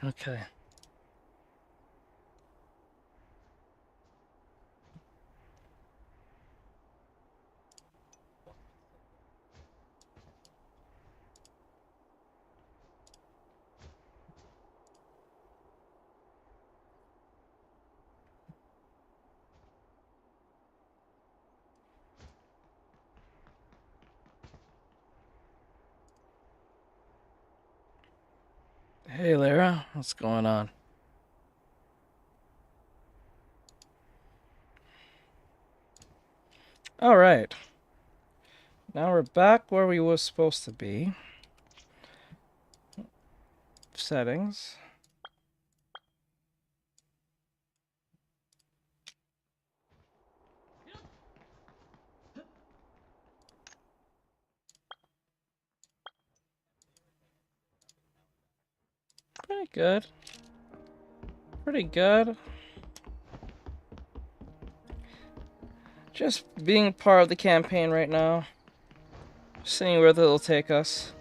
Okay. Hey, Lara, what's going on? All right. Now we're back where we were supposed to be. Settings. Pretty good. Pretty good. Just being part of the campaign right now. Seeing where it'll take us.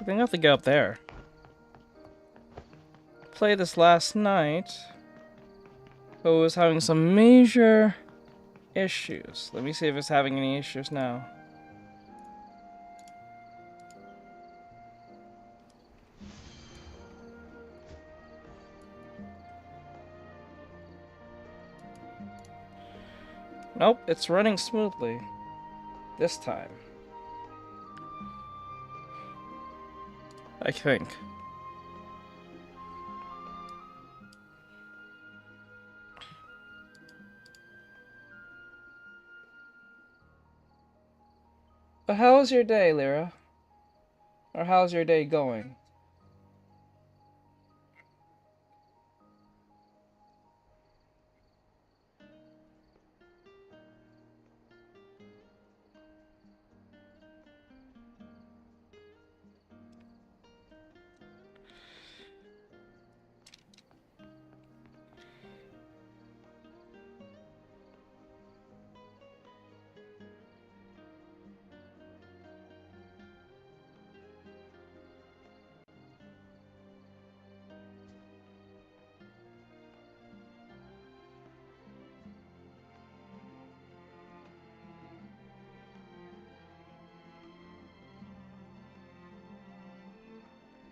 I think I have to get up there. Played this last night, but was having some major issues. Let me see if it's having any issues now. Nope, it's running smoothly. This time. I think. But how was your day, Lyra? Or how's your day going?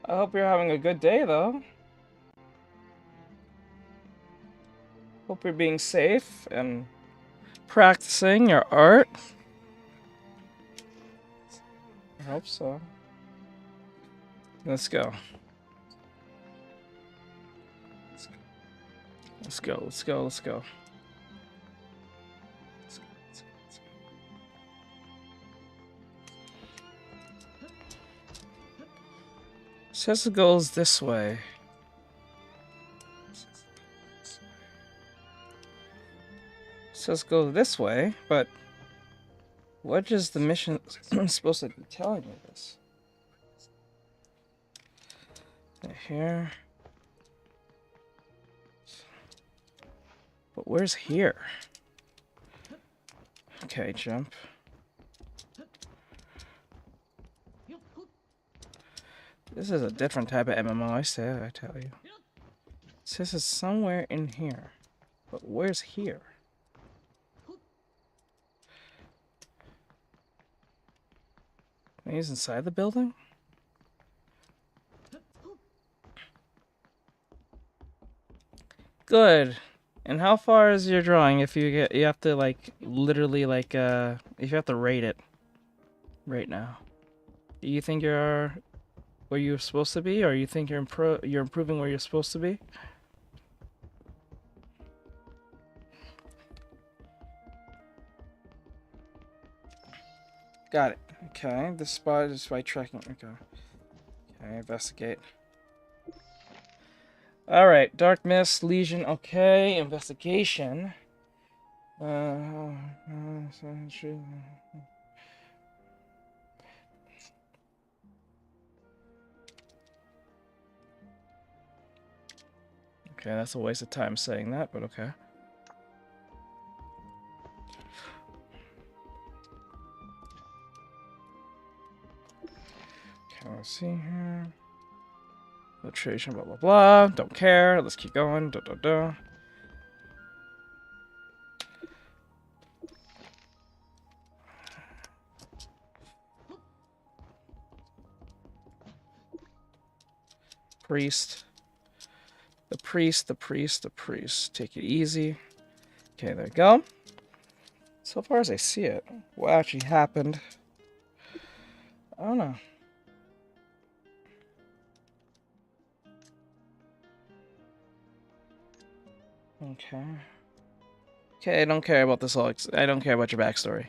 I hope you're having a good day, though. Hope you're being safe and practicing your art. I hope so. Let's go. Let's go, let's go, let's go. Says it goes this way. Says go this way, but what is the mission supposed to be telling me this? Here. But where's here? Okay, jump. This is a different type of MMO, I tell you. It says it's somewhere in here. But where's here? Maybe he's inside the building? Good. And how far is your drawing if you have to like literally like if you have to rate it right now? Do you think you're where you're supposed to be, or you think you're improving where you're supposed to be? Got it. Okay, this spot is by tracking. Okay. Okay, investigate. Alright, Dark Mist, Legion, okay, investigation. Okay, that's a waste of time saying that, but okay. Okay, let's see here. Filtration, blah, blah, blah. Don't care. Let's keep going. Da, da, da. Priest. The priest, the priest, the priest. Take it easy. Okay, there we go. So far as I see it, what actually happened, I don't know. Okay. Okay, I don't care about this all. I don't care about your backstory.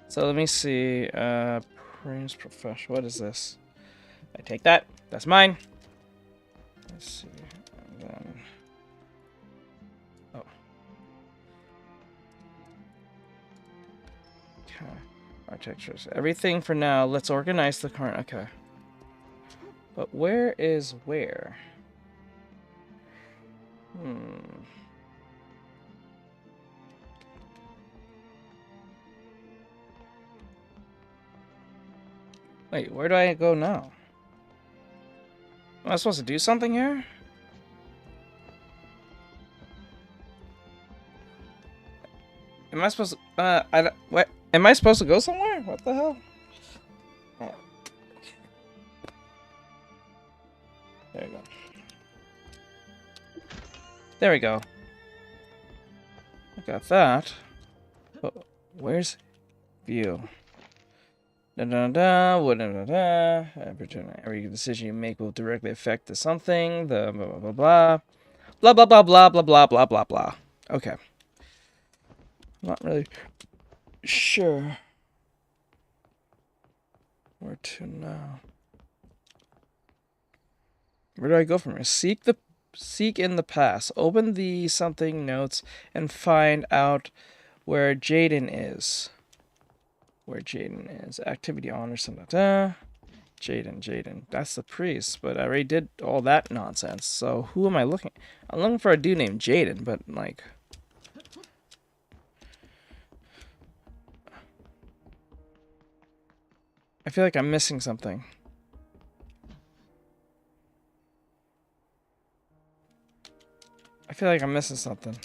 So let me see. Prince Professional. What is this? I take that. That's mine. Let's see. And then... Oh. Okay. Artextric. Everything for now. Let's organize the current. Okay. But where is where? Wait, where do I go now? Am I supposed to do something here? Am I supposed to, what? Am I supposed to go somewhere? What the hell? Oh. There we go. There we go. I got that. Oh, where's view? Da da da da da. Every decision you make will directly affect the something. The blah blah blah blah blah blah blah blah blah blah blah blah. Okay. Not really sure where to now. Where do I go from here? Seek in the past. Open the something notes and find out where Jaden is. Where Jaden is. Activity on or something. Jaden. That's the priest, but I already did all that nonsense. So who am I looking? I'm looking for a dude named Jaden, but like... I feel like I'm missing something. I feel like I'm missing something.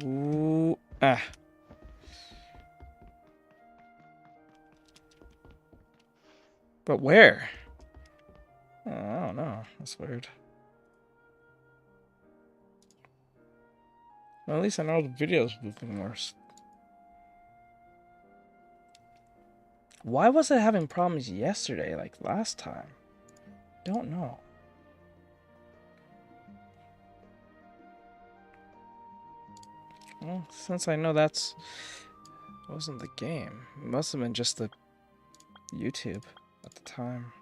Ooh, ah. But where? Oh, I don't know. That's weird. Well, at least I know the video's moving worse. Why was it having problems yesterday, like last time? Don't know. Well, since I know that wasn't the game, it must have been just the YouTube at the time.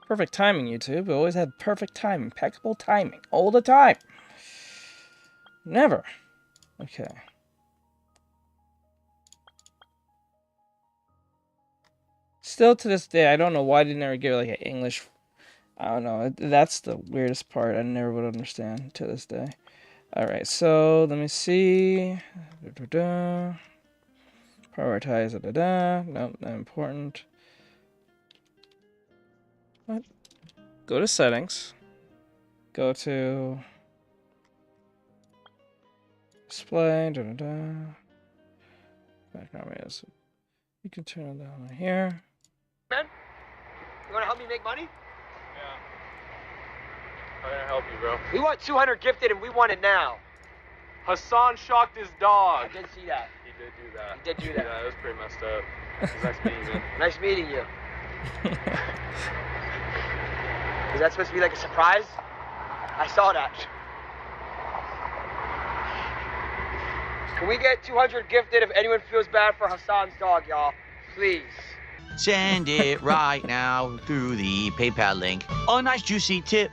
Perfect timing, YouTube. We always had perfect timing, impeccable timing, all the time. Never. Okay. Still to this day, I don't know why they never give it like an English. I don't know. That's the weirdest part. I never would understand to this day. Alright, so let me see. Prioritize. Nope, not important. What? Go to settings. Go to display. Background videos. You can turn it down right here. Man, you want to help me make money? Yeah. How can I help you, bro? We want 200 gifted and we want it now. Hassan shocked his dog. I did see that. He did do that. He did do that. Yeah, it was pretty messed up. It was nice meeting you. Nice meeting you. Is that supposed to be like a surprise? I saw that. Can we get 200 gifted if anyone feels bad for Hassan's dog, y'all? Please. Send it right now through the PayPal link. Oh, nice juicy tip.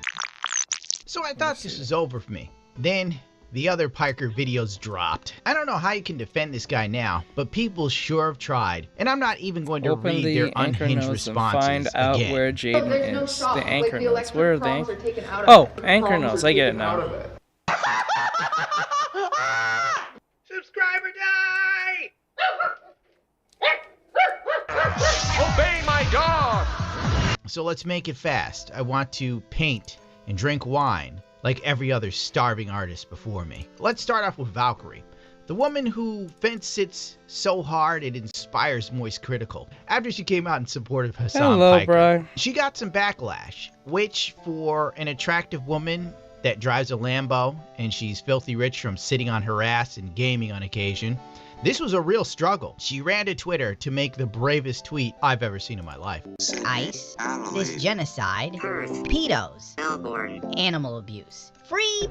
So I thought this was over for me. Then the other Piker videos dropped. I don't know how you can defend this guy now, but people sure have tried. And I'm not even going to Open read the their anchor unhinged notes and responses find out again. where Jaden there's no is. shop. The anchor Like, notes. Where are they? problems are taken out of Oh, it. The anchor problems notes. are I get it taken out now. of it. Subscriber die! Obey my dog! so let's make it fast. I want to paint and drink wine like every other starving artist before me. Let's start off with Valkyrie, the woman who fence sits so hard it inspires Moist Critical. After she came out in support of Hassan Piker, bro. she got some backlash, which for an attractive woman that drives a Lambo and she's filthy rich from sitting on her ass and gaming on occasion, this was a real struggle. She ran to Twitter to make the bravest tweet I've ever seen in my life. ICE, this genocide, pedos, animal abuse, free,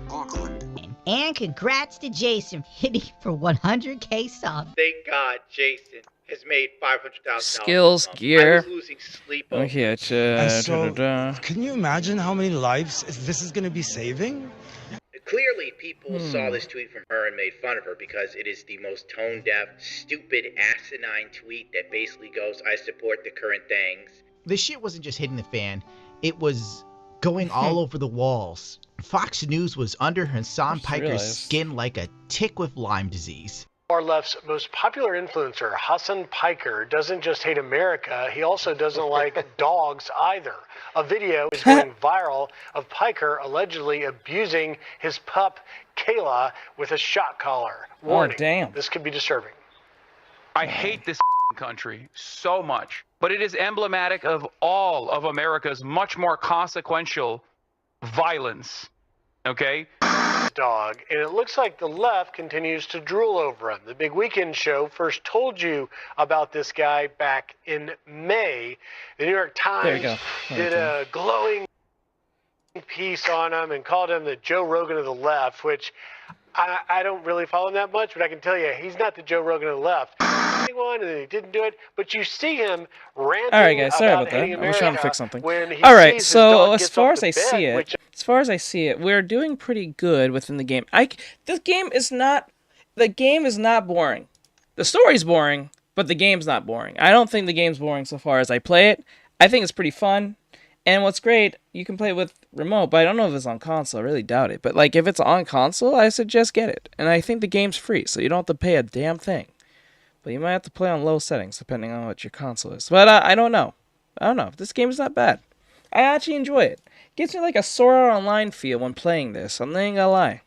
and congrats to Jason hitting for 100K subs. Thank God Jason has made $500,000. Skills, gear. I was losing sleep over Okay, And so, can you imagine how many lives this is going to be saving? Clearly, people saw this tweet from her and made fun of her because it is the most tone-deaf, stupid, asinine tweet that basically goes, I support the current things. The shit wasn't just hitting the fan. It was going all over the walls. Fox News was under Hassan Piker's skin like a tick with Lyme disease. Our left's most popular influencer, Hassan Piker, doesn't just hate America, he also doesn't like dogs either. A video is going viral of Piker allegedly abusing his pup, Kayla, with a shot collar. Warning, damn. This could be disturbing. I hate this country so much, but it is emblematic of all of America's much more consequential violence. Okay? Dog, and it looks like the left continues to drool over him. The Big Weekend Show first told you about this guy back in May. The New York Times did a glowing piece on him and called him the Joe Rogan of the left, which I don't really follow him that much, but I can tell you he's not the Joe Rogan of the left. And then he didn't do it, but you see him ranting. All right, guys, sorry about that. I was trying to fix something. All right, so as far as I see it, we're doing pretty good within the game. The game is not boring. The story's boring, but the game's not boring. I don't think the game's boring so far as I play it. I think it's pretty fun. And what's great, you can play it with remote, but I don't know if it's on console. I really doubt it. But like if it's on console, I suggest get it. And I think the game's free, so you don't have to pay a damn thing. But you might have to play on low settings depending on what your console is. But I don't know. This game is not bad. I actually enjoy it. Gives me like a Sword Art Online feel when playing this. I'm not even gonna lie.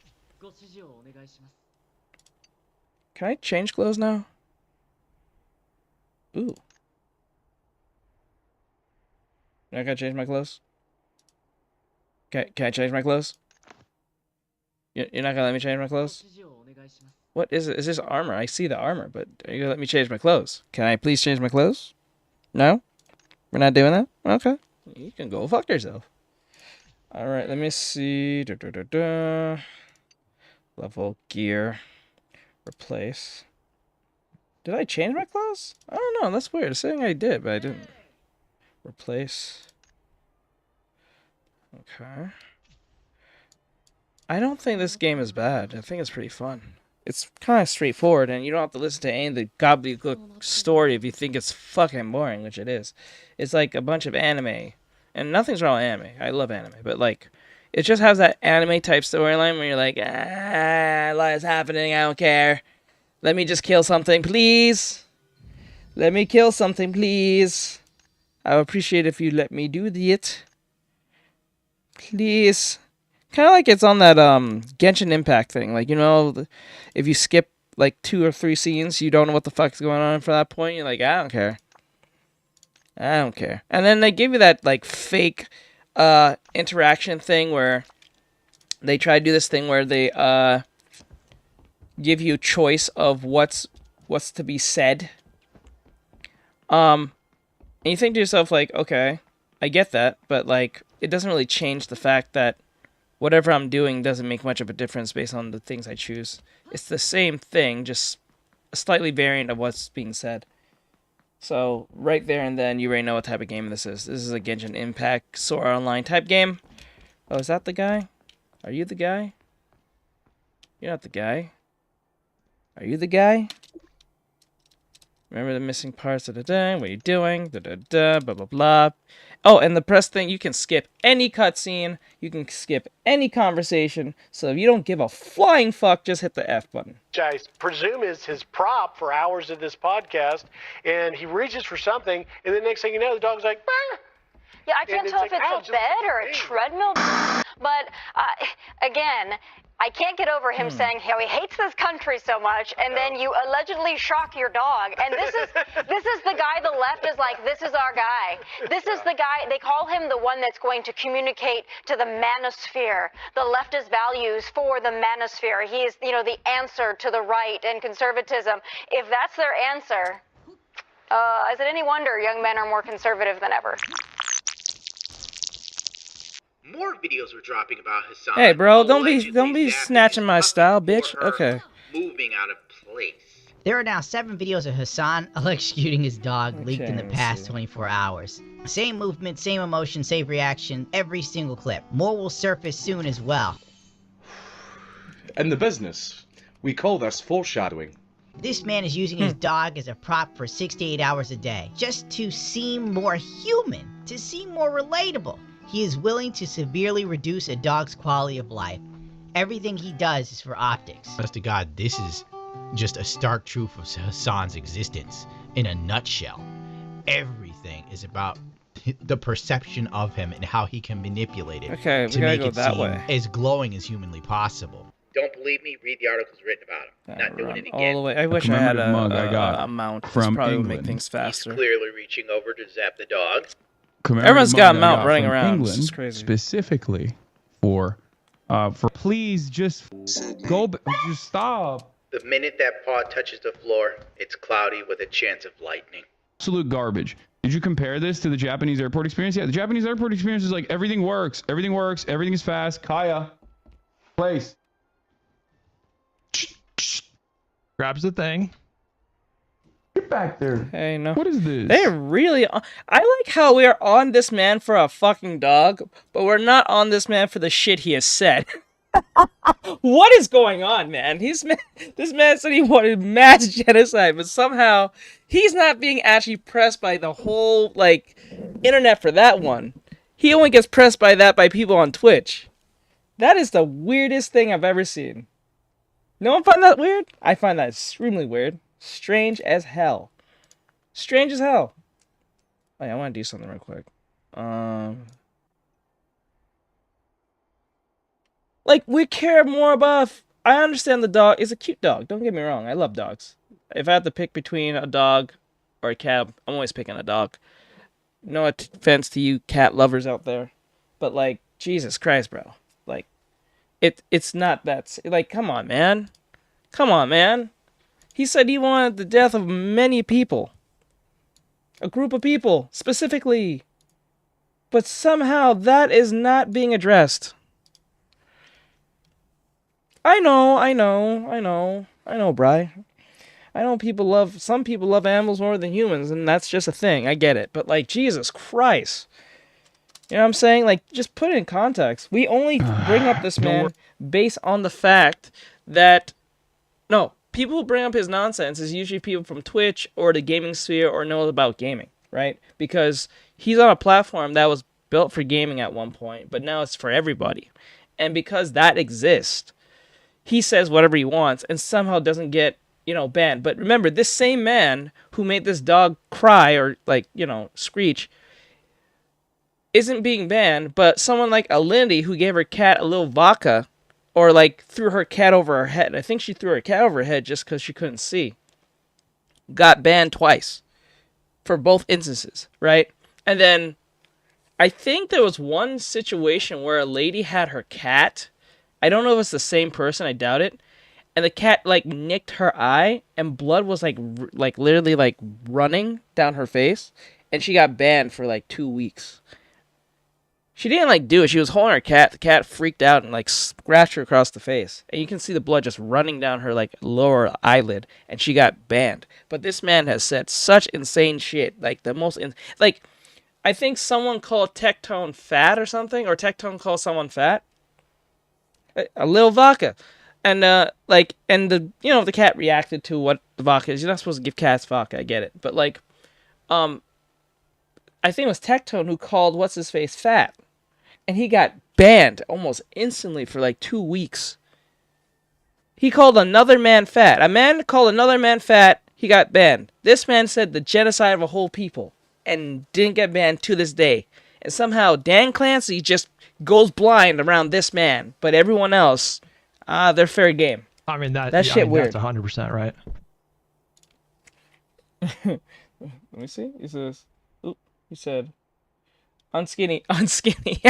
Can I change clothes now? Ooh. I gotta change my clothes? Can I change my clothes? You're not gonna let me change my clothes? What is it? Is this armor? I see the armor, but are you gonna let me change my clothes? Can I please change my clothes? No? We're not doing that? Okay. You can go fuck yourself. Alright, let me see. Level, gear, replace. Did I change my clothes? I don't know. That's weird. It's saying I did, but I didn't. Replace. Okay. I don't think this game is bad. I think it's pretty fun. It's kind of straightforward, and you don't have to listen to any of the gobbledygook story if you think it's fucking boring, which it is. It's like a bunch of anime. And nothing's wrong with anime. I love anime. But, like, it just has that anime-type storyline where you're like, a lot is happening, I don't care. Let me just kill something, please. Let me kill something, please. I would appreciate if you let me do it. Please. Kind of like it's on that Genshin Impact thing. Like, you know, if you skip like 2 or 3 scenes, you don't know what the fuck's going on for that point. You're like, I don't care. I don't care. And then they give you that like fake interaction thing where they try to do this thing where they give you a choice of what's to be said. And you think to yourself like, okay, I get that, but like it doesn't really change the fact that whatever I'm doing doesn't make much of a difference based on the things I choose. It's the same thing, just a slightly variant of what's being said. So, right there and then, you already know what type of game this is. This is a Genshin Impact, Sword Art Online type game. Oh, is that the guy? Are you the guy? You're not the guy. Are you the guy? Remember the missing parts of the day? What are you doing? Blah, blah, blah. Oh, and the press thing, you can skip any cutscene. You can skip any conversation. So if you don't give a flying fuck, just hit the F button. Which I presume is his prop for hours of this podcast. And he reaches for something, and the next thing you know, the dog's like, "Bah!" Yeah, I can't tell if it's a bed or a treadmill, but again, I can't get over him saying how he hates this country so much, and then you allegedly shock your dog. And this is the guy the left is like, this is our guy. This is the guy, they call him the one that's going to communicate to the manosphere, the leftist values for the manosphere. He is, the answer to the right and conservatism. If that's their answer, is it any wonder young men are more conservative than ever? More videos were dropping about Hassan. Hey, bro, don't be snatching my style, bitch. Okay. Moving out of place. There are now 7 videos of Hassan electrocuting his dog leaked in the past 24 hours. Same movement, same emotion, same reaction, every single clip. More will surface soon as well. In the business, we call this foreshadowing. This man is using his dog as a prop for 6 to 8 hours a day, just to seem more human, to seem more relatable. He is willing to severely reduce a dog's quality of life. Everything he does is for optics. Honest to God, this is just a stark truth of Hassan's existence in a nutshell. Everything is about the perception of him and how he can manipulate it to make it seem as glowing as humanly possible. Don't believe me? Read the articles written about him. Not doing it again. All the way. I wish I had a mount. This probably would make things faster. He's clearly reaching over to zap the dog. Everyone's got a mount running around. England, it's crazy. Specifically for please just go, just stop. The minute that paw touches the floor, it's cloudy with a chance of lightning. Absolute garbage. Did you compare this to the Japanese airport experience? Yeah, the Japanese airport experience is like everything works, everything is fast. Kaya, place. Grabs the thing. Get back there. Hey, no. What is this? They're really... I like how we are on this man for a fucking dog, but we're not on this man for the shit he has said. What is going on, man? This man said he wanted mass genocide, but somehow he's not being actually pressed by the whole, internet for that one. He only gets pressed by that by people on Twitch. That is the weirdest thing I've ever seen. No one find that weird? I find that extremely weird. Strange as hell. Strange as hell. Oh, yeah, I want to do something real quick. We care more about... I understand the dog is a cute dog. Don't get me wrong. I love dogs. If I have to pick between a dog or a cat, I'm always picking a dog. No offense to you cat lovers out there. But, Jesus Christ, bro. It's not that... come on, man. Come on, man. He said he wanted the death of many people. A group of people, specifically. But somehow that is not being addressed. I know, Bri. I know some people love animals more than humans, and that's just a thing. I get it. But, Jesus Christ. You know what I'm saying? Just put it in context. We only bring up this man based on the fact that... No, people who bring up his nonsense is usually people from Twitch or the gaming sphere or know about gaming, right? Because he's on a platform that was built for gaming at one point, but now it's for everybody. And because that exists, he says whatever he wants and somehow doesn't get, banned. But remember, this same man who made this dog cry or, screech isn't being banned, but someone like a Lindy who gave her cat a little vodka or threw her cat over her head. I think she threw her cat over her head just because she couldn't see. Got banned twice for both instances, right? And then I think there was one situation where a lady had her cat. I don't know if it's the same person. I doubt it. And the cat nicked her eye and blood was literally running down her face. And she got banned for 2 weeks. She didn't do it. She was holding her cat. The cat freaked out and scratched her across the face. And you can see the blood just running down her lower eyelid. And she got banned. But this man has said such insane shit. The most... I think someone called Tectone fat or something. Or Tectone called someone fat. A little vodka. And, and the cat reacted to what the vodka is. You're not supposed to give cats vodka. I get it. But, I think it was Tectone who called what's-his-face fat. And he got banned almost instantly for 2 weeks. He called another man fat. A man called another man fat, he got banned. This man said the genocide of a whole people and didn't get banned to this day. And somehow Dan Clancy just goes blind around this man, but everyone else, they're fair game. I mean that. Shit weird. That's 100% right. Let me see. He says, he said, unskinny, unskinny.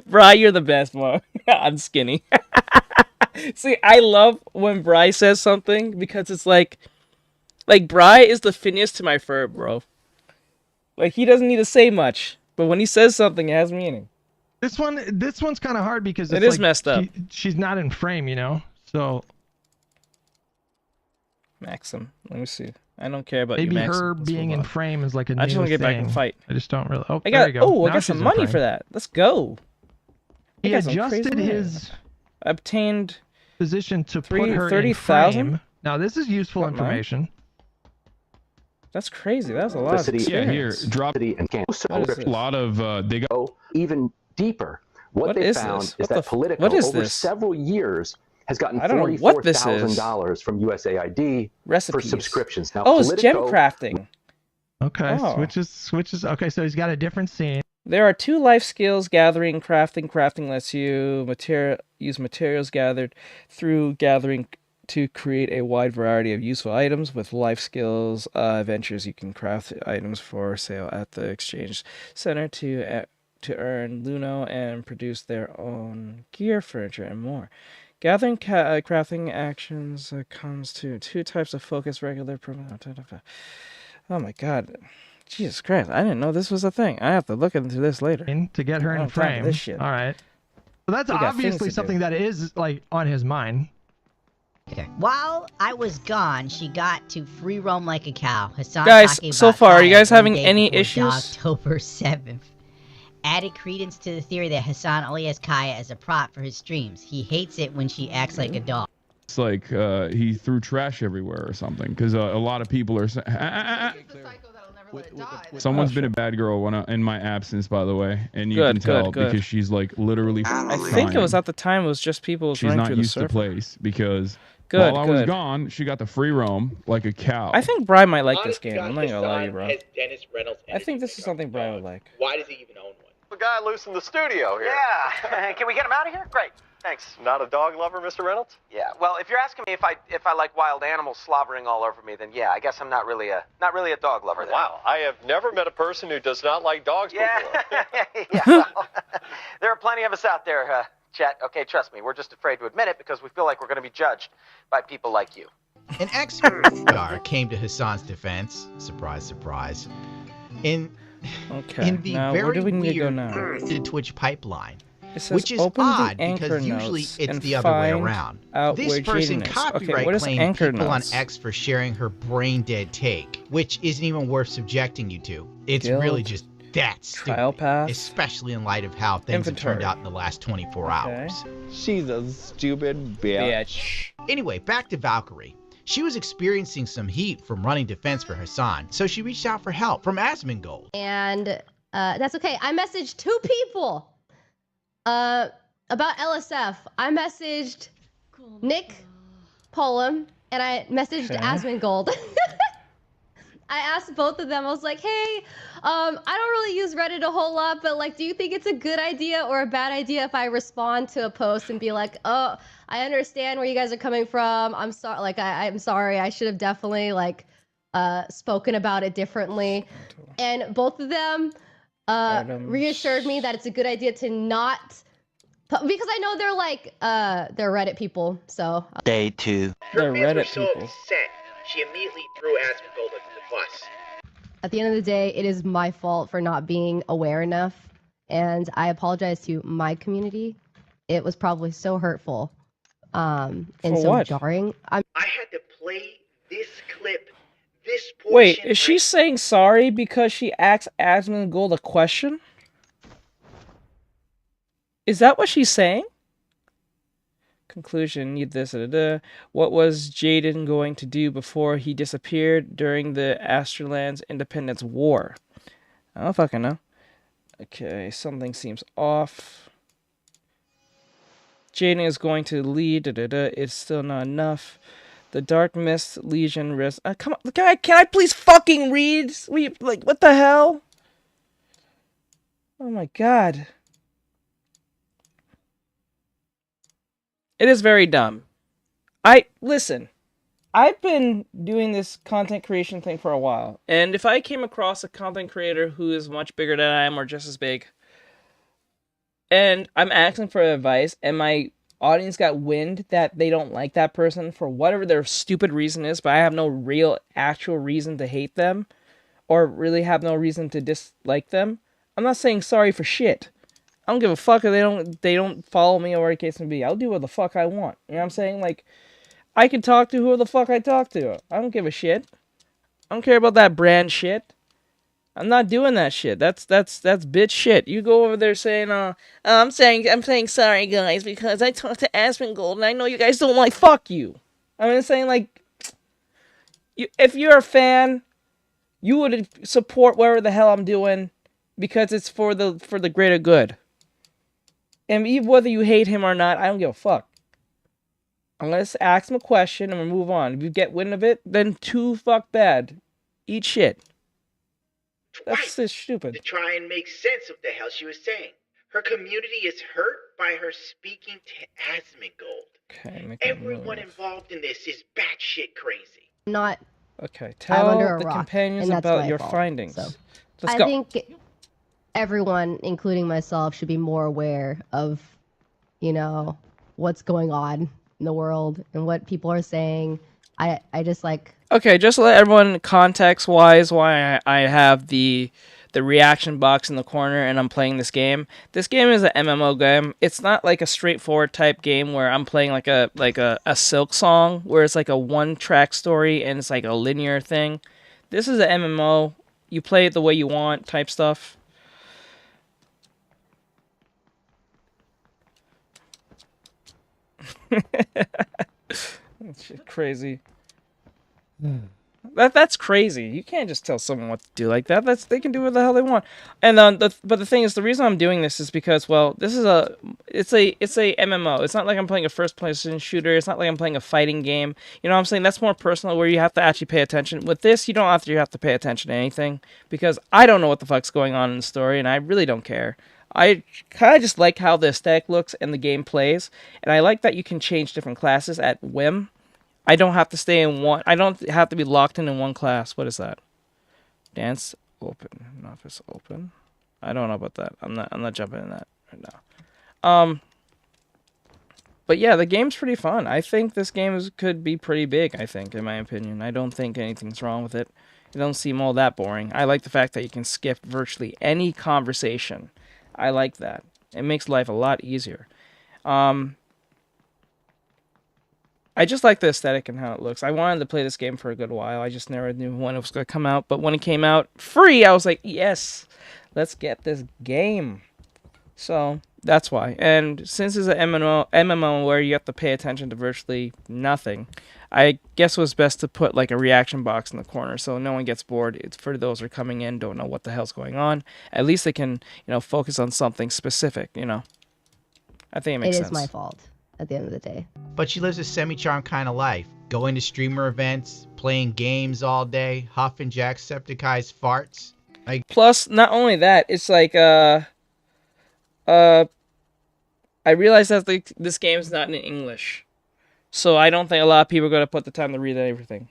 Bri, you're the best, Mo. Unskinny. See, I love when Bri says something because it's like Bri is the Phineas to my Ferb, bro. Like, he doesn't need to say much, but when he says something, it has meaning. This one's kind of hard because it is messed up. She's not in frame, you know. So Maxim, let me see. I don't care about maybe you, Maxim. her being in frame is like a new I just want to get back and fight. I just don't really. Oh, I there you go. Oh, I Now got she's some in money frame. for that. Let's go. He I got some adjusted crazy his obtained position to put her in 30,000. frame. Now this is useful information. That's crazy. That's a lot of experience. Yeah, here, drop and a lot of they got even deeper. What they found is that Politico over several years has gotten $44,000 from USAID for subscriptions. Now, it's gem crafting. Okay, switches. Okay, so he's got a different scene. There are 2 life skills: gathering, crafting. Crafting lets you use materials gathered through gathering to create a wide variety of useful items. With life skills ventures, you can craft items for sale at the exchange center to earn Luno and produce their own gear, furniture, and more. Gathering crafting actions comes to 2 types of focus: regular, oh my god, Jesus Christ! I didn't know this was a thing. I have to look into this later. To get her in frame. This shit. All right. So that's obviously something that is like on his mind. Okay. While I was gone, she got to free roam like a cow. Hassan guys, talking so about far, are you Kaya guys one having day any before issues? October 7th. Added credence to the theory that Hassan only has Kaya as a prop for his streams. He hates it when she acts like a dog. It's like he threw trash everywhere or something, because a lot of people are saying. Someone's been a bad girl in my absence, by the way, and you can tell because she's like literally. I think it was at the time. It was just people. She's not used to place because. While I was gone, she got the free roam like a cow. I think Brian might like this game. I'm not gonna lie to you, bro. I think this is something Brian would like. Why does he even own one? The guy loose in the studio here. Yeah. Can we get him out of here? Great. Thanks. Not a dog lover, Mr. Reynolds? Yeah. Well, if you're asking me if I like wild animals slobbering all over me, then yeah, I guess I'm not really a dog lover. Then. Wow, I have never met a person who does not like dogs before. Yeah. Well, there are plenty of us out there, Chet. Okay, trust me, we're just afraid to admit it because we feel like we're going to be judged by people like you. An ex-Earth guard came to Hassan's defense. Surprise, surprise. In the now, very where do we need weird to go now? Earth to Twitch pipeline. It says, Which is open odd the anchor because usually notes it's and the other way find around. out This where person Jaden is. copyright Okay, what is claimed anchor people notes? on X for sharing her brain dead take, which isn't even worth subjecting you to. It's Guild, really just that stupid, trial path, especially in light of how things have turned out in the last 24 hours. She's a stupid bitch. Anyway, back to Valkyrie. She was experiencing some heat from running defense for Hassan, so she reached out for help from Asmongold. And that's okay. I messaged 2 people about LSF. I messaged Nick Polam and I messaged Asmongold. I asked both of them. I was like, hey, I don't really use Reddit a whole lot, but like, do you think it's a good idea or a bad idea if I respond to a post and be like, oh, I understand where you guys are coming from. I'm sorry. Like, I'm sorry. I should have definitely like spoken about it differently. And both of them reassured me that it's a good idea to not, because I know they're like, they're Reddit people. So Day 2. They're Her fans were Reddit so people. upset, she immediately threw Asmongold under the bus. at the end of the day, it is my fault for not being aware enough. And I apologize to my community. It was probably so hurtful and so jarring. I had to play this clip. This portion. Wait, is she saying sorry because she asked Asmongold a question? Is that what she's saying? Conclusion, need this. What was Jaden going to do before he disappeared during the Astralands Independence War? I don't fucking know. Okay, something seems off. Jaden is going to lead. It's still not enough. The Dark Mist Legion risk. Come on, guy, can I please fucking read? Like, what the hell? Oh my god. It is very dumb. Listen, I've been doing this content creation thing for a while, and if I came across a content creator who is much bigger than I am or just as big, and I'm asking for advice, and my audience got wind that they don't like that person for whatever their stupid reason is, but I have no real actual reason to hate them, or really have no reason to dislike them, I'm not saying sorry for shit. I don't give a fuck if they don't follow me or whatever the case may be. I'll do what the fuck I want. You know what I'm saying? Like, I can talk to who the fuck I talk to. I don't give a shit. I don't care about that brand shit. I'm not doing that shit. That's bitch shit. You go over there saying, I'm saying sorry guys because I talked to Asmongold and I know you guys don't like fuck you. I'm saying like, if you're a fan, you would support whatever the hell I'm doing because it's for the greater good. And even whether you hate him or not, I don't give a fuck. I'm going to ask him a question and we'll move on. If you get wind of it, then too fuck bad. Eat shit. That's just stupid. To try and make sense of the hell she was saying. Her community is hurt by her speaking to Asmongold. Okay, everyone involved in this is batshit crazy. Not. Okay, tell the rock, companions about your findings. So. Let's go. I think everyone, including myself, should be more aware of, what's going on in the world and what people are saying. I just like. Okay, just to let everyone context-wise why I have the reaction box in the corner and I'm playing this game. This game is an MMO game. It's not like a straightforward type game where I'm playing like a Silk Song where it's like a one-track story and it's like a linear thing. This is an MMO. You play it the way you want type stuff. That's shit crazy. That's crazy. You can't just tell someone what to do like that. They can do what the hell they want. And but the thing is, the reason I'm doing this is because, well, this is it's a MMO. It's not like I'm playing a first-person shooter. It's not like I'm playing a fighting game. You know what I'm saying? That's more personal, where you have to actually pay attention. With this, you don't have to pay attention to anything because I don't know what the fuck's going on in the story, and I really don't care. I kind of just like how the aesthetic looks and the game plays, and I like that you can change different classes at whim. I don't have to stay in one. I don't have to be locked in one class. What is that? Dance open. Office open. I don't know about that. I'm not jumping in that right now. But yeah, the game's pretty fun. I think this game could be pretty big. I think, in my opinion, I don't think anything's wrong with it. It don't seem all that boring. I like the fact that you can skip virtually any conversation. I like that. It makes life a lot easier. I just like the aesthetic and how it looks. I wanted to play this game for a good while. I just never knew when it was going to come out. But when it came out free, I was like, yes, let's get this game. So that's why. And since it's an MMO where you have to pay attention to virtually nothing, I guess it was best to put like a reaction box in the corner so no one gets bored. It's for those who are coming in, don't know what the hell's going on. At least they can, focus on something specific, I think it makes sense. It is my fault at the end of the day. But she lives a semi-charmed kind of life. Going to streamer events, playing games all day, huffing Jacksepticeye's farts. Plus, not only that, it's like, I realize that this game is not in English. So I don't think a lot of people are going to put the time to read everything.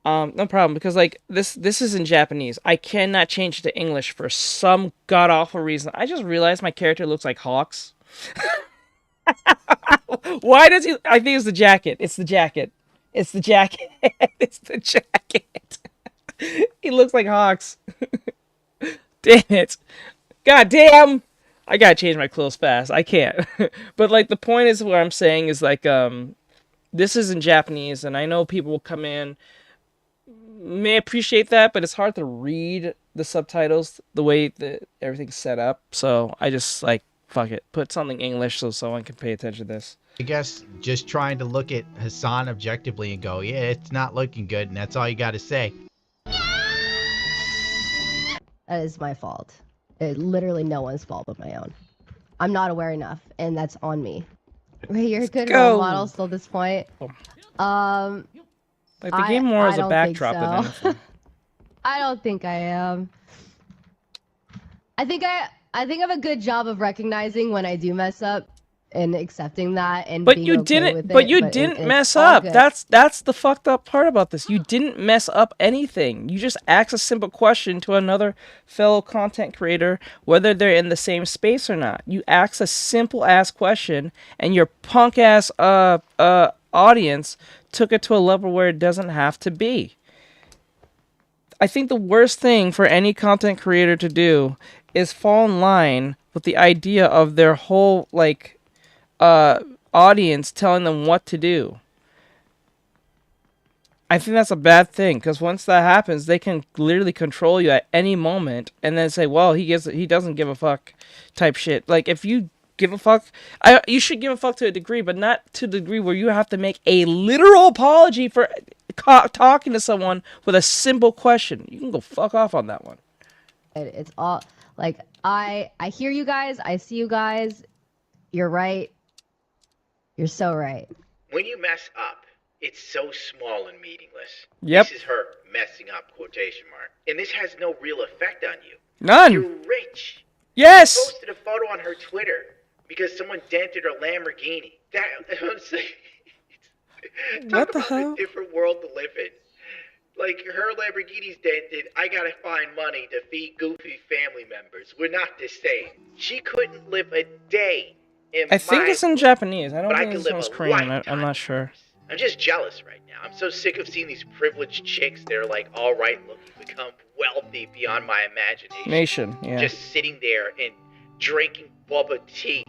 No problem, because like this is in Japanese. I cannot change it to English for some god-awful reason. I just realized my character looks like Hawks. Why does he? I think it's the jacket. It's the jacket. It's the jacket. It's the jacket. He looks like Hawks. Damn it. God damn. I gotta change my clothes fast. I can't. But like the point is, what I'm saying is like this is in Japanese, and I know people will come in, may appreciate that, but it's hard to read the subtitles the way that everything's set up. So I just like, fuck it, put something English so someone can pay attention to this. I guess just trying to look at Hassan objectively and go, yeah, it's not looking good, and that's all you got to say. That is my fault. Literally no one's fault but my own. I'm not aware enough, and that's on me. Ray, you're a good role model still at this point. Like the game more as a backdrop than anything. I don't think I am. I think I think I have a good job of recognizing when I do mess up and accepting that and But being you okay didn't. with But it, you but didn't it's mess all up. good. That's the fucked up part about this. You didn't mess up anything. You just asked a simple question to another fellow content creator, whether they're in the same space or not. You asked a simple ass question, and your punk ass audience took it to a level where it doesn't have to be. I think the worst thing for any content creator to do is fall in line with the idea of their whole audience telling them what to do. I think that's a bad thing, because once that happens, they can literally control you at any moment and then say, well, he doesn't give a fuck type shit. Like, if you give a fuck, you should give a fuck to a degree, but not to the degree where you have to make a literal apology for talking to someone with a simple question. You can go fuck off on that one. It's all like I hear you guys, I see you guys. You're right. You're so right. When you mess up, it's so small and meaningless. Yep. This is her messing up, quotation mark. And this has no real effect on you. None. You're rich. Yes. She posted a photo on her Twitter because someone dented her Lamborghini. I'm saying, what the hell? A different world to live in. Like, her Lamborghini's dented. I gotta find money to feed goofy family members. We're not the same. She couldn't live a day in I think it's in Japanese. I don't but think I this could one's live a Korean. I'm not sure. I'm just jealous right now. I'm so sick of seeing these privileged chicks that are like all right looking become wealthy beyond my imagination. Yeah. Just sitting there and drinking boba tea.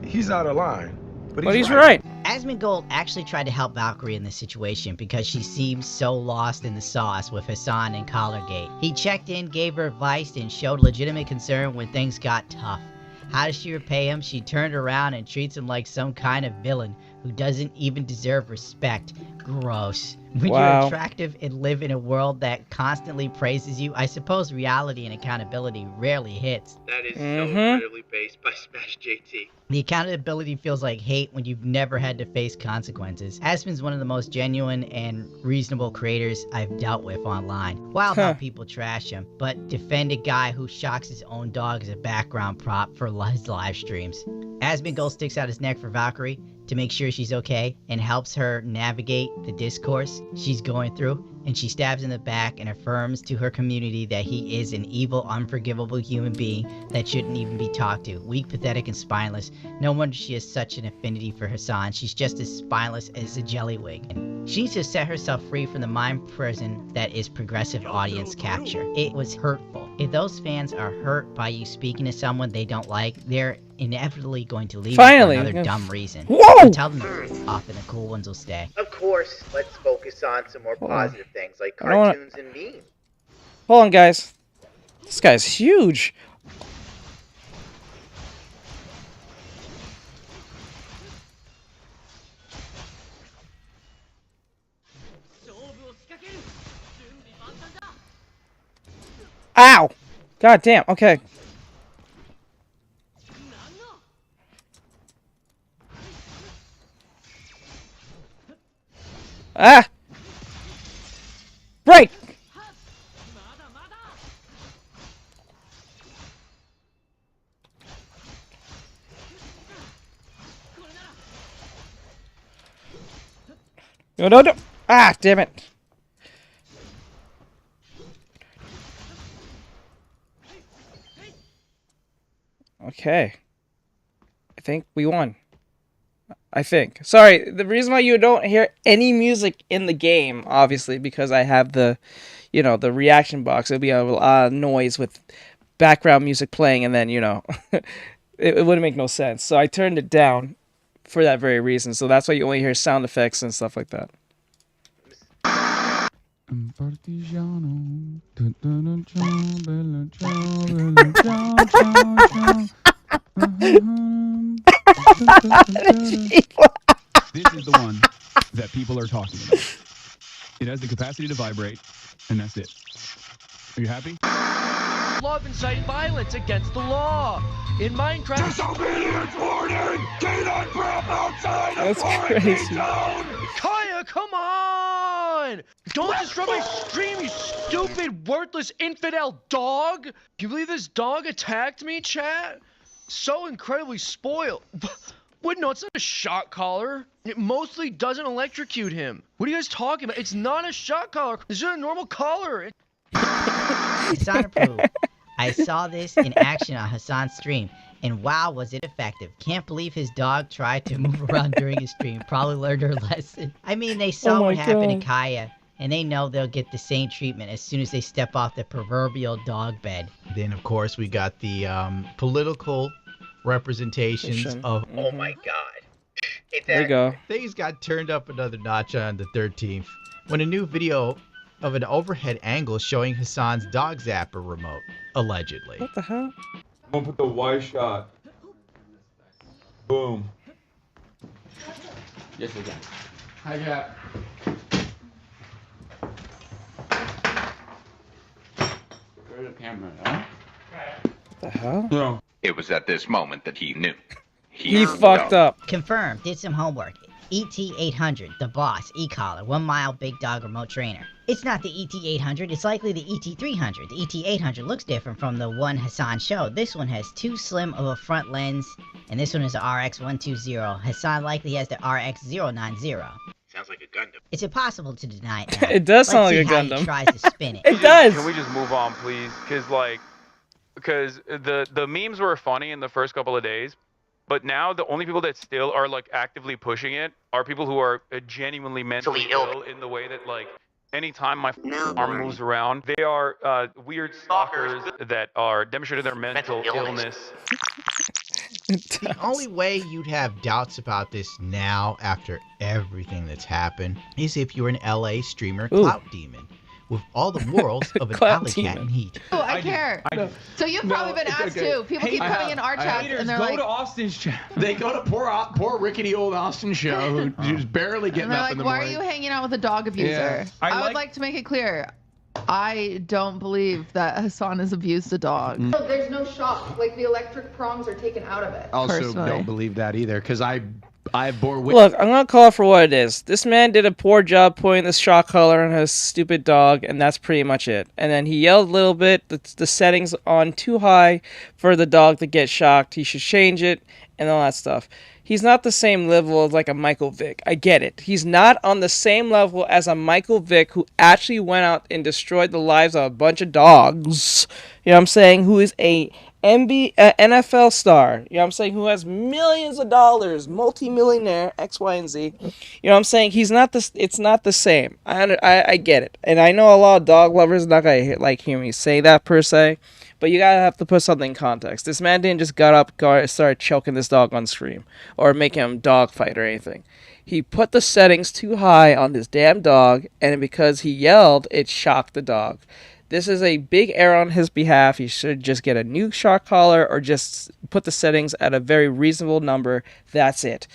He's out of line. But he's right. Asmongold actually tried to help Valkyrie in this situation because she seemed so lost in the sauce with Hassan and Collargate. He checked in, gave her advice, and showed legitimate concern when things got tough. How does she repay him? She turned around and treats him like some kind of villain who doesn't even deserve respect. Gross. When you're attractive and live in a world that constantly praises you, I suppose reality and accountability rarely hits. That is so incredibly based by Smash JT. The accountability feels like hate when you've never had to face consequences. Asmon's one of the most genuine and reasonable creators I've dealt with online. Wild how people trash him, but defend a guy who shocks his own dog as a background prop for his live streams. Asmongold sticks out his neck for Valkyrie to make sure she's okay and helps her navigate the discourse she's going through, and she stabs in the back and affirms to her community that he is an evil, unforgivable human being that shouldn't even be talked to. Weak, pathetic, and spineless. No wonder she has such an affinity for Hassan. She's just as spineless as a jellywig. And she needs to set herself free from the mind prison that is progressive audience capture. It was hurtful. If those fans are hurt by you speaking to someone they don't like, they're inevitably going to leave you for another dumb reason. So tell them often the cool ones will stay. Of course, let's focus on some more positive things like cartoons and memes. Hold on, guys. This guy's huge. Ow! God damn, okay. Ah! Break! No. Ah, damn it. Okay. I think we won. I think. Sorry, the reason why you don't hear any music in the game, obviously, because I have the, you know, the reaction box. It'll be a lot of noise with background music playing, and then, you know, it wouldn't make no sense. So I turned it down for that very reason. So that's why you only hear sound effects and stuff like that. This is the one that people are talking about. It has the capacity to vibrate, and that's it. Are you happy? Love inciting violence against the law. In Minecraft... Disobedience warning! Canine crap outside! That's crazy. Kaya, come on! Don't disrupt my stream, you stupid, worthless, infidel dog! Can you believe this dog attacked me, chat? So incredibly spoiled. What? No, it's not a shock collar. It mostly doesn't electrocute him. What are you guys talking about? It's not a shock collar. It's just a normal collar. Hassan approved. I saw this in action on Hassan's stream, and wow, was it effective. Can't believe his dog tried to move around during his stream. Probably learned her lesson. I mean, they saw what happened to Kaya, and they know they'll get the same treatment as soon as they step off the proverbial dog bed. Then, of course, we got the political representations of... Oh my god. There you go. Things got turned up another notch on the 13th when a new video of an overhead angle showing Hassan's dog zapper remote, allegedly. What the hell? I'm gonna put the Y shot. Boom. Yes, we can. Hi, Jack. Where's the camera, huh? What the hell? No. It was at this moment that he knew. He fucked up. Confirmed. Did some homework. ET800, the boss, e-collar, 1 mile big dog remote trainer. It's not the ET800, it's likely the ET300. The ET800 looks different from the one Hassan showed. This one has too slim of a front lens, and this one is the RX120. Hassan likely has the RX090. Sounds like a Gundam. It's impossible to deny it now. It does sound like a Let's see how Gundam. he tries to spin it. It does! Can we just move on, please? Because the memes were funny in the first couple of days, but now the only people that still are like actively pushing it are people who are genuinely mentally ill in the way that like anytime my arm moves around, they are weird stalkers that are demonstrating their mental illness. The only way you'd have doubts about this now after everything that's happened is if you're an LA streamer clout demon with all the morals of an alley cat in heat. Oh, I care. So you've probably been asked too. People keep coming in our chat and they're like, go to Austin's chat. They go to poor rickety old Austin show who's barely getting up in the why morning. are you hanging out with a dog abuser? Yeah. I would like to make it clear. I don't believe that Hassan has abused a dog. Mm. No, there's no shock. Like the electric prongs are taken out of it. Also, personally. don't believe that either, because I bore witness. Look, I'm gonna call it for what it is. This man did a poor job putting this shock collar on his stupid dog, and that's pretty much it. And then he yelled a little bit. The settings on too high for the dog to get shocked. He should change it and all that stuff. He's not the same level as like a Michael Vick. I get it. He's not on the same level as a Michael Vick who actually went out and destroyed the lives of a bunch of dogs. You know what I'm saying? Who is a NFL star. You know what I'm saying? Who has millions of dollars, multi-millionaire, X, Y, and Z. You know what I'm saying? He's not this. It's not the same. I get it, and I know a lot of dog lovers not gonna hear me say that per se. But you gotta have to put something in context. This man didn't just got up, start choking this dog on stream, or making him dog fight or anything. He put the settings too high on this damn dog, and because he yelled, it shocked the dog. This is a big error on his behalf. He should just get a new shock collar, or just put the settings at a very reasonable number. That's it.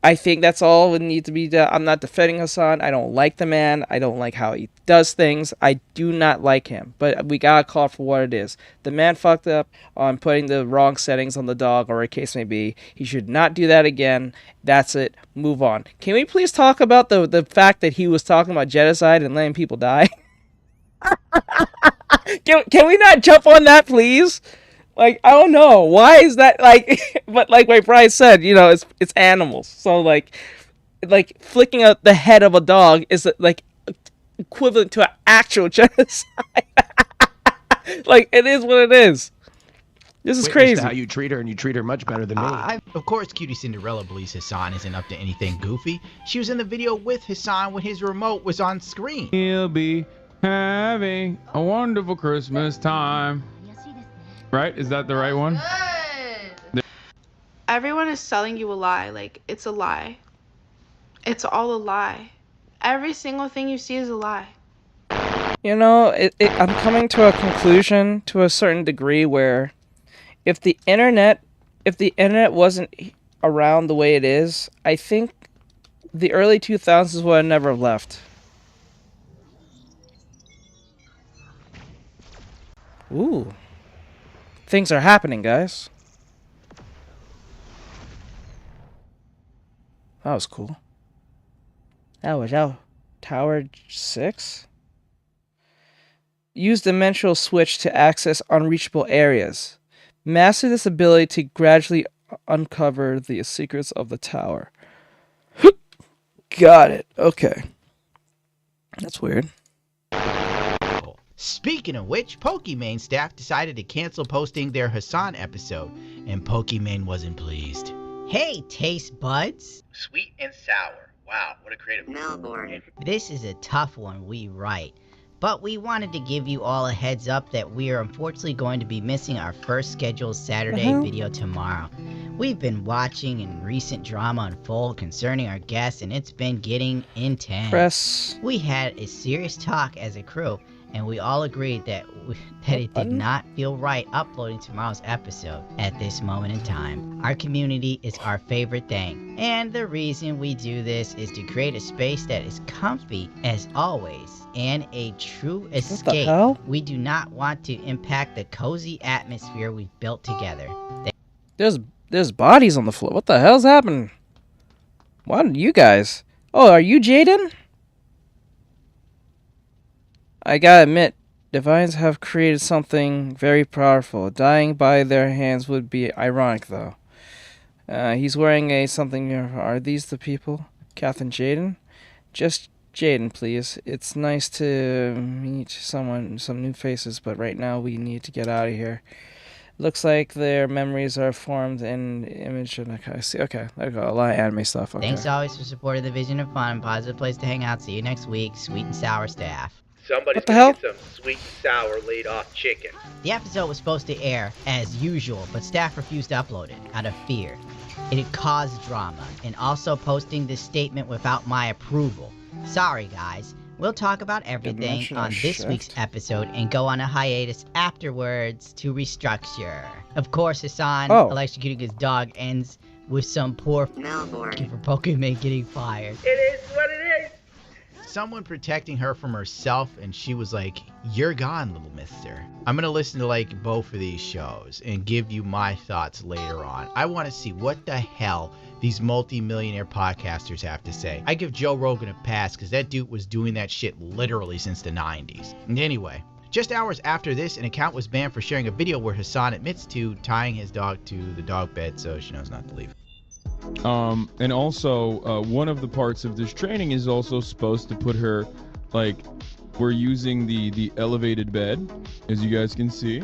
I think that's all would need to be done. I'm not defending Hassan. I don't like the man. I don't like how he does things. I do not like him. But we gotta call it for what it is. The man fucked up on putting the wrong settings on the dog, or a case may be. He should not do that again. That's it. Move on. Can we please talk about the fact that he was talking about genocide and letting people die? Can we not jump on that, please? Like, I don't know. Why is that, like... But like Brian said, you know, it's animals. So, like flicking out the head of a dog is, like, equivalent to an actual genocide. Like, it is what it is. This is crazy. How you treat her, and you treat her much better than me. Of course, Cutie Cinderella believes Hassan isn't up to anything goofy. She was in the video with Hassan when his remote was on screen. He'll be having a wonderful Christmas time. Right? Is that the right one? Everyone is selling you a lie. Like, it's a lie. It's all a lie. Every single thing you see is a lie. You know, I'm coming to a conclusion to a certain degree where if the internet wasn't around the way it is, I think the early 2000s would have never left. Ooh. Things are happening, guys. That was cool. That Tower 6? Use Dimensional Switch to access unreachable areas. Master this ability to gradually uncover the secrets of the tower. Got it. Okay. That's weird. Speaking of which, Pokimane staff decided to cancel posting their Hassan episode, and Pokimane wasn't pleased. Hey, taste buds. Sweet and sour. Wow, what a creative Melbourne. This is a tough one, we write. But we wanted to give you all a heads up that we are unfortunately going to be missing our first scheduled Saturday video tomorrow. We've been watching in recent drama unfold concerning our guests, and it's been getting intense. We had a serious talk as a crew, and we all agreed that it did not feel right uploading tomorrow's episode at this moment in time. Our community is our favorite thing, and the reason we do this is to create a space that is comfy as always and a true escape. We do not want to impact the cozy atmosphere we've built together. There's bodies on the floor. What the hell's happening? Why did you guys? Oh, are you Jaden? I gotta admit, Divines have created something very powerful. Dying by their hands would be ironic, though. He's wearing something. Are these the people? Kath and Jaden? Just Jaden, please. It's nice to meet some new faces, but right now we need to get out of here. Looks like their memories are formed in image. Okay, I see. Okay, there we go. A lot of anime stuff. Okay. Thanks always for supporting the vision of fun and positive place to hang out. See you next week, Sweet and Sour staff. Somebody's gonna get some sweet and sour laid off chicken. The episode was supposed to air as usual, but staff refused to upload it out of fear. It had caused drama, and also posting this statement without my approval. Sorry guys, we'll talk about everything on this week's episode and go on a hiatus afterwards to restructure. Of course, Hassan electrocuting his dog ends with some poor for Pokemon getting fired. It is what it is. Someone protecting her from herself, and she was like, "You're gone, little mister." I'm gonna listen to like both of these shows and give you my thoughts later on. I want to see what the hell these multi-millionaire podcasters have to say. I give Joe Rogan a pass because that dude was doing that shit literally since the 90s. And anyway, just hours after this, an account was banned for sharing a video where Hassan admits to tying his dog to the dog bed so she knows not to leave. And also, one of the parts of this training is also supposed to put her, like, we're using the elevated bed, as you guys can see.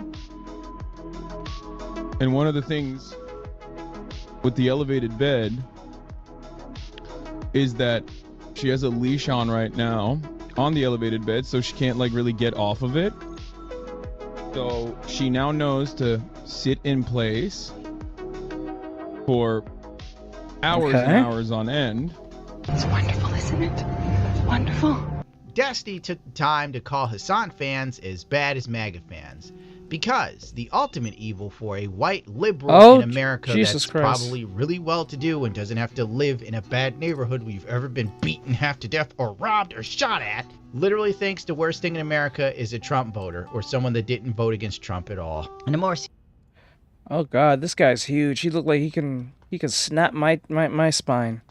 And one of the things with the elevated bed is that she has a leash on right now on the elevated bed, so she can't like really get off of it. So she now knows to sit in place for hours and hours on end. It's wonderful, isn't it? Wonderful. Destiny took the time to call Hassan fans as bad as MAGA fans, because the ultimate evil for a white liberal in America that's probably really well-to-do and doesn't have to live in a bad neighborhood where you've ever been beaten half to death or robbed or shot at, literally thinks the worst thing in America is a Trump voter or someone that didn't vote against Trump at all. And the more... Oh god, this guy's huge. He looked like he can snap my spine.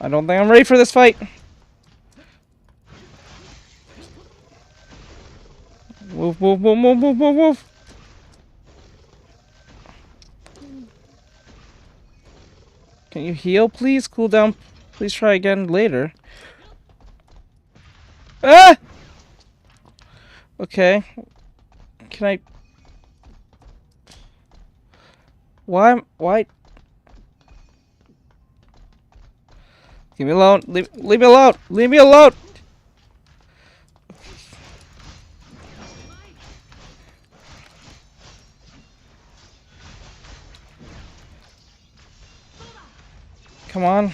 I don't think I'm ready for this fight. Woof, woof, woof, woof, woof, woof, woof. Can you heal, please? Cool down. Please try again later. Ah! Okay. Can I... Why? Leave me alone. Leave me alone. Leave me alone. Come on.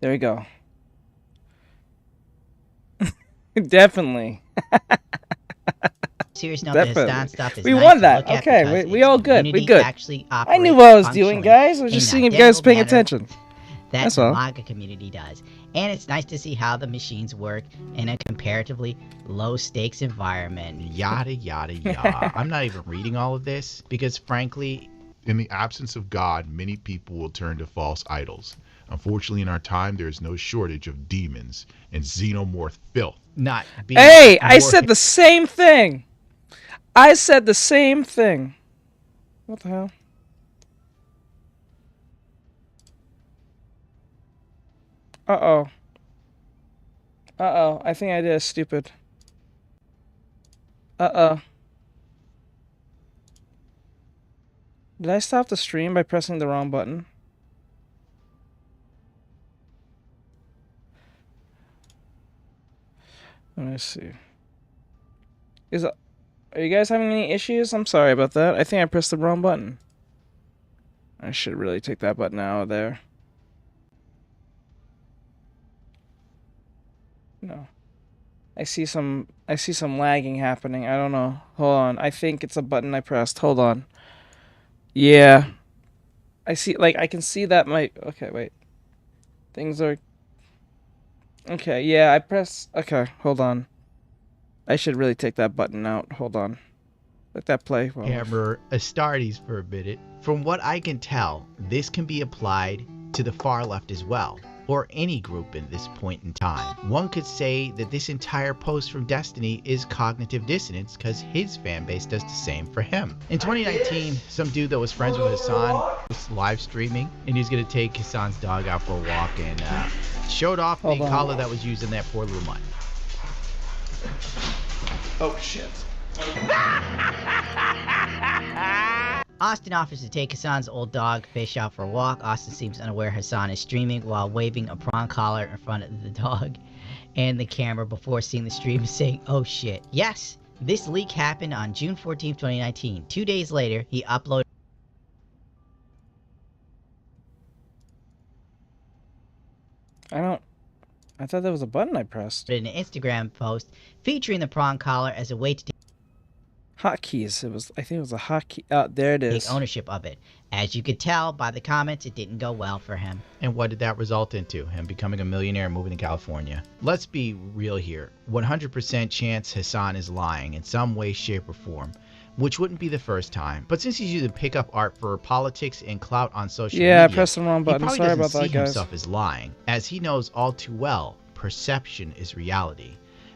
There we go. Definitely. Serious note, Hassan stuff is we nice won to that. look at Okay, we all good. We good. I knew what I was doing, guys. I was just seeing if you guys were paying attention. that That's the all. manga community does. And it's nice to see how the machines work in a comparatively low-stakes environment. Yada, yada, yada. I'm not even reading all of this because, frankly... In the absence of God, many people will turn to false idols. Unfortunately, in our time, there is no shortage of demons and xenomorph filth. Not being Hey, I said the same thing. I said the same thing. What the hell? Uh-oh. Uh-oh. I think I did a stupid. Uh-oh. Did I stop the stream by pressing the wrong button? Let me see. Are you guys having any issues? I'm sorry about that. I think I pressed the wrong button. I should really take that button out of there. No. I see some lagging happening. I don't know. Hold on. I think it's a button I pressed. Hold on. Yeah. I see, like, I can see that my... Okay, wait. Things are... Okay, yeah, I press... Okay, hold on. I should really take that button out. Hold on. Let that play. Hammer Astartes for a minute. From what I can tell, this can be applied to the far left as well, or any group in this point in time. One could say that this entire post from Destiny is cognitive dissonance because his fan base does the same for him. In 2019, some dude that was friends with Hassan was live streaming, and he's gonna take Hassan's dog out for a walk and showed off the collar that was used in that poor little mud. Oh shit. Austin offers to take Hassan's old dog, Fish, out for a walk. Austin seems unaware Hassan is streaming while waving a prawn collar in front of the dog and the camera before seeing the stream saying, "Oh shit." Yes, this leak happened on June 14, 2019. 2 days later, he uploaded I thought that was a button I pressed. an Instagram post featuring the prawn collar as a way to Hotkeys. I think it was a hotkey. There it is. take ownership of it. As you could tell by the comments, it didn't go well for him. And what did that result into? Him becoming a millionaire and moving to California. Let's be real here. 100% chance Hassan is lying in some way, shape, or form, which wouldn't be the first time. But since he's using pickup art for politics and clout on social media, Yeah, I pressed the wrong button. he probably Sorry doesn't about that, see guys. himself as lying, as he knows all too well, perception is reality.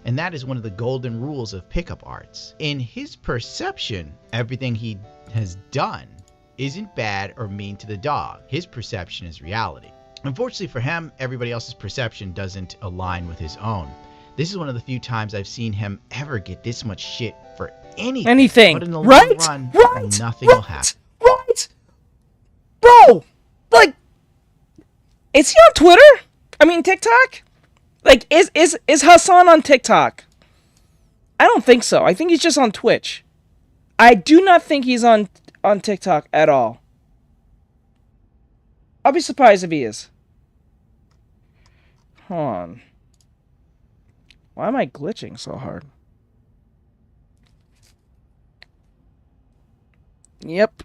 And that is one of the golden rules of pickup arts. In his perception, everything he has done isn't bad or mean to the dog. His perception is reality. Unfortunately for him, everybody else's perception doesn't align with his own. This is one of the few times I've seen him ever get this much shit for anything. But in the long run, nothing will happen. Right? Bro! Like, is he on Twitter? I mean, TikTok? Like, is Hassan on TikTok? I don't think so. I think he's just on Twitch. I do not think he's on TikTok at all. I'll be surprised if he is. Hold on. Why am I glitching so hard? Yep.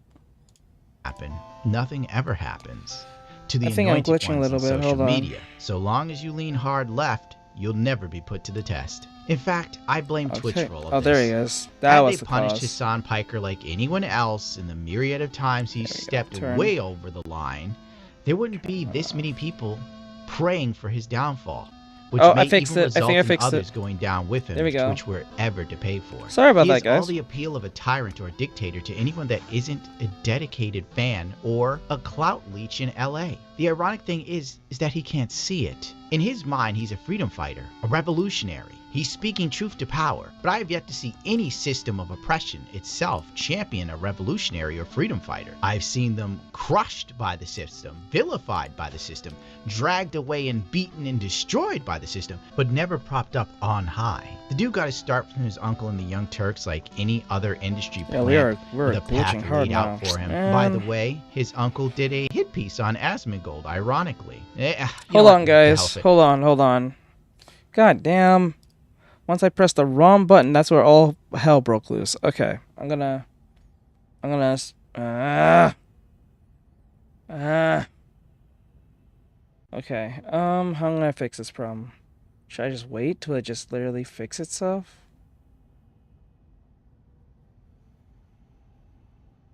Nothing ever happens. To the I think I'm anointed glitching a ones little on bit. social Hold on. media. So long as you lean hard left, you'll never be put to the test. In fact, I blame Twitch for all of this. Oh, there he is. That was the Had they punished cause. Hassan Piker like anyone else in the myriad of times he stepped way over the line, there wouldn't be this many people praying for his downfall, which may even result in others going down with him if Twitch were ever to pay for. Sorry about that, He has guys. all the appeal of a tyrant or a dictator to anyone that isn't a dedicated fan or a clout leech in LA. The ironic thing is that he can't see it. In his mind, he's a freedom fighter, a revolutionary. He's speaking truth to power, but I have yet to see any system of oppression itself champion a revolutionary or freedom fighter. I've seen them crushed by the system, vilified by the system, dragged away and beaten and destroyed by the system, but never propped up on high. The dude got his start from his uncle in the Young Turks like any other industry plant, we're with a path glitching hard laid out now. for him. By the way, his uncle did a hit piece on Asmongold, ironically. Hold on, guys. Hold on. God damn. Once I pressed the wrong button, that's where all hell broke loose. Okay, I'm gonna. Okay, how am I gonna fix this problem? Should I just wait till it just literally fix itself?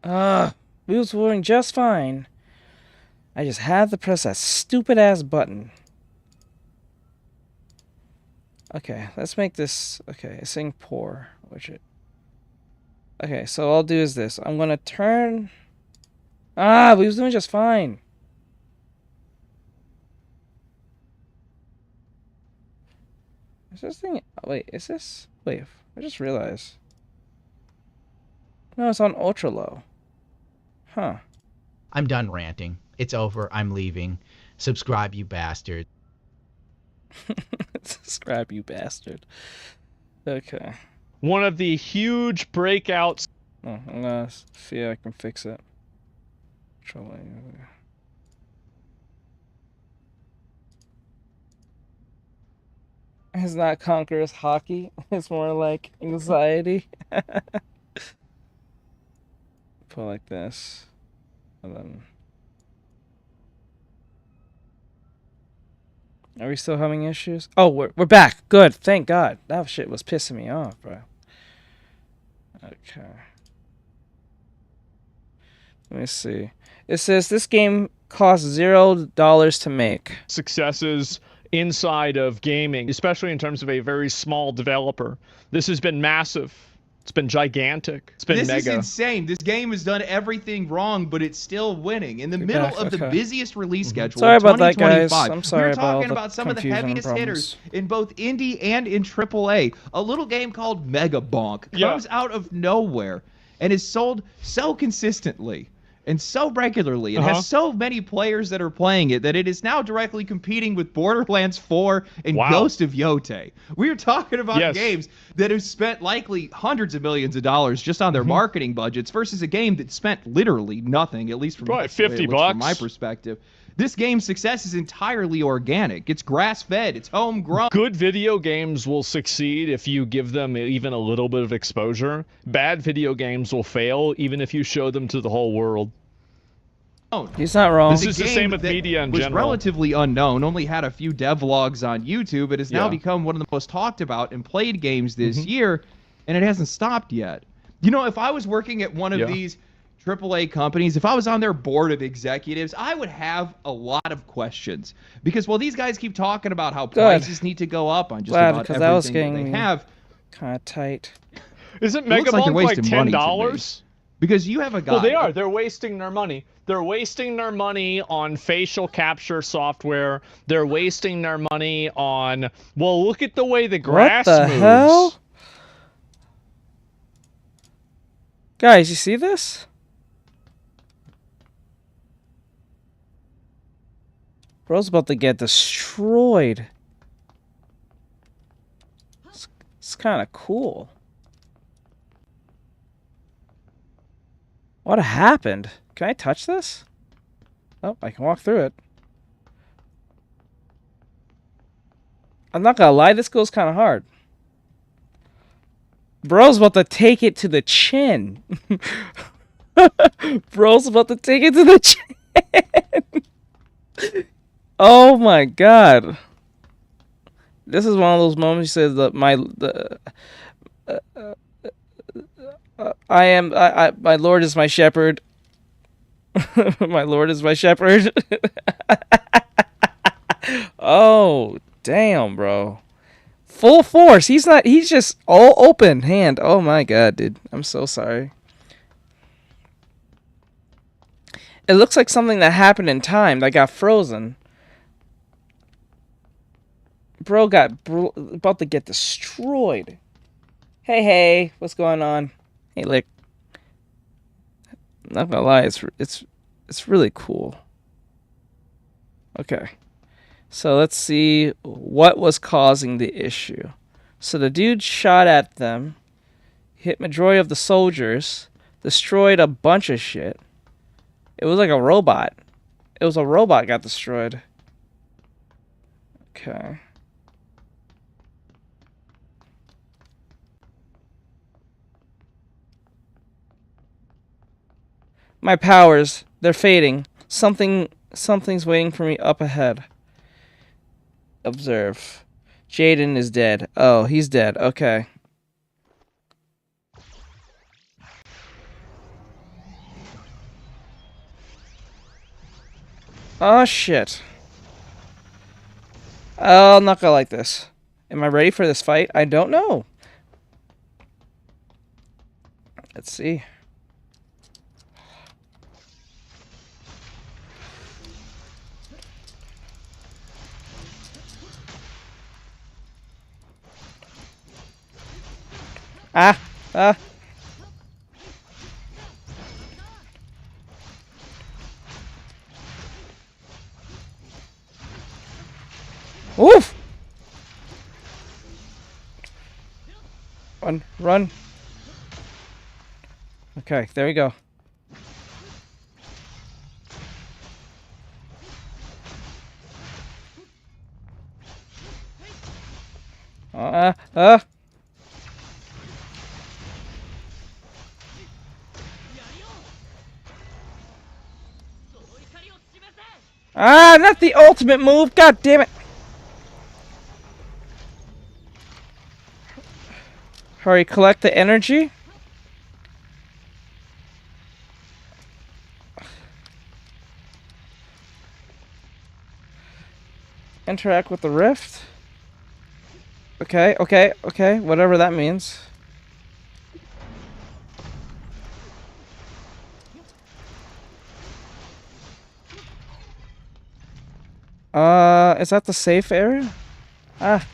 Wheels were working just fine. I just had to press that stupid ass button. Okay, let's make this, okay, it's saying poor, which it, okay, so all I'll do is this. I'm gonna turn, we was doing just fine. Is this thing, wait, is this, wait, I just realized. No, it's on ultra low. Huh. I'm done ranting. It's over. I'm leaving. Subscribe, you bastard. Subscribe, you bastard. Okay. One of the huge breakouts. Oh, I'm gonna see if I can fix it. It's not Conqueror's hockey. It's more like anxiety. Put it like this. And then... Are we still having issues? Oh, we're back. Good. Thank God. That shit was pissing me off, bro. Okay. Let me see. It says this game costs $0 to make. Successes inside of gaming, especially in terms of a very small developer. This has been massive. It's been gigantic. It's been mega. This is insane. This game has done everything wrong, but it's still winning. In the middle of the busiest release schedule Sorry of about that, 2025. guys. I'm sorry We're talking about about some of the heaviest hitters in both indie and in AAA. A little game called Mega Bonk comes out of nowhere and is sold so consistently and so regularly and has so many players that are playing it that it is now directly competing with Borderlands 4 and Ghost of Yote. We are talking about games that have spent likely hundreds of millions of dollars just on their marketing budgets versus a game that spent literally nothing, at least from, $50 from my perspective. This game's success is entirely organic. It's grass-fed. It's homegrown. Good video games will succeed if you give them even a little bit of exposure. Bad video games will fail even if you show them to the whole world. He's not wrong. This is the same with media in general. Was relatively unknown, only had a few devlogs on YouTube. It has now become one of the most talked about and played games this year, and it hasn't stopped yet. You know, if I was working at one of these AAA companies, if I was on their board of executives, I would have a lot of questions. Because while these guys keep talking about how prices need to go up on just about everything that they have, kind of tight. Isn't Mega Bonk like $10? Because you have a guy. Well, they are. They're wasting their money. They're wasting their money on facial capture software. They're wasting their money on... Well, look at the way the grass moves. What the hell? Guys, you see this? Bro's about to get destroyed. It's kind of cool. What happened? Can I touch this? Oh, I can walk through it. I'm not gonna lie, this goes kind of hard. Bro's about to take it to the chin. Bro's about to take it to the chin. Oh my God. This is one of those moments he says that my Lord is my shepherd. My Lord is my shepherd. Oh, damn, bro. Full force. He's just all open hand. Oh my God, dude. I'm so sorry. It looks like something that happened in time that got frozen. Bro got about to get destroyed. Hey, what's going on? Hey, Lick. Not gonna lie, it's really cool. Okay, so let's see what was causing the issue. So the dude shot at them, hit majority of the soldiers, destroyed a bunch of shit. It was like a robot. It was a robot got destroyed. Okay. My powers, they're fading. Something's waiting for me up ahead. Observe. Jaden is dead. Oh, he's dead. Okay. Oh, shit. Oh, I'm not gonna like this. Am I ready for this fight? I don't know. Let's see. Ah! Ah! Oof! Run, run. Okay, there we go. Ah! Ah, not the ultimate move. God damn it. Hurry, collect the energy. Interact with the rift. Okay, okay, okay. Whatever that means. Is that the safe area? Ah.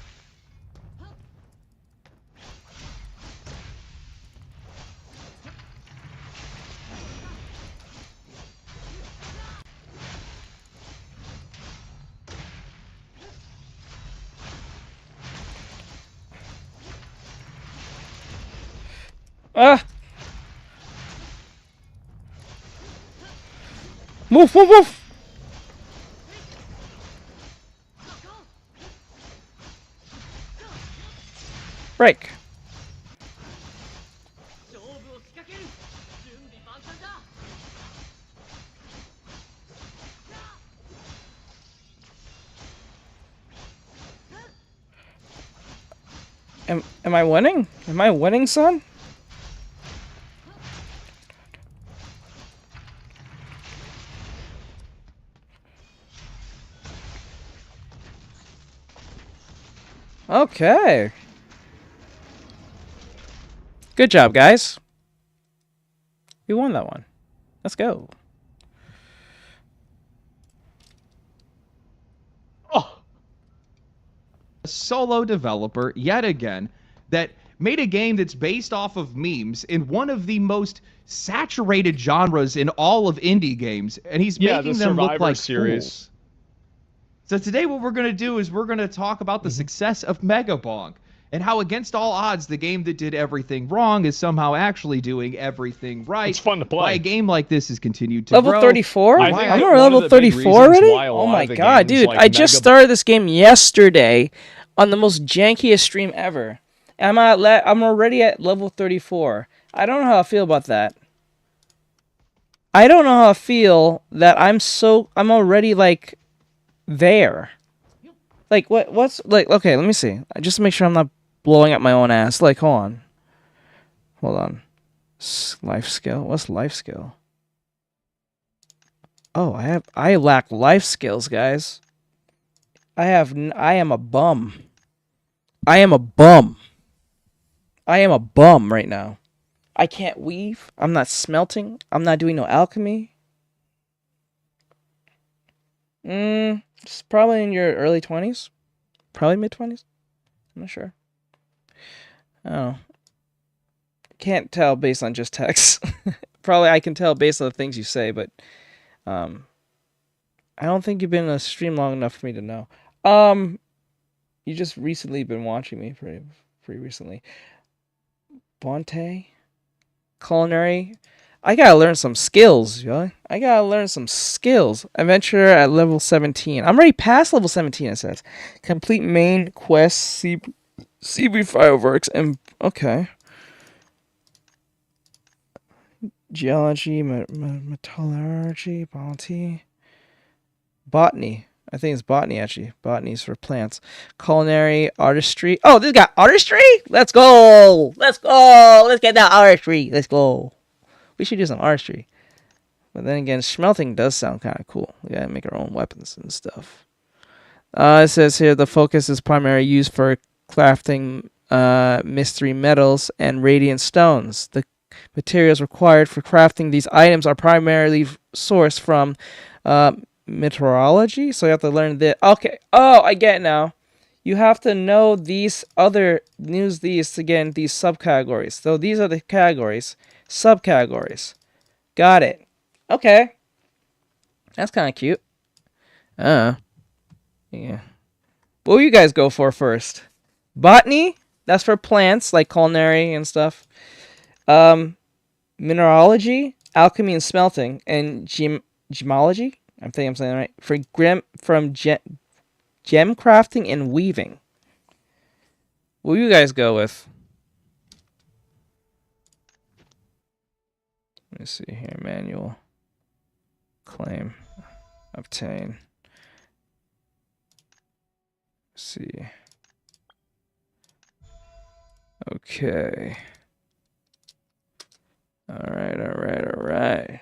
Ah! Move, move, move! Break. Am I winning? Am I winning, son? Okay. Good job, guys. We won that one. Let's go. Oh. A solo developer, yet again, that made a game that's based off of memes in one of the most saturated genres in all of indie games, and he's making them look like fools. So today what we're going to do is we're going to talk about the success of Megabonk and how against all odds the game that did everything wrong is somehow actually doing everything right. It's fun to play. Why a game like this has continued to level grow. 34? I'm on level 34 already? Oh my god, dude. I just started this game yesterday on the most jankiest stream ever. I'm already at level 34. I don't know how I feel about that. I don't know how I feel that I'm already like there. Like what's like okay, let me see. Just to make sure I'm not blowing up my own ass. Like hold on. Life skill. What's life skill? Oh, I lack life skills, guys. I am a bum. I am a bum. I am a bum right now. I can't weave. I'm not smelting. I'm not doing no alchemy. It's probably in your early 20s. Probably mid-20s. I'm not sure. Oh. Can't tell based on just text. Probably I can tell based on the things you say, but I don't think you've been in a stream long enough for me to know. You just recently been watching me pretty recently. Bonte? Culinary? I gotta learn some skills, yo. I gotta learn some skills. Adventure at level 17. I'm already past level 17, it says. Complete main quest, CB fireworks, and... Okay. Geology, metallurgy, botany. I think it's botany, actually. Botany's for plants. Culinary, artistry. Oh, this got artistry? Let's go! Let's go! Let's get that artistry. Let's go. We should do some artistry. But then again, smelting does sound kind of cool. We gotta make our own weapons and stuff. It says here the focus is primarily used for crafting mystery metals and radiant stones. The materials required for crafting these items are primarily sourced from meteorology. So you have to learn that. Okay. Oh, I get it now. You have to know these these again, these subcategories. So these are the categories, subcategories. Got it. Okay. That's kind of cute. Yeah. What will you guys go for first? Botany? That's for plants, like culinary and stuff. Mineralogy, alchemy and smelting, and gemology. I think I'm saying that right. From gem crafting and weaving. What will you guys go with? Let me see here. Manual. Claim. Obtain. Let's see. Okay. Alright.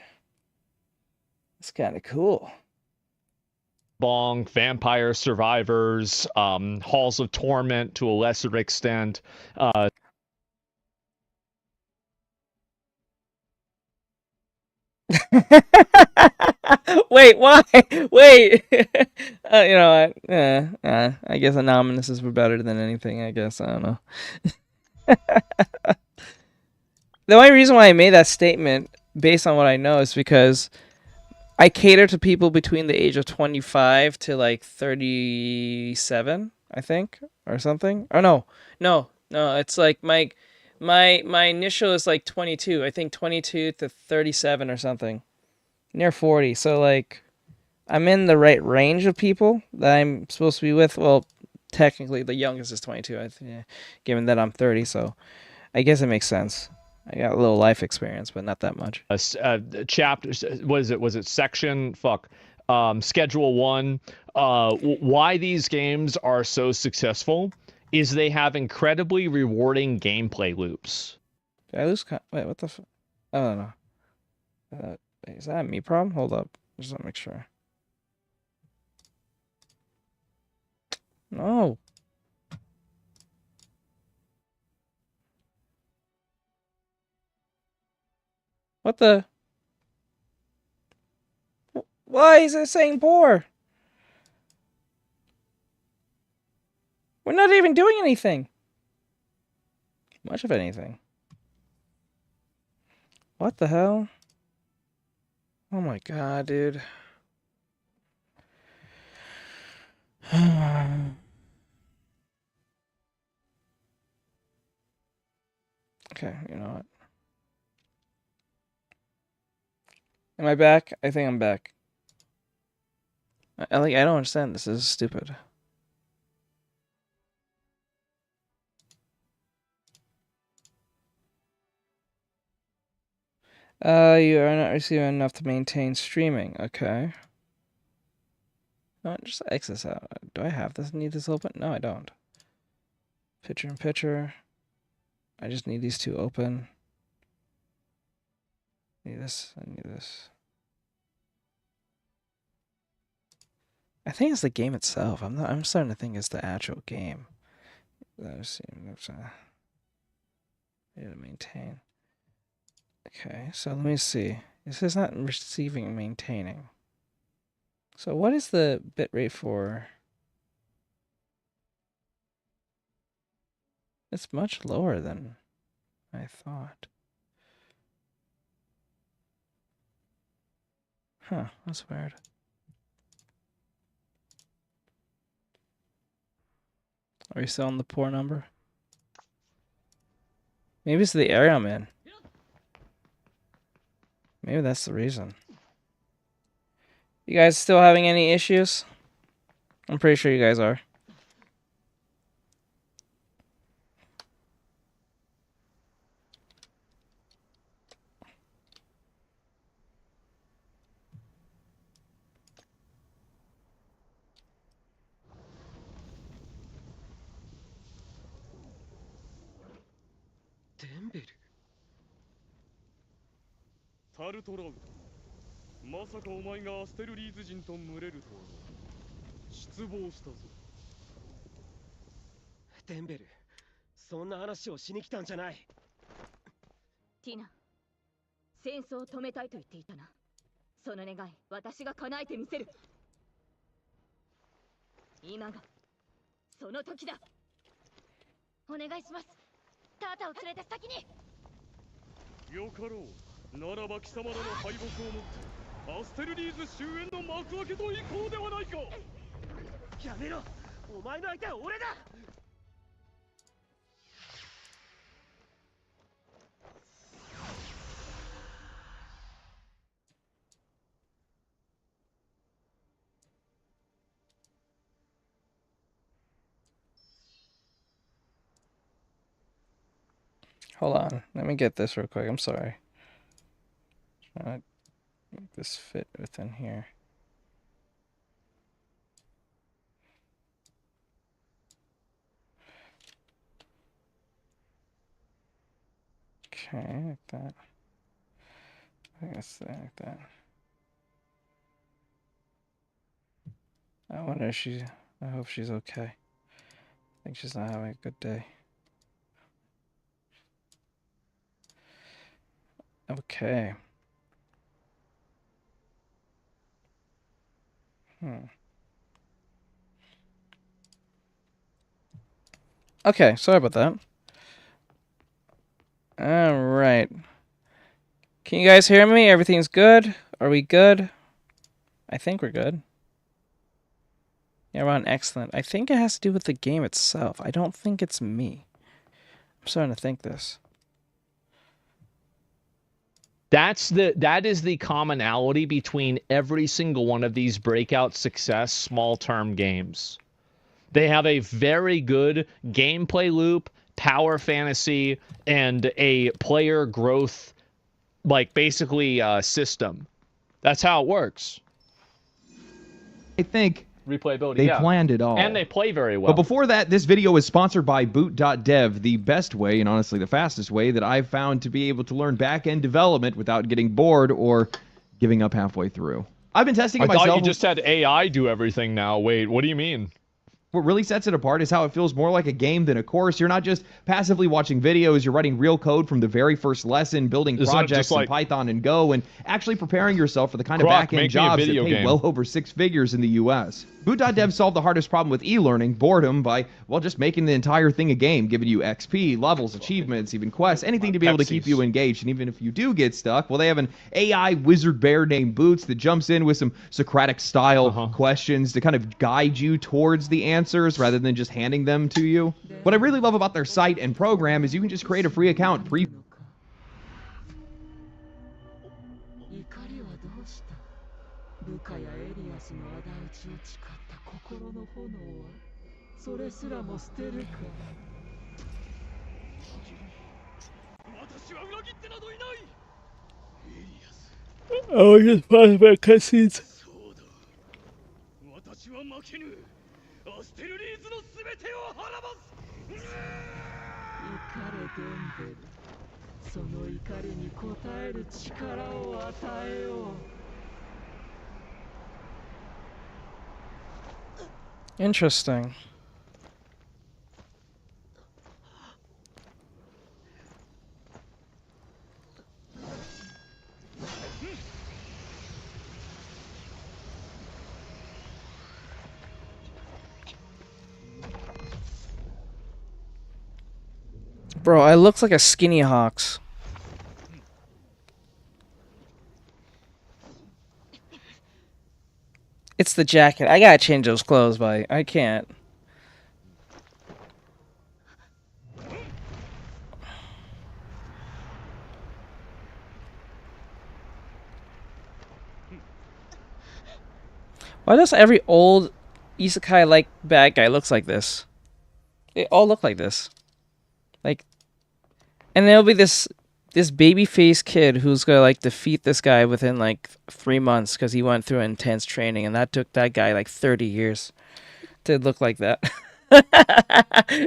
It's kind of cool. Bonk, Vampire Survivors, Halls of Torment to a lesser extent. Wait, why? Wait. You know what? I guess anonymous were better than anything, I guess. I don't know. The only reason why I made that statement, based on what I know, is because I cater to people between the age of 25 to like 37, I think, or something. Or no. It's like my initial is like 22. I think 22 to 37 or something, near 40. So like, I'm in the right range of people that I'm supposed to be with. Well, technically, the youngest is 22. I think, given that I'm 30, so I guess it makes sense. I got a little life experience, but not that much. Chapter, what is it? Was it section? Schedule 1. Why these games are so successful is they have incredibly rewarding gameplay loops. Did I lose? Wait, what the? I don't know. Is that a me problem? Hold up. Just want to make sure. No. What the? Why is it saying poor? We're not even doing anything. Much of anything. What the hell? Oh my god, dude. Okay, you know what? Am I back? I think I'm back. I don't understand. This is stupid. You are not receiving enough to maintain streaming. Okay. No, just exit this out. Do I have this? Need this open? No, I don't. Picture in picture. I just need these two open. Need this. I need this. I think it's the game itself. I'm starting to think it's the actual game. Let's see. Need to maintain. Okay, so let me see. This is not receiving and maintaining. So what is the bitrate for? It's much lower than I thought. Huh, that's weird. Are you still on the poor number? Maybe it's the area I'm in. Maybe that's the reason. You guys still having any issues? I'm pretty sure you guys are. ハルトラウト、まさかお前がアステルリーズ人と群れるとは失望したぞ。デンベル、そんな話をしに来たんじゃない。ティナ、戦争を止めたいと言っていたな。その願い、私が叶えてみせる。今がその時だ。お願いします。タータを連れて先に。よかろう。ならば貴様らの敗北をもってアステルリーズ終焉の幕開けといこうではないか。やめろ、お前の相手は俺だ。Hold on, let me get this real quick. I'm sorry. Trying to make this fit within here. Okay, like that. I guess like that. I wonder if I hope she's okay. I think she's not having a good day. Okay. Okay, sorry about that. Alright. Can you guys hear me? Everything's good? Are we good? I think we're good. Yeah, we're on excellent. I think it has to do with the game itself. I don't think it's me. I'm starting to think this. That is the commonality between every single one of these breakout success small-term games. They have a very good gameplay loop, power fantasy, and a player growth, like, basically system. That's how it works. I think replayability. They planned it all. And they play very well. But before that, this video is sponsored by boot.dev, the best way, and honestly the fastest way, that I've found to be able to learn back-end development without getting bored or giving up halfway through. I've been testing it myself. I thought you just had AI do everything now. Wait, what do you mean? What really sets it apart is how it feels more like a game than a course. You're not just passively watching videos, you're writing real code from the very first lesson, building projects in Python and Go, and actually preparing yourself for the kind of back-end jobs that pay well over 6 figures in the US. Boot.dev solved the hardest problem with e-learning, boredom, by, well, just making the entire thing a game, giving you XP, levels, achievements, even quests, anything to be able to keep you engaged. And even if you do get stuck, well, they have an AI wizard bear named Boots that jumps in with some Socratic-style questions to kind of guide you towards the answers rather than just handing them to you. What I really love about their site and program is you can just create a free account. Oh, just pause my cutscenes. Interesting. Bro, I look like a skinny Hawks. It's the jacket. I gotta change those clothes, but I can't. Why does every old isekai-like bad guy looks like this? They all look like this. Like, and there'll be this baby-faced kid who's gonna like defeat this guy within like 3 months because he went through intense training, and that took that guy like 30 years to look like that.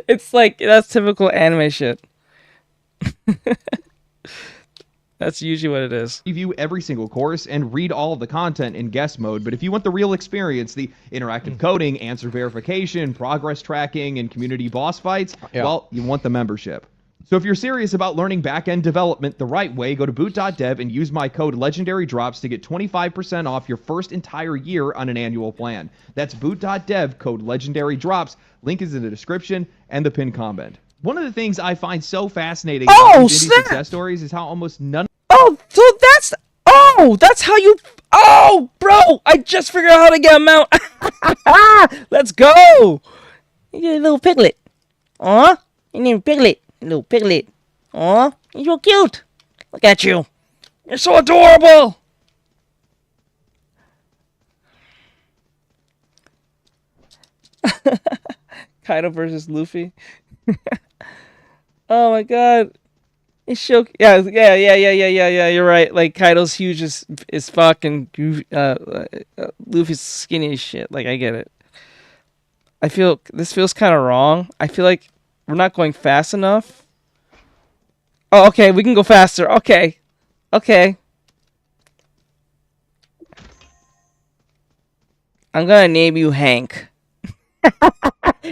It's like, that's typical anime shit. That's usually what it is. Review every single course and read all of the content in guest mode, but if you want the real experience, the interactive coding, answer verification, progress tracking, and community boss fights, well, you want the membership. So if you're serious about learning back-end development the right way, go to boot.dev and use my code LegendaryDrops to get 25% off your first entire year on an annual plan. That's boot.dev, code LegendaryDrops. Link is in the description and the pinned comment. One of the things I find so fascinating about these indie success stories is how almost none... Oh, so that's... Oh, that's how you... Oh, bro, I just figured out how to get a mount. Let's go. You get a little piglet. Aw, you name Piglet. Little piglet. Aw, you're so cute. Look at you. You're so adorable. Kaido versus Luffy. Oh my god. It's so... Yeah. You're right. Like, Kaido's huge as fuck, and Luffy's skinny as shit. Like, I get it. I feel... This feels kind of wrong. I feel like we're not going fast enough. Oh, okay. We can go faster. Okay. Okay. I'm gonna name you Hank.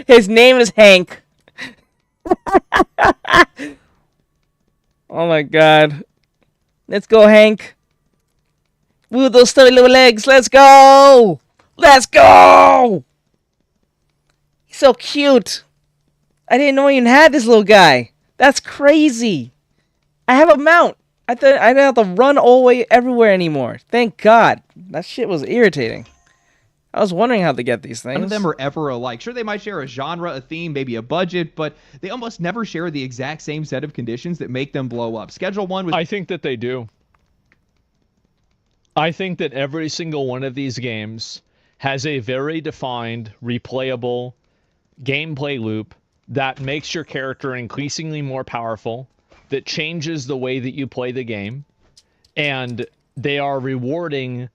His name is Hank. Oh my god. Let's go, Hank. Woo, those stubby little legs. Let's go. Let's go. He's so cute. I didn't know I even had this little guy. That's crazy. I have a mount. I thought I didn't have to run all the way everywhere anymore. Thank God. That shit was irritating. I was wondering how to get these things. None of them are ever alike. Sure, they might share a genre, a theme, maybe a budget, but they almost never share the exact same set of conditions that make them blow up. Schedule 1 was... I think that they do. I think that every single one of these games has a very defined, replayable gameplay loop that makes your character increasingly more powerful, that changes the way that you play the game, and they are rewarding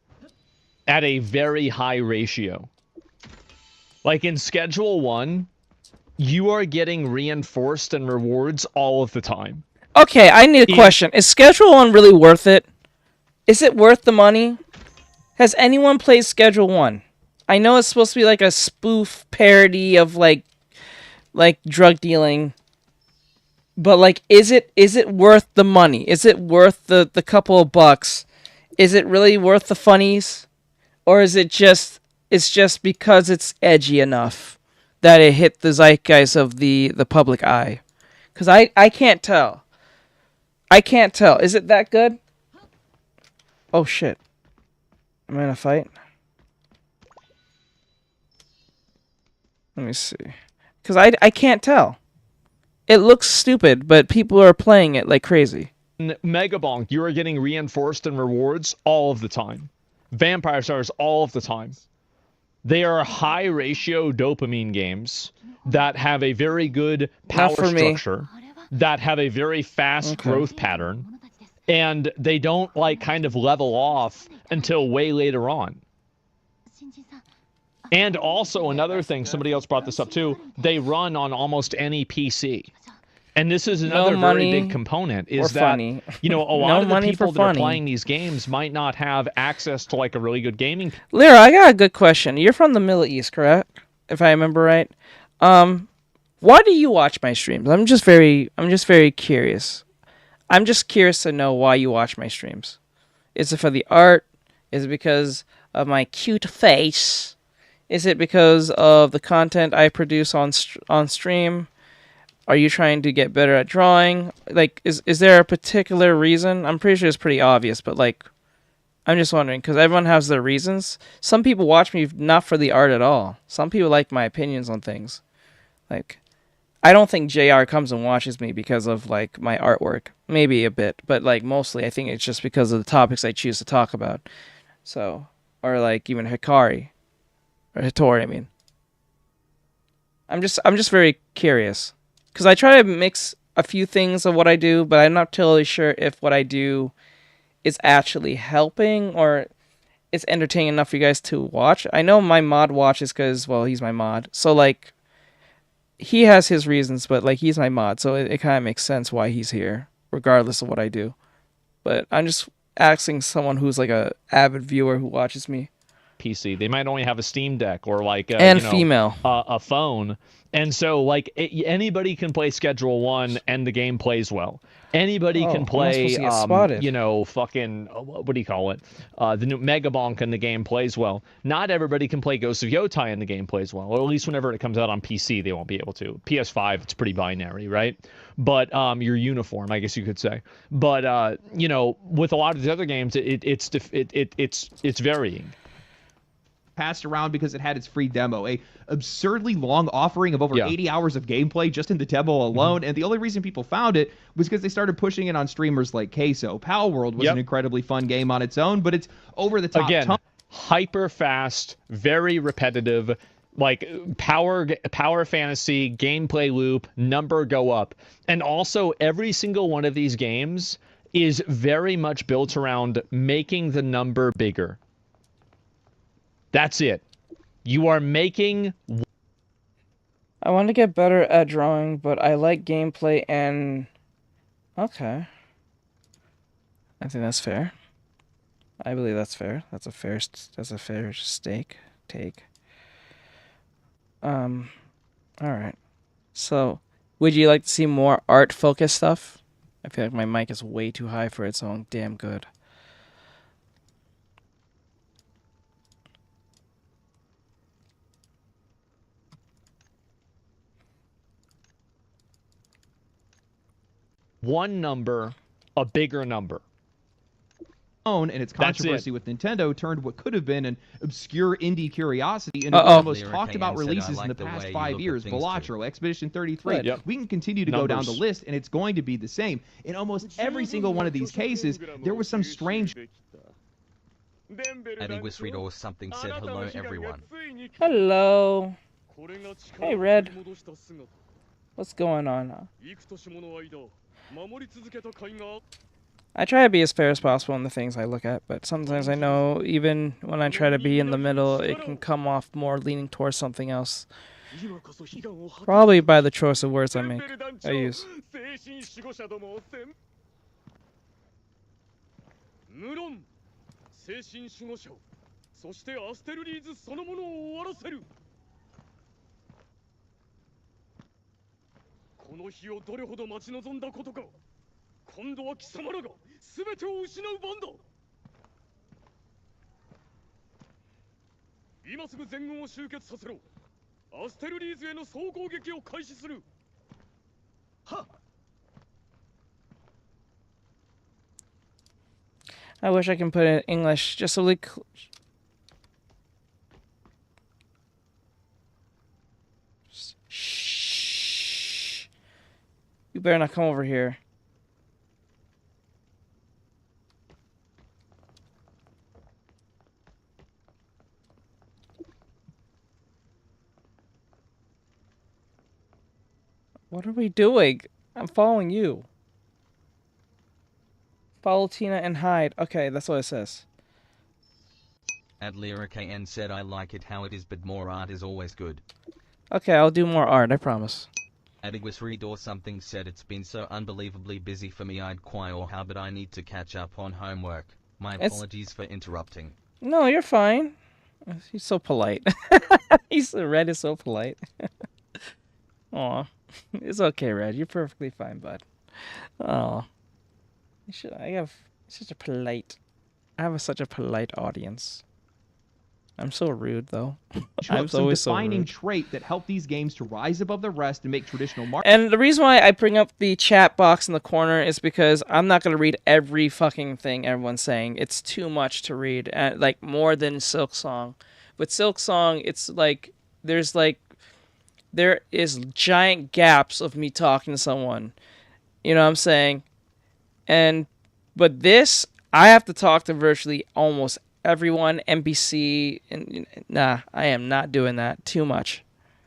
at a very high ratio. Like in Schedule 1, you are getting reinforced and rewards all of the time. Okay, I need a question. Is Schedule 1 really worth it? Is it worth the money? Has anyone played Schedule 1? I know it's supposed to be like a spoof parody of like drug dealing. But like, is it worth the money? Is it worth the couple of bucks? Is it really worth the funnies? Or is it's just because it's edgy enough that it hit the zeitgeist of the public eye? Because I can't tell. I can't tell. Is it that good? Oh shit. Am I in a fight? Let me see. Because I can't tell. It looks stupid, but people are playing it like crazy. In Megabonk, you are getting reinforced and rewards all of the time. Vampire Stars all of the time. They are high ratio dopamine games that have a very good power structure, that have a very fast growth pattern, and they don't like kind of level off until way later on. And also another thing, somebody else brought this up too, they run on almost any PC. And this is another very big component, is that, you know, a lot of the people that are playing these games might not have access to like a really good gaming. Lyra, I got a good question. You're from the Middle East, correct? If I remember right. Why do you watch my streams? I'm just very curious. I'm just curious to know why you watch my streams. Is it for the art? Is it because of my cute face? Is it because of the content I produce on stream? Are you trying to get better at drawing? Like, is there a particular reason? I'm pretty sure it's pretty obvious, but like, I'm just wondering, because everyone has their reasons. Some people watch me not for the art at all. Some people like my opinions on things. Like, I don't think JR comes and watches me because of like my artwork. Maybe a bit, but like mostly I think it's just because of the topics I choose to talk about. So, or like even Hikari. Or Hitori, I mean. I'm just very curious. Because I try to mix a few things of what I do, but I'm not totally sure if what I do is actually helping or it's entertaining enough for you guys to watch. I know my mod watches because, well, he's my mod. So, like, he has his reasons, but, like, he's my mod. So it kind of makes sense why he's here, regardless of what I do. but I'm just asking someone who's like a avid viewer who watches me. PC. They might only have a Steam Deck or like female a phone, and so like anybody can play Schedule 1 and the game plays well. Anybody can play, fucking what do you call it? The new Mega Bonk and the game plays well. Not everybody can play Ghost of Yotai and the game plays well, or at least whenever it comes out on PC, they won't be able to. PS5, it's pretty binary, right? But you're uniform, I guess you could say. But with a lot of the other games, it's varying. Passed around because it had its free demo, a absurdly long offering of over 80 hours of gameplay just in the demo alone, and the only reason people found it was because they started pushing it on streamers like Queso. Pal World was an incredibly fun game on its own, but it's over the top. Again, hyper fast, very repetitive, like power fantasy, gameplay loop, number go up. And also every single one of these games is very much built around making the number bigger. That's it. You are making... I want to get better at drawing, but I like gameplay and... Okay. I think that's fair. I believe that's fair. That's a fair take. Alright. So, would you like to see more art-focused stuff? I feel like my mic is way too high for its own damn good. One number, a bigger number. And its controversy with Nintendo turned what could have been an obscure indie curiosity into one of the most talked about releases in the past 5 years. Balatro, Expedition 33. We can continue to go down the list, and it's going to be the same. In almost every single one of these cases, there was some strange... Aniguisread or something said hello, everyone. Hello. Hey, Red. What's going on? I try to be as fair as possible in the things I look at, but sometimes I know even when I try to be in the middle, it can come off more leaning towards something else. Probably by the choice of words I use. I wish I can put it in English just so like. Shh. You better not come over here. What are we doing? I'm following you. Follow Tina and hide. Okay, that's what it says. Adlira said I like it how it is, but more art is always good. Okay, I'll do more art, I promise. Adiguisread or something said it's been so unbelievably busy for me I'd cry or how, but I need to catch up on homework. My apologies for interrupting. No, you're fine. He's so polite. Red is so polite. Aw. It's okay, Red. You're perfectly fine, bud. Oh. I have such a polite audience. I'm so rude, though. I'm always so rude. Defining trait that helped these games to rise above the rest and make traditional And the reason why I bring up the chat box in the corner is because I'm not going to read every fucking thing everyone's saying. It's too much to read, like more than Silksong. With Silksong, it's like there is giant gaps of me talking to someone. You know what I'm saying? But this, I have to talk to virtually almost everyone, NPC, and nah, I am not doing that. Too much.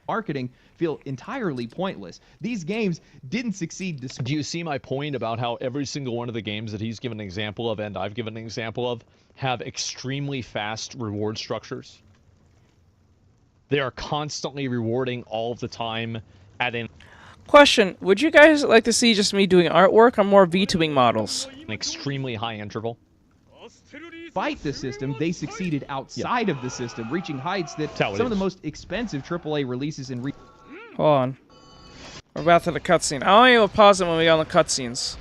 Marketing feel entirely pointless. These games didn't succeed. Do you see my point about how every single one of the games that he's given an example of and I've given an example of have extremely fast reward structures? They are constantly rewarding all of the time at an... Question: would you guys like to see just me doing artwork or more VTubing models? An extremely high interval. Despite the system, they succeeded outside of the system, reaching heights that some of the most expensive AAA releases in Hold on. We're about to the cutscene. I only will pause it when we get on the cutscenes.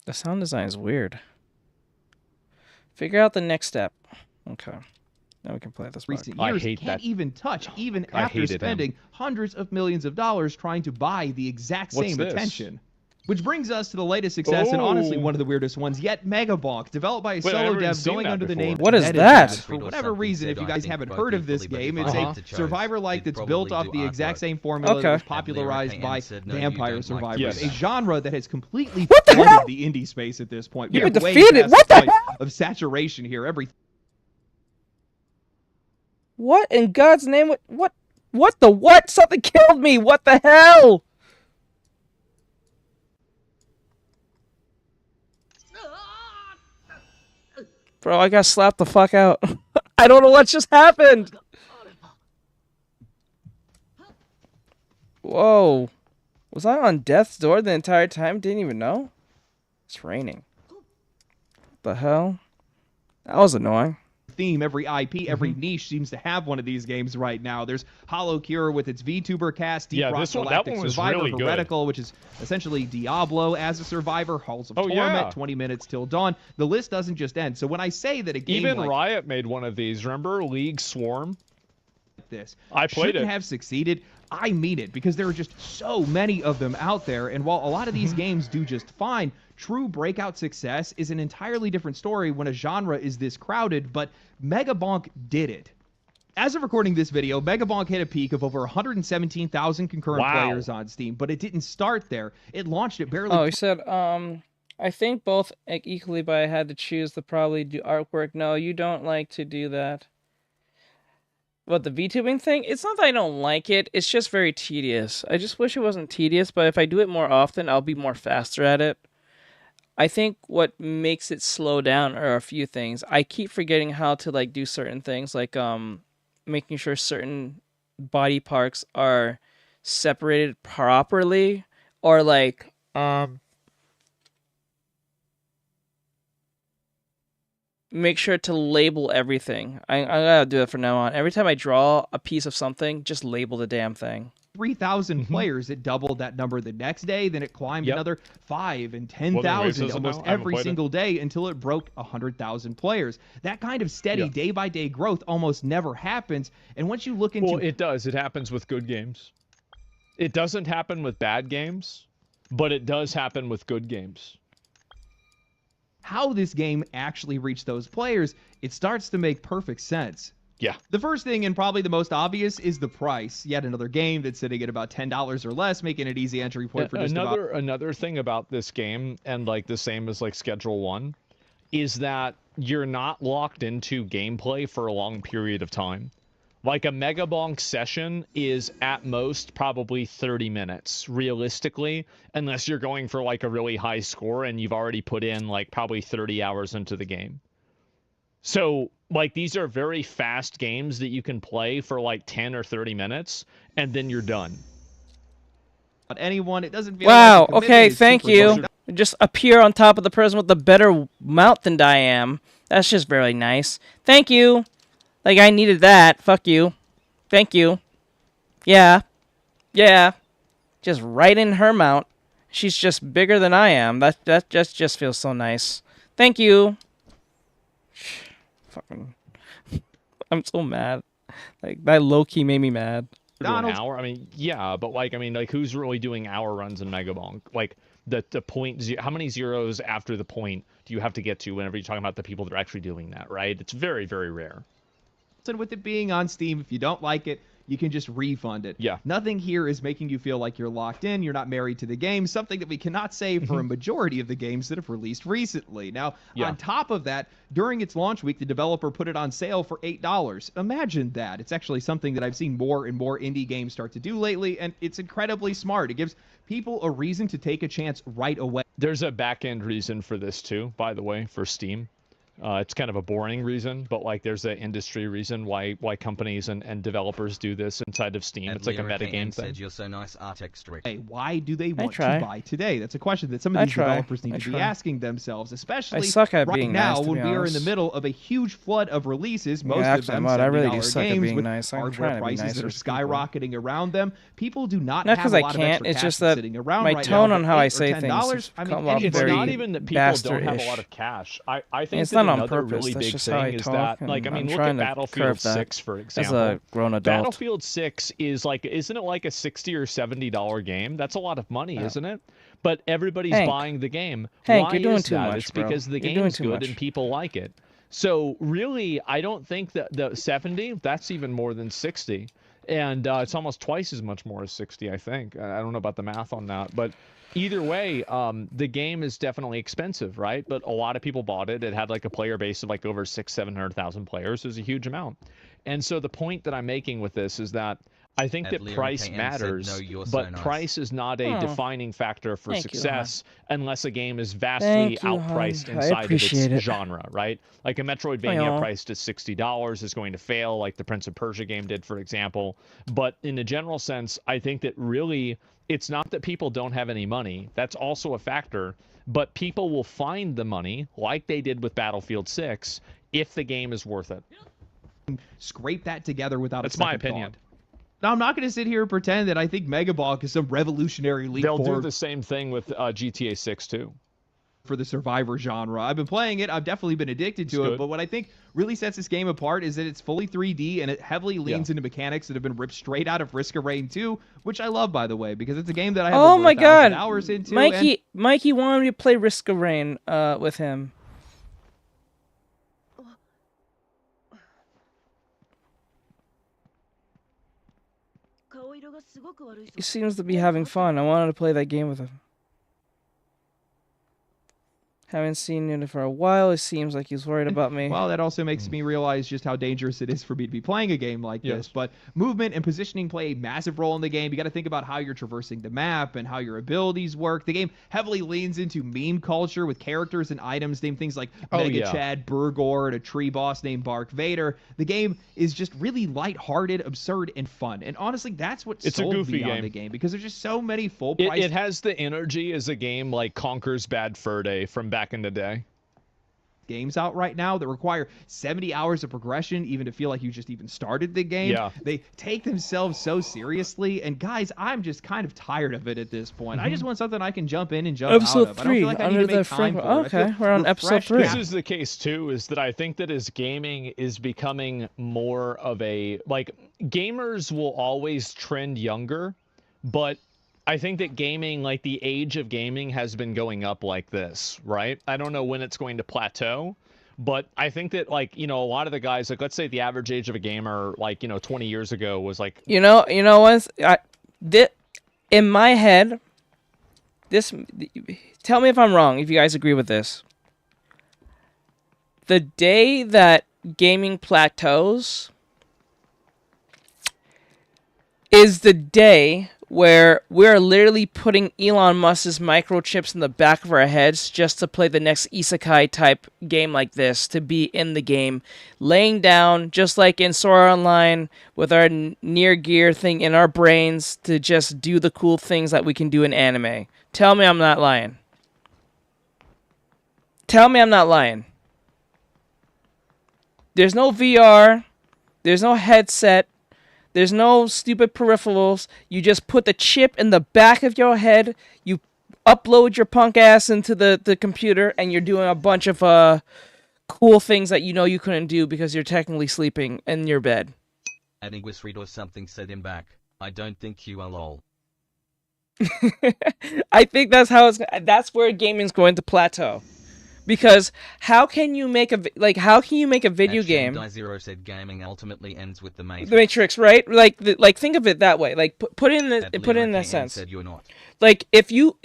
The sound design is weird. Figure out the next step. Okay. Now we can play this part. Recent years can't even touch, even after spending hundreds of millions of dollars trying to buy the exact same attention. Which brings us to the latest success, and honestly one of the weirdest ones yet, Megabonk, developed by a solo dev going under the name What is that? For whatever reason, if you guys haven't heard of this game, it's a survivor-like that's built off the exact same formula that was popularized by Vampire Survivors, a genre that has completely flooded the indie space at this point. You've We're been way defeated! past What the point hell? of saturation here. What in God's name? What the what? Something killed me! What the hell? Bro, I got slapped the fuck out. I don't know what just happened. Whoa. Was I on death's door the entire time? Didn't even know? It's raining. What the hell? That was annoying. Theme, every IP, every niche seems to have one of these games right now. There's Hollow Cure with its VTuber cast, Deep Rock Galactic Survivor, Heretical, which is essentially Diablo as a survivor, Halls of Torment, 20 Minutes Till Dawn. The list doesn't just end. So when I say that a game even like Riot made one of these, remember? League Swarm? This I played shouldn't have succeeded, I mean it, because there are just so many of them out there, and while a lot of these games do just fine, true breakout success is an entirely different story when a genre is this crowded, but Megabonk did it. As of recording this video, Megabonk hit a peak of over 117,000 concurrent players on Steam, but it didn't start there. It launched at barely... Oh, he said, I think both equally, but I had to choose to probably do artwork. No, you don't like to do that. What, the VTubing thing? It's not that I don't like it, it's just very tedious. I just wish it wasn't tedious, but if I do it more often, I'll be more faster at it. I think what makes it slow down are a few things. I keep forgetting how to like do certain things, like making sure certain body parts are separated properly, or like make sure to label everything. I gotta do it from now on. Every time I draw a piece of something, just label the damn thing. 3,000 players. It doubled that number the next day, then it climbed another 5,000 and 10,000 almost every single day until it broke 100,000 players. That kind of steady day-by-day growth almost never happens, and once you look into... Well, it does. It happens with good games. It doesn't happen with bad games, but it does happen with good games. How this game actually reached those players, it starts to make perfect sense. Yeah. The first thing, and probably the most obvious, is the price. Yet another game that's sitting at about $10 or less, making it easy entry point for just Another thing about this game, and like the same as like Schedule 1, is that you're not locked into gameplay for a long period of time. Like a Megabonk session is at most probably 30 minutes, realistically, unless you're going for like a really high score and you've already put in like probably 30 hours into the game. So, like, these are very fast games that you can play for like 10 or 30 minutes, and then you're done. Anyone, it doesn't feel wow, like okay, thank you. Just appear on top of the person with the better mount than I am. That's just very nice. Thank you. Like, I needed that. Fuck you. Thank you. Yeah. Yeah. Just right in her mount. She's just bigger than I am. That just feels so nice. Thank you. Fucking... I'm so mad. Like, that low-key made me mad. An hour? I mean, yeah, but like, I mean, like, who's really doing hour runs in Megabonk? Like, the point, how many zeros after the point do you have to get to whenever you're talking about the people that are actually doing that, right? It's very, very rare. And with it being on Steam, if you don't like it, you can just refund it. Yeah. Nothing here is making you feel like you're locked in, you're not married to the game, something that we cannot say for a majority of the games that have released recently. Now, on top of that, during its launch week, the developer put it on sale for $8. Imagine that. It's actually something that I've seen more and more indie games start to do lately, and it's incredibly smart. It gives people a reason to take a chance right away. There's a back-end reason for this too, by the way, for Steam. It's kind of a boring reason, but like there's an industry reason why companies and developers do this inside of Steam. It's like a metagame thing. You're so nice, Artextric. Hey, why do they want to buy today? That's a question that some of these developers need to be asking themselves, especially right now when we are in the middle of a huge flood of releases. Most of them $70 games with hardware prices that are skyrocketing around them. People do not have a lot of extra cash sitting around right now. My tone on how I say things. I mean, it's not even that people don't have a lot of cash. I think it's not on another purpose. really That's big just how I thing is talk, that, like, I mean, I'm look at trying to Battlefield curb that 6, for example. As a grown adult. Battlefield 6 is like, isn't it like a $60 or $70 game? That's a lot of money, isn't it? But everybody's buying the game. Hank, Why you're doing is too that? much, It's bro. because the You're game's doing too good much. and people like it. So really, I don't think that the 70, that's even more than 60. And it's almost twice as much more as 60, I think. I don't know about the math on that, but either way, the game is definitely expensive, right? But a lot of people bought it. It had like a player base of like over 600,000-700,000 players. It was a huge amount. And so the point that I'm making with this is that I think that price matters, but price is not a defining factor for success unless a game is vastly outpriced inside of its genre, right? Like a Metroidvania priced at $60 is going to fail, like the Prince of Persia game did, for example. But in a general sense, I think that really it's not that people don't have any money. That's also a factor. But people will find the money, like they did with Battlefield 6, if the game is worth it. Scrape that together without That's a second my opinion. thought. Now, I'm not going to sit here and pretend that I think Megabalk is some revolutionary leap They'll forward do the same thing with GTA 6 too. For the survivor genre. I've been playing it. I've definitely been addicted to it. But what I think really sets this game apart is that it's fully 3D and it heavily leans into mechanics that have been ripped straight out of Risk of Rain 2, which I love, by the way, because it's a game that I have over 1,000 hours into. Mikey wanted me to play Risk of Rain with him. He seems to be having fun. I wanted to play that game with him. Haven't seen him for a while. It seems like he's worried about me. Well, that also makes me realize just how dangerous it is for me to be playing a game like this. But movement and positioning play a massive role in the game. You got to think about how you're traversing the map and how your abilities work. The game heavily leans into meme culture with characters and items named things like Mega Chad, Burgor, and a tree boss named Bark Vader. The game is just really lighthearted, absurd, and fun. And honestly, that's what sold me on the game because there's just so many full price. It has the energy as a game like Conker's Bad Fur Day from back in the day. Games out right now that require 70 hours of progression even to feel like you just even started the game. They take themselves so seriously, and guys, I'm just kind of tired of it at this point. I just want something I can jump in and jump out of. I don't feel like I need to make time for it. Okay, we're on episode 3. This is the case too, is that I think that as gaming is becoming more of a, like, gamers will always trend younger, but I think that gaming, like the age of gaming has been going up like this, right? I don't know when it's going to plateau, but I think that, like, you know, a lot of the guys, like, let's say the average age of a gamer, like, you know, 20 years ago was like... You know what? In my head, tell me if I'm wrong, if you guys agree with this. The day that gaming plateaus is the day where we're literally putting Elon Musk's microchips in the back of our heads just to play the next isekai type game like this, to be in the game, laying down, just like in Sora Online, with our near gear thing in our brains to just do the cool things that we can do in anime. Tell me I'm not lying. Tell me I'm not lying. There's no VR. There's no headset. There's no stupid peripherals. You just put the chip in the back of your head. You upload your punk ass into the computer, and you're doing a bunch of cool things that you know you couldn't do because you're technically sleeping in your bed. Adding Wisread or something said him back. I don't think you are lol. I think that's how that's where gaming's going to plateau. Because how can you make a video game? Zero said gaming ultimately ends with the Matrix. The Matrix, right? Like think of it that way. Like put it in that sense. Said you're not. Like if you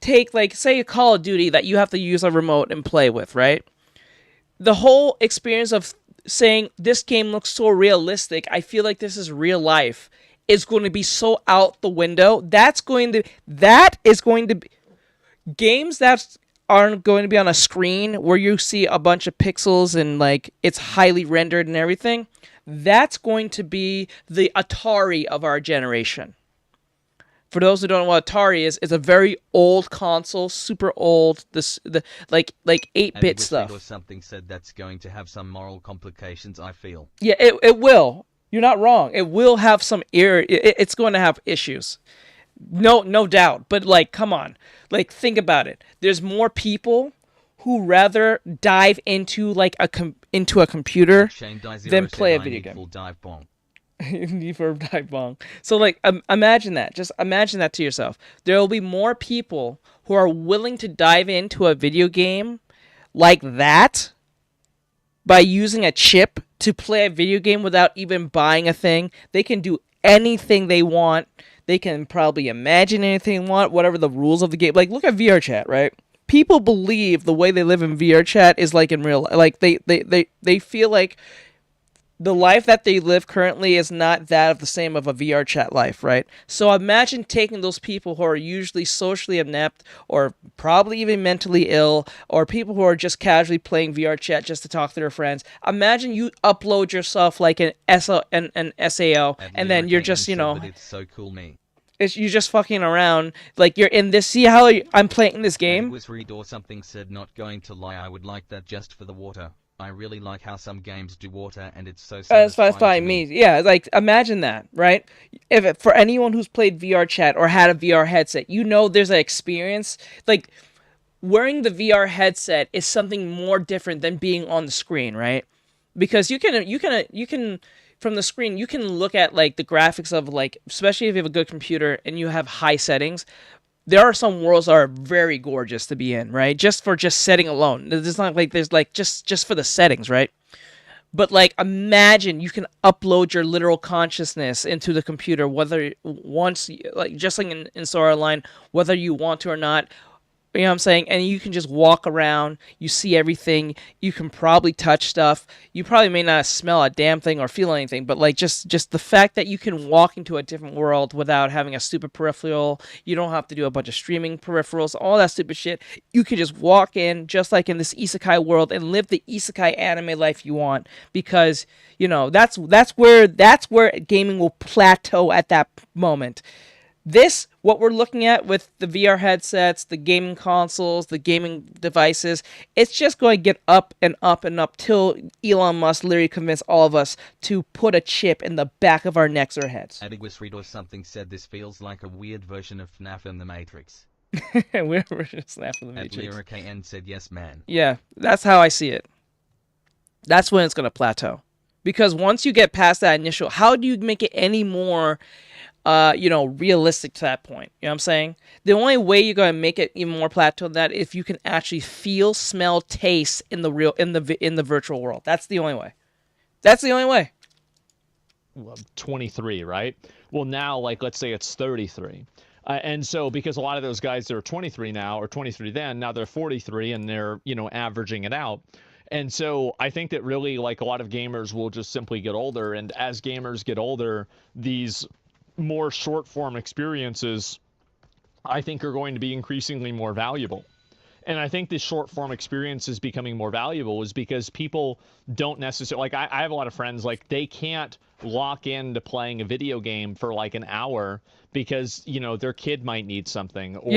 take like say a Call of Duty that you have to use a remote and play with, right? The whole experience of saying this game looks so realistic, I feel like this is real life, is going to be so out the window. That is going to be games that aren't going to be on a screen where you see a bunch of pixels and like it's highly rendered and everything. That's going to be the Atari of our generation. For those who don't know what Atari is, it's a very old console, super old. Like 8-bit stuff. Or something said that's going to have some moral complications. I feel. Yeah, it will. You're not wrong. It will have some it's going to have issues. No doubt. But like, come on, like think about it. There's more people who rather dive into like into a computer than play a video game. Dive bomb. Need for dive bomb. So like, imagine that. Just imagine that to yourself. There will be more people who are willing to dive into a video game like that by using a chip to play a video game without even buying a thing. They can do anything they want. They can probably imagine anything they want, whatever the rules of the game. Like, look at VR chat, right? People believe the way they live in VR chat is like in real life. Like, they feel like the life that they live currently is not that of the same of a VR chat life, right? So imagine taking those people who are usually socially inept or probably even mentally ill or people who are just casually playing VR chat just to talk to their friends. Imagine you upload yourself like an SAO and then you're just, you know... It's so cool, me. You're just fucking around, like you're in this. See how I'm playing this game? Read or something said, not going to lie, I would like that just for the water. I really like how some games do water, and it's so satisfying me. Yeah, like imagine that, right? For anyone who's played VR chat or had a VR headset, you know there's an experience. Like wearing the VR headset is something more different than being on the screen, right? Because you can from the screen you can look at like the graphics of like, especially if you have a good computer and you have high settings. There are some worlds that are very gorgeous to be in, right? Just for setting alone. It's not like there's like just for the settings, right? But like imagine you can upload your literal consciousness into the computer, whether once, like just like in Sword Art Online, whether you want to or not. You know what I'm saying? And you can just walk around. You see everything. You can probably touch stuff. You probably may not smell a damn thing or feel anything, but like just the fact that you can walk into a different world without having a stupid peripheral. You don't have to do a bunch of streaming peripherals, all that stupid shit. You can just walk in just like in this isekai world and live the isekai anime life you want, because you know that's where gaming will plateau at that moment. This, what we're looking at with the VR headsets, the gaming consoles, the gaming devices, it's just going to get up and up and up till Elon Musk literally convinced all of us to put a chip in the back of our necks or heads. Adequate Read or something said this feels like a weird version of FNAF and the Matrix. Weird version of FNAF and the Matrix. Lyra KN said yes, man. Yeah, that's how I see it. That's when it's going to plateau. Because once you get past that initial, how do you make it any more... realistic to that point. You know what I'm saying? The only way you're going to make it even more plateau than that if you can actually feel, smell, taste in the virtual world. That's the only way. That's the only way. Well, 23, right? Well, now, like, let's say it's 33. And so, because a lot of those guys that are 23 now, or 23 then, now they're 43 and they're, averaging it out. And so I think that really, like, a lot of gamers will just simply get older. And as gamers get older, these more short-form experiences, I think, are going to be increasingly more valuable. And I think the short-form experience is becoming more valuable is because people don't necessarily... Like, I have a lot of friends, like, they can't lock into playing a video game for, like, an hour because, their kid might need something. Or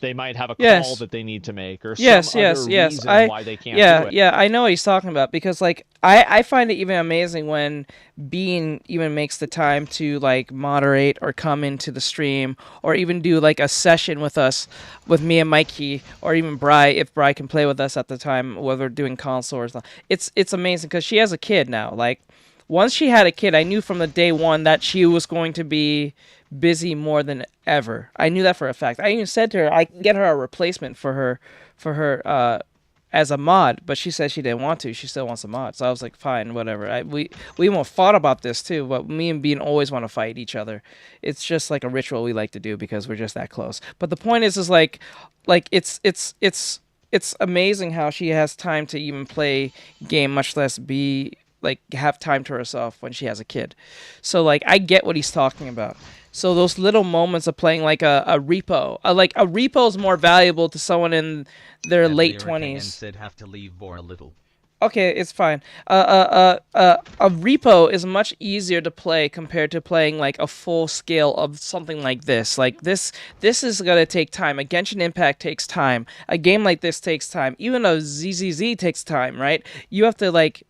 they might have a call that they need to make or some other reason why they can't do it. Yeah, I know what he's talking about because, like, I find it even amazing when Bean even makes the time to, like, moderate or come into the stream or even do, like, a session with us, with me and Mikey, or even Bri, if Bri can play with us at the time, whether we're doing console or something. It's amazing because she has a kid now. Like, once she had a kid, I knew from the day one that she was going to be busy more than ever. I knew that for a fact. I even said to her, I can get her a replacement for her as a mod, but she said she didn't want to. She still wants a mod. So I was like, fine, whatever. We even fought about this too, but me and Bean always want to fight each other. It's just like a ritual we like to do because we're just that close. But the point is like it's amazing how she has time to even play game, much less be like have time to herself when she has a kid. So like I get what he's talking about. So those little moments of playing like a repo, like a repo is more valuable to someone in their late 20s. Said have to leave for a little. Okay, it's fine. A repo is much easier to play compared to playing like a full scale of something like this. Like this is gonna take time. A Genshin Impact takes time. A game like this takes time. Even a ZZZ takes time, right? You have to like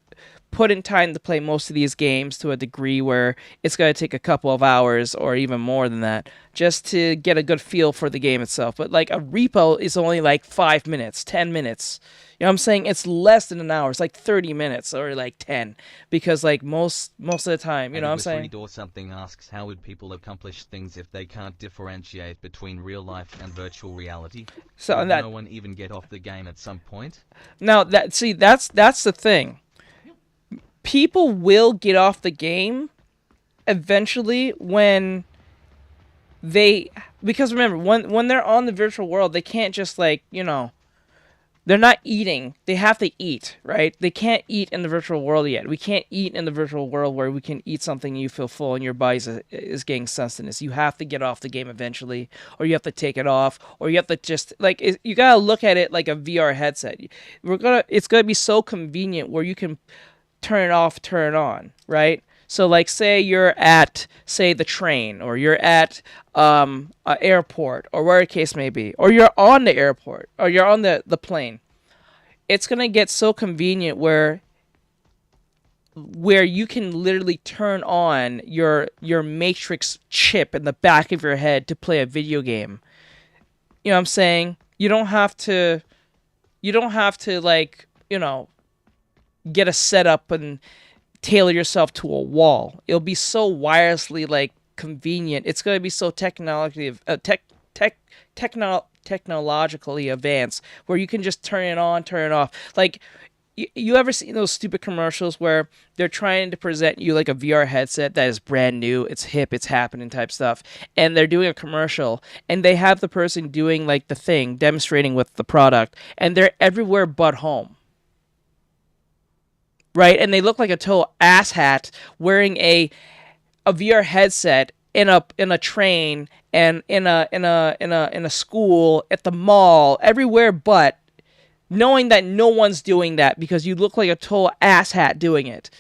put in time to play most of these games to a degree where it's going to take a couple of hours or even more than that just to get a good feel for the game itself. But like a repo is only like 5 minutes, 10 minutes. You know what I'm saying? It's less than an hour. It's like 30 minutes or like 10 because like most of the time, you know what I'm saying? Or something asks, how would people accomplish things if they can't differentiate between real life and virtual reality? So would that, no one even get off the game at some point? Now that's the thing. People will get off the game eventually when because remember when they're on the virtual world, they can't just like, you know, they're not eating. They have to eat, right? They can't eat in the virtual world yet. We can't eat in the virtual world where we can eat something and you feel full and your body is getting sustenance. You have to get off the game eventually, or you have to take it off, or you have to just like you gotta look at it like a VR headset. It's gonna be so convenient where you can turn it off, turn it on, right? So like say you're at, say, the train, or you're at an airport, or where the case may be, or you're on the airport, or you're on the plane. It's going to get so convenient where you can literally turn on your matrix chip in the back of your head to play a video game. You know what I'm saying? You don't have to like, you know, get a setup and tailor yourself to a wall. It'll be so wirelessly like convenient. It's going to be so technologically advanced where you can just turn it on, turn it off. Like you ever seen those stupid commercials where they're trying to present you like a VR headset that is brand new, it's hip, it's happening type stuff, and they're doing a commercial and they have the person doing like the thing, demonstrating with the product, and they're everywhere but home. Right, and they look like a total asshat wearing a VR headset in a train and in a school, at the mall, everywhere, but knowing that no one's doing that because you look like a total asshat doing it.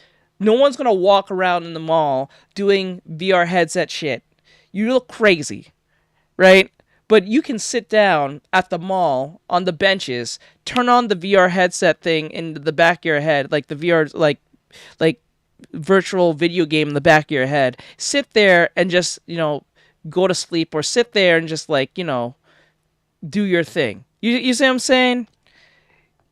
No one's gonna walk around in the mall doing VR headset shit. You look crazy, right? But you can sit down at the mall on the benches, turn on the VR headset thing in the back of your head, like the VR, like virtual video game in the back of your head. Sit there and just, you know, go to sleep, or sit there and just like, you know, do your thing. You see what I'm saying?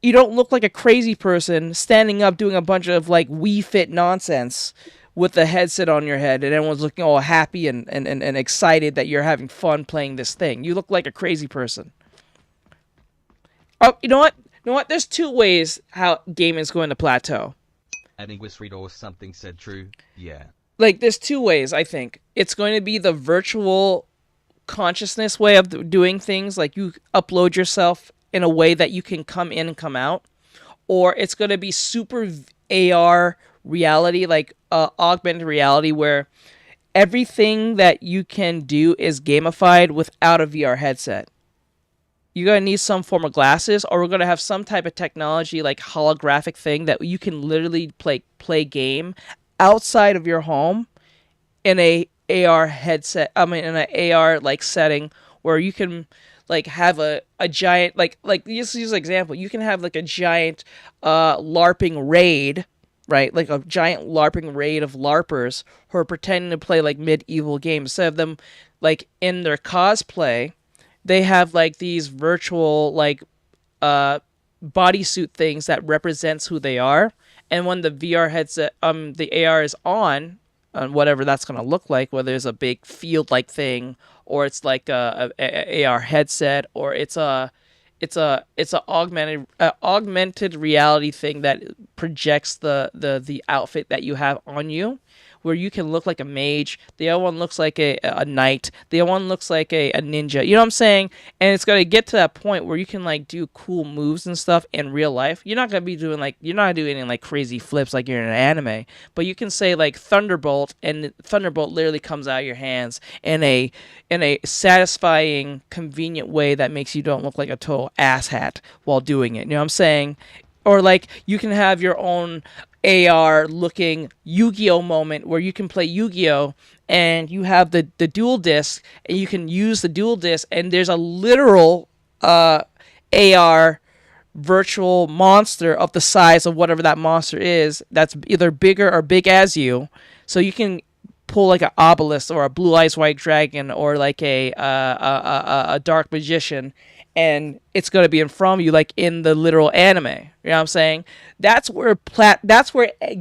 You don't look like a crazy person standing up doing a bunch of like Wii Fit nonsense with the headset on your head and everyone's looking all happy and excited that you're having fun playing this thing. You look like a crazy person. Oh, you know what? There's two ways how gaming is going to plateau. I think Wisread or something said true. Yeah. Like, there's two ways, I think. It's going to be the virtual consciousness way of doing things. Like, you upload yourself in a way that you can come in and come out. Or it's going to be super AR reality, like augmented reality, where everything that you can do is gamified without a VR headset. You're going to need some form of glasses, or we're going to have some type of technology like holographic thing that you can literally play game outside of your home in a AR headset. I mean, in an AR like setting where you can like have a giant like just use an example. You can have like a giant LARPing raid, right? Like a giant LARPing raid of LARPers who are pretending to play like medieval games. Instead of them like in their cosplay, they have like these virtual like bodysuit things that represents who they are. And when the VR headset, the AR is on whatever that's going to look like, whether it's a big field like thing, or it's like a AR headset, or it's it's a augmented reality thing that projects the outfit that you have on you, where you can look like a mage, the other one looks like a knight, the other one looks like a ninja. You know what I'm saying? And it's gonna get to that point where you can like do cool moves and stuff in real life. You're not doing any like crazy flips like you're in an anime, but you can say like Thunderbolt, and Thunderbolt literally comes out of your hands in a satisfying, convenient way that makes you don't look like a total asshat while doing it. You know what I'm saying? Or like you can have your own AR looking Yu-Gi-Oh moment where you can play Yu-Gi-Oh and you have the dual disc, and you can use the dual disc, and there's a literal AR virtual monster of the size of whatever that monster is that's either bigger or big as you, so you can pull like an obelisk or a blue eyes white dragon or like a dark magician, and it's going to be in front of you like in the literal anime. You know what I'm saying? That's where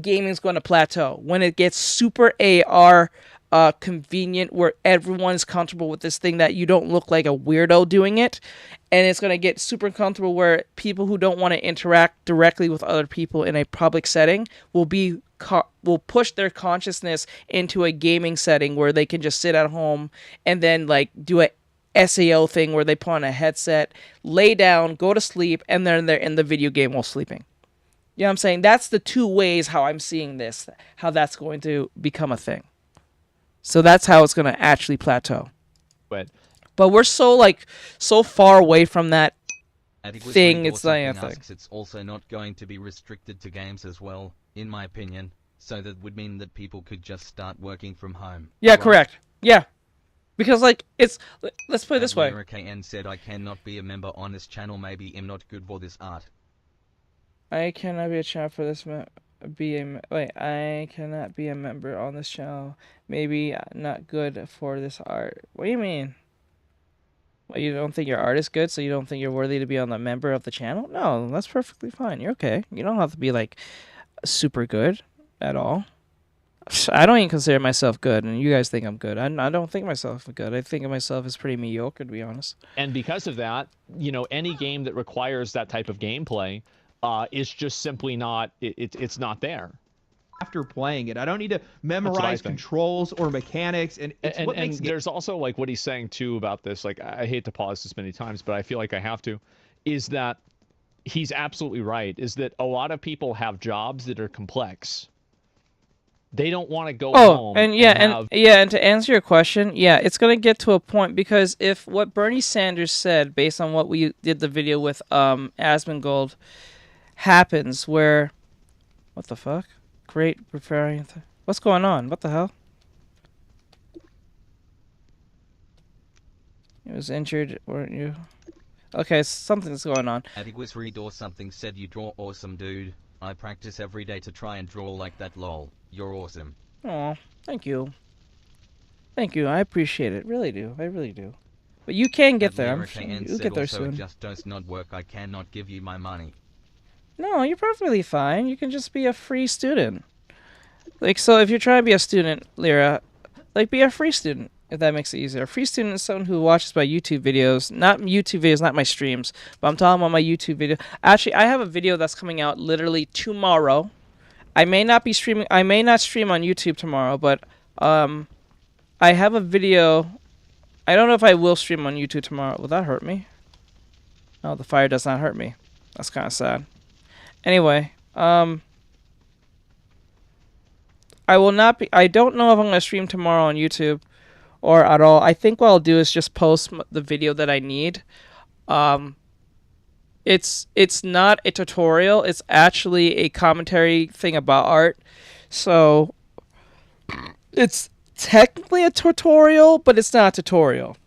gaming is going to plateau, when it gets super AR convenient, where everyone's comfortable with this thing that you don't look like a weirdo doing it, and it's going to get super comfortable where people who don't want to interact directly with other people in a public setting will push their consciousness into a gaming setting where they can just sit at home and then like do a SAO thing where they put on a headset, lay down, go to sleep, and then they're in the video game while sleeping. You know what I'm saying? That's the two ways how I'm seeing this, how that's going to become a thing. So that's how it's going to actually plateau. But we're so far away from that thing. It's not anything. It's also not going to be restricted to games as well, in my opinion. So that would mean that people could just start working from home. Yeah, right? Correct. Yeah. Because, like, let's put it this way. KN said, I cannot be a member on this channel, maybe I'm not good for this art. I cannot be a channel for this, I cannot be a member on this channel, maybe not good for this art. What do you mean? Well, you don't think your art is good, so you don't think you're worthy to be on the member of the channel? No, that's perfectly fine. You're okay. You don't have to be, like, super good at all. I don't even consider myself good, and you guys think I'm good. I don't think myself good. I think of myself as pretty mediocre, to be honest. And because of that, you know, any game that requires that type of gameplay is just simply not. It's not there. After playing it, I don't need to memorize controls or mechanics, and it's what makes there's also like what he's saying too about this. Like, I hate to pause this many times, but I feel like I have to. Is that he's absolutely right? Is that a lot of people have jobs that are complex. They don't want to go home. And to answer your question, yeah, it's gonna get to a point, because if what Bernie Sanders said, based on what we did the video with Asmongold, happens, where, what the fuck? Great preparing. What's going on? What the hell? He was injured, weren't you? Okay, something's going on. Adequate read or something said, you draw awesome, dude. I practice every day to try and draw like that, lol. You're awesome. Aw, thank you. Thank you, I appreciate it. Really do. I really do. But you can get there. You'll get there soon. Just does not work. I cannot give you my money. No, you're perfectly fine. You can just be a free student. Like, so if you're trying to be a student, Lyra, like, be a free student, if that makes it easier. A free student is someone who watches my YouTube videos. Not my streams, but I'm talking about my YouTube video. Actually, I have a video that's coming out literally tomorrow. I may not stream on YouTube tomorrow, but I have a video. I don't know if I will stream on YouTube tomorrow. Will that hurt me? No, the fire does not hurt me. That's kind of sad. Anyway, I will not be. I don't know if I'm going to stream tomorrow on YouTube or at all. I think what I'll do is just post the video that I need. It's not a tutorial. It's actually a commentary thing about art. So it's technically a tutorial, but it's not a tutorial.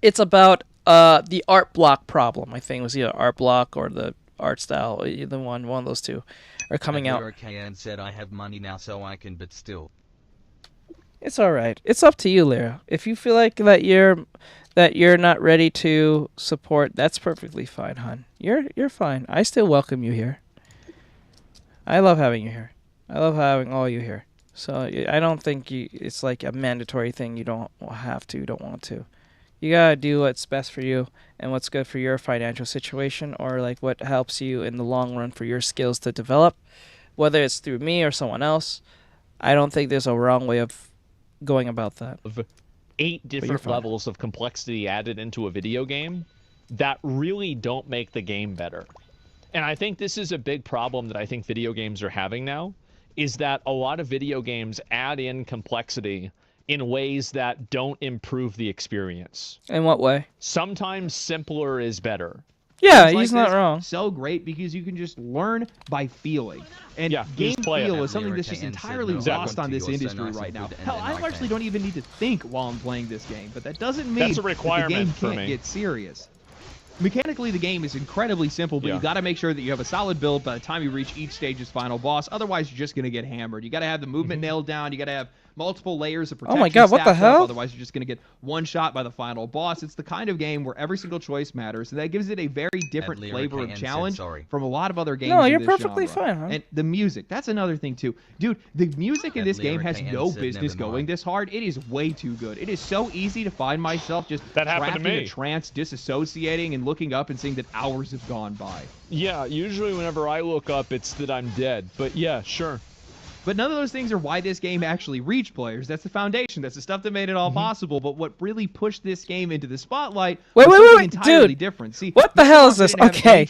It's about the art block problem. I think it was either art block or the art style. Either one of those two are coming out. And said I have money now, so I can, but still. It's all right. It's up to you, Lyra. If you feel like that you're not ready to support, that's perfectly fine, hon. You're fine. I still welcome you here. I love having you here. I love having all you here. So I don't think it's like a mandatory thing. You don't have to, don't want to. You gotta do what's best for you and what's good for your financial situation, or like what helps you in the long run for your skills to develop, whether it's through me or someone else. I don't think there's a wrong way of going about that. 8 different levels of complexity added into a video game that really don't make the game better. And I think this is a big problem that I think video games are having now, is that a lot of video games add in complexity in ways that don't improve the experience. In what way? Sometimes simpler is better. Yeah, Games he's like not this, wrong. So great because you can just learn by feeling. And Yeah, game just play it. feel is something that's just entirely lost on this industry right now. Hell, I actually don't even need to think while I'm playing this game, but that doesn't mean That's a requirement that the game for can't me. get serious. Mechanically, the game is incredibly simple, but you got to make sure that you have a solid build by the time you reach each stage's final boss. Otherwise, you're just going to get hammered. You got to have the movement nailed down. You got to have multiple layers of protection. Oh my God, what the stacked up, hell? Otherwise, you're just going to get one shot by the final boss. It's the kind of game where every single choice matters, and that gives it a very different flavor of challenge from a lot of other games. No, in you're this perfectly genre. fine, huh? And the music, that's another thing too. Dude, the music in this game has no business going this hard. It is way too good. It is so easy to find myself just happened trapped to in me. a trance, disassociating and looking up and seeing that hours have gone by. Yeah, usually whenever I look up, it's that I'm dead. But yeah, sure. But none of those things are why this game actually reached players. That's the foundation. That's the stuff that made it all possible. But what really pushed this game into the spotlight was something entirely dude. different. See, What the hell is Microsoft this? didn't have an Okay,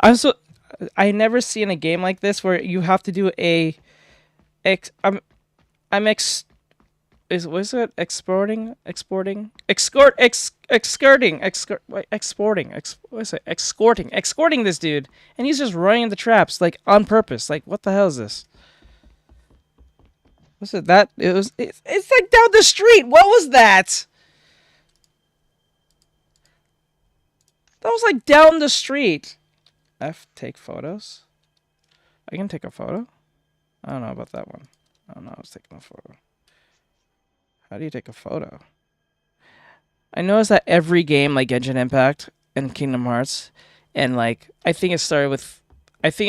intro- I never seen a game like this where you have to do was it exporting escorting escorting this dude, and he's just running into traps like on purpose. Like, what the hell is this? Was it that? It's like down the street. What was that? That was like down the street. Take photos. I can take a photo. I don't know about that one. I don't know. I was taking a photo. How do you take a photo? I noticed that every game like Genshin Impact and Kingdom Hearts, and like I think it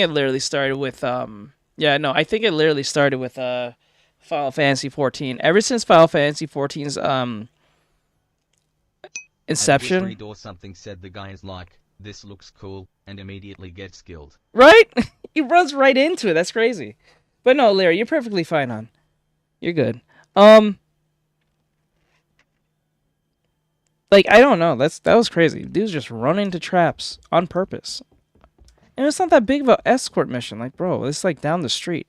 literally started with Final Fantasy 14. Ever since Final Fantasy 14's inception. At Whispery Door something said the guy is like, this looks cool, and immediately gets skilled. Right? He runs right into it. That's crazy. But no, Larry, you're perfectly fine on. You're good. Like, I don't know. That was crazy. Dude's just running into traps on purpose. And it's not that big of an escort mission. Like, bro, it's like down the street.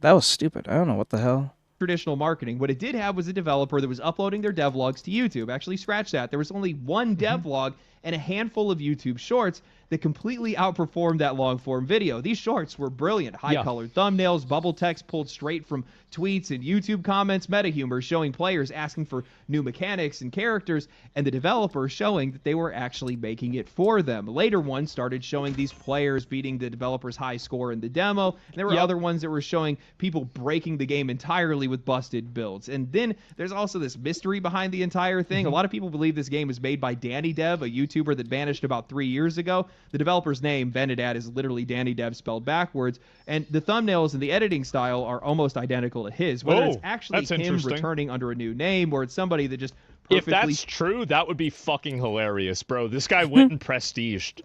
That was stupid. I don't know what the hell. Traditional marketing. What it did have was a developer that was uploading their devlogs to YouTube. Actually, scratch that. There was only one devlog and a handful of YouTube shorts that completely outperformed that long-form video. These shorts were brilliant. High-colored thumbnails, bubble text pulled straight from tweets and YouTube comments, meta humor showing players asking for new mechanics and characters, and the developers showing that they were actually making it for them. Later ones started showing these players beating the developer's high score in the demo, and there were other ones that were showing people breaking the game entirely with busted builds. And then there's also this mystery behind the entire thing. A lot of people believe this game was made by Danny Dev, a YouTuber that vanished about 3 years ago. The developer's name, Benedad, is literally Danny Dev spelled backwards, and the thumbnails and the editing style are almost identical to his. Whether it's actually him returning under a new name or it's somebody that just perfectly... If that's true, that would be fucking hilarious, bro. This guy went and prestiged.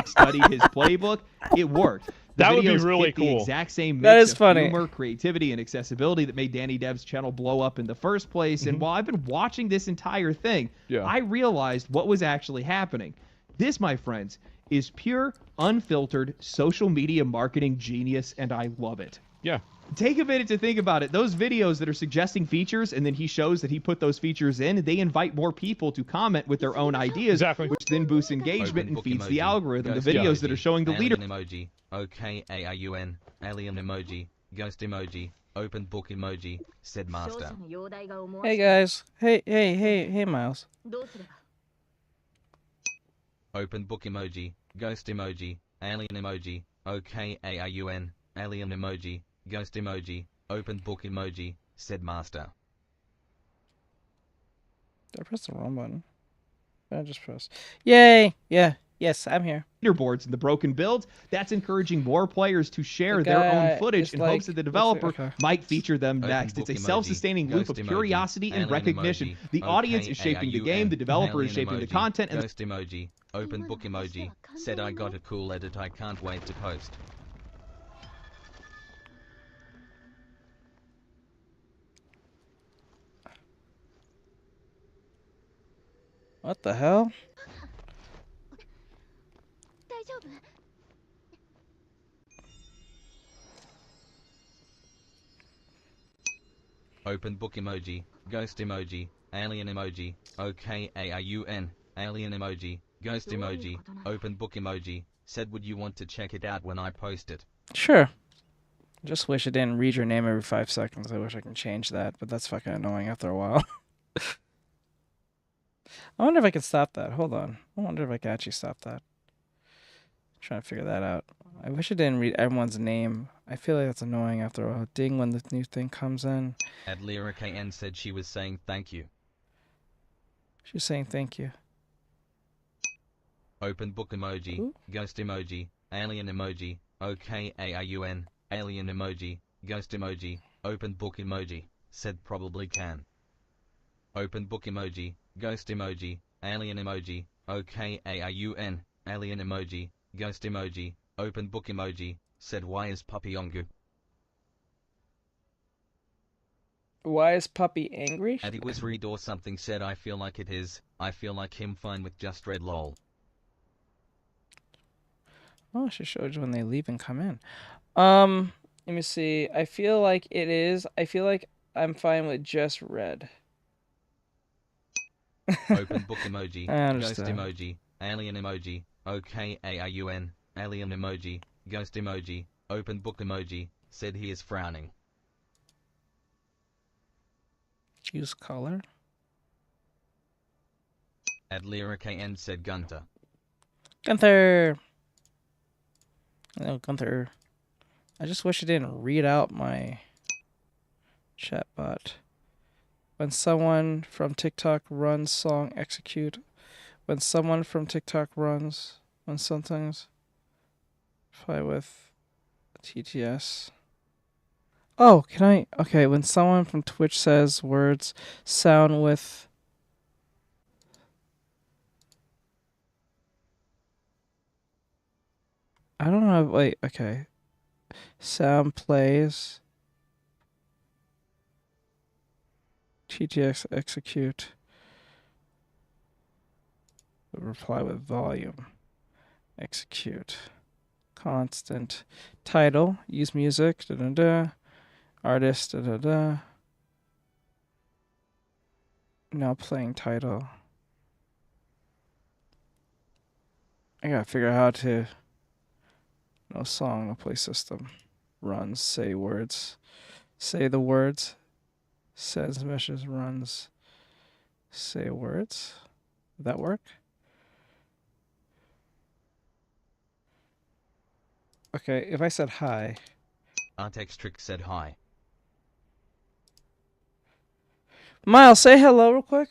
Studied his playbook. It worked. That would be videos really hit cool. The exact same That mix is of funny. humor, creativity, and accessibility that made Danny Dev's channel blow up in the first place. And while I've been watching this entire thing, I realized what was actually happening. This, my friends, is pure, unfiltered social media marketing genius, and I love it. Yeah. Take a minute to think about it. Those videos that are suggesting features, and then he shows that he put those features in, and they invite more people to comment with their own ideas, which then boosts engagement and feeds the algorithm. The videos that are showing the leader... emoji, OKARUN, alien emoji, ghost emoji, open book emoji, said master. Hey guys. Hey Miles. Open book emoji, ghost emoji, alien emoji, OKARUN, alien emoji, ghost emoji, open book emoji, said master. Did I press the wrong button? I just pressed. Yay! Yeah, Yes, I'm here. Leaderboards and the broken builds, that's encouraging more players to share their guy own footage is in like- hopes that the what's it- developer okay. might feature them Open next. book It's a emoji, self-sustaining loop ghost of emoji, curiosity and alien recognition. emoji, The audience is okay, shaping the game, the developer is alien shaping the emoji, content, and ghost emoji, open book emoji, said I got a cool edit I can't wait to post. What the hell? Open book emoji, ghost emoji, alien emoji, okay AIUN, alien emoji, ghost emoji, open book emoji, said would you want to check it out when I post it? Sure. Just wish it didn't read your name every 5 seconds. I wish I can change that, but that's fucking annoying after a while. I wonder if I can stop that. Hold on. I wonder if I can actually stop that. Trying to figure that out. I wish it didn't read everyone's name. I feel like that's annoying after a while. Ding when the new thing comes in. Adlira KN said she was saying thank you. She's saying thank you. Open book emoji, Ooh. ghost emoji, alien emoji, okay AIUN, alien emoji, ghost emoji, open book emoji, said probably can. Open book emoji, ghost emoji, alien emoji, okay AIUN, alien emoji, ghost emoji, open book emoji, said why is puppy Ongu? Why is puppy angry? And it was read or something said I feel like it is, I feel like him fine with just red lol. Oh, she showed you when they leave and come in. Let me see. I feel like it is. I feel like I'm fine with just red. Open book emoji, I ghost understand. emoji, alien emoji, okay AIUN, alien emoji, ghost emoji, open book emoji, said he is frowning. Choose color. Adlira KN said Gunter. Gunther. Hello, Gunther. I just wish it didn't read out my chatbot. When someone from TikTok runs song execute. When someone from TikTok runs. When sometimes play with TTS. Oh, can I? Okay, when someone from Twitch says words sound with. I don't know. Wait, okay. Sound plays. TTX execute. Reply with volume. Execute. Constant. Title. Use music. Da da da. Artist. Da da da. Now playing title. I gotta figure out how to. No song, no play system. Runs, say words. Say the words. Sends messages, runs. Say words. Would that work? Okay, if I said hi. Artextric said hi. Miles, say hello real quick.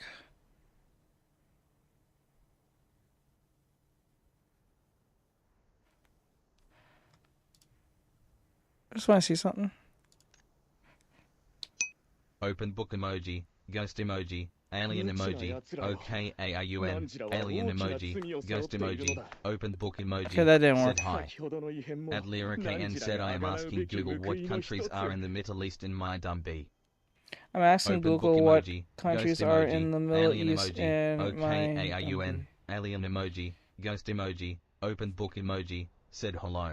I just want to see something. Open book emoji, ghost emoji, alien emoji, okay AIUN, alien emoji, ghost emoji, open book emoji, Okay, that didn't said work. hi. Adlira KN said I am asking Google what countries are in the Middle East in my dumb B. I'm asking Open book Google what emoji, countries ghost are emoji, in the Middle alien East emoji, and okay my AIUN, alien emoji, ghost emoji, open book emoji, said hello.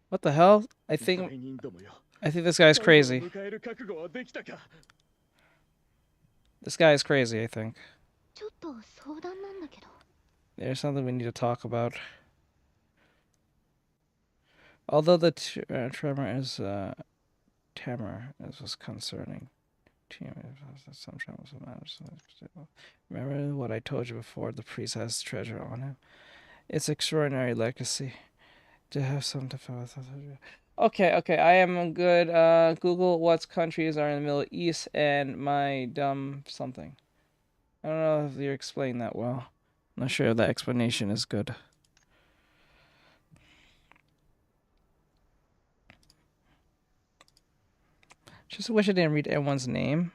What the hell? I think this guy's crazy. This guy is crazy, I think. There's something we need to talk about. Although the tremor is Tamar, this was concerning. Remember what I told you before, the priest has treasure on him. It's extraordinary legacy to have some to fill with. Okay, I am good. Google what countries are in the Middle East and my dumb something. I don't know if you explained that well. Not sure if that explanation is good. Just wish I didn't read everyone's name.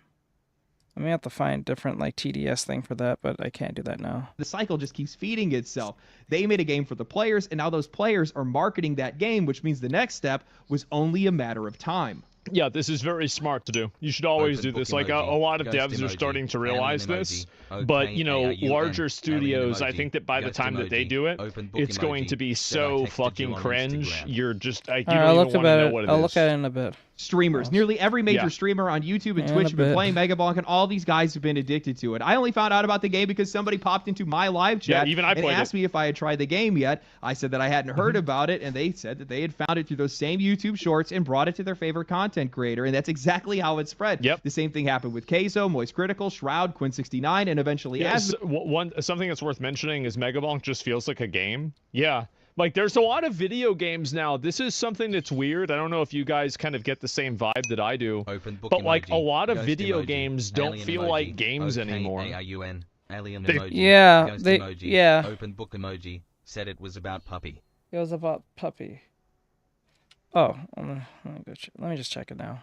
I may have to find a different like TDS thing for that, but I can't do that now. The cycle just keeps feeding itself. They made a game for the players, and now those players are marketing that game, which means the next step was only a matter of time. Yeah, this is very smart to do. You should always do this. Like, a lot of devs are starting to realize this, but, you know, larger studios, I think that by the time that they do it, it's going to be so fucking cringe, you're just, like, you don't even want to know what it is. I'll look at it in a bit. Streamers. Nearly every major streamer on YouTube and Twitch have been playing Megabonk, and all these guys have been addicted to it. I only found out about the game because somebody popped into my live chat even I and asked me if I had tried the game yet. I said that I hadn't heard about it, and they said that they had found it through those same YouTube shorts and brought it to their favorite content creator, and that's exactly how it spread. The same thing happened with Keizo, Moist Critical, Shroud, Quinn69, and eventually something that's worth mentioning is Megabonk just feels like a game. Yeah. Like, there's a lot of video games now. This is something that's weird. I don't know if you guys kind of get the same vibe that I do. But, like, a lot of video games don't feel like games anymore. Alien emoji. Yeah. Open book emoji. Said it was about puppy. It was about puppy. Oh, let me just check it now.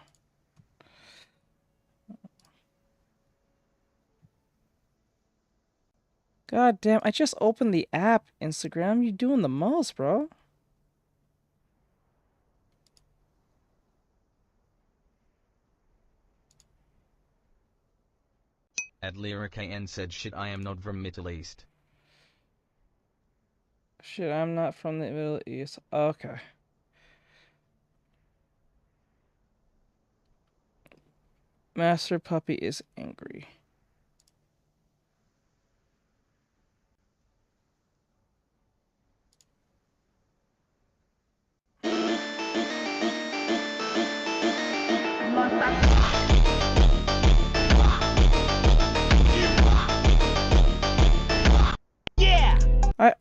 God damn, I just opened the app, Instagram. You doing the most, bro. At LyraKN said, shit, I am not from Middle East. Shit, I'm not from the Middle East. Okay. Master Puppy is angry.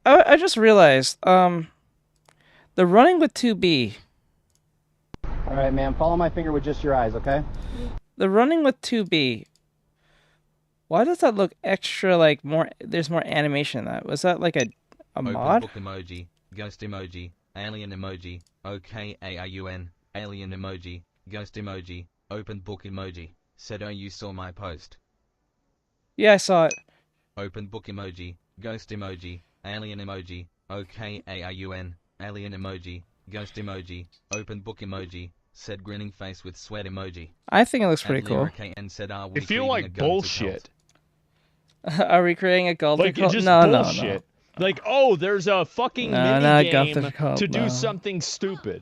I just realized, the running with 2B. Alright, man, follow my finger with just your eyes, okay? The running with 2B. Why does that look extra, like, there's more animation in that? Was that, like, a mod? Open book emoji, ghost emoji, alien emoji, OKARUN, alien emoji, ghost emoji, open book emoji. Said, oh, you saw my post. Yeah, I saw it. Open book emoji, ghost emoji, alien emoji, OKARUN, alien emoji, ghost emoji, open book emoji, said grinning face with sweat emoji. I think it looks pretty cool. Said, I feel like bullshit. Are we creating a cult? Like, it's just bullshit. No. Like, oh, there's a fucking mini game to do something stupid.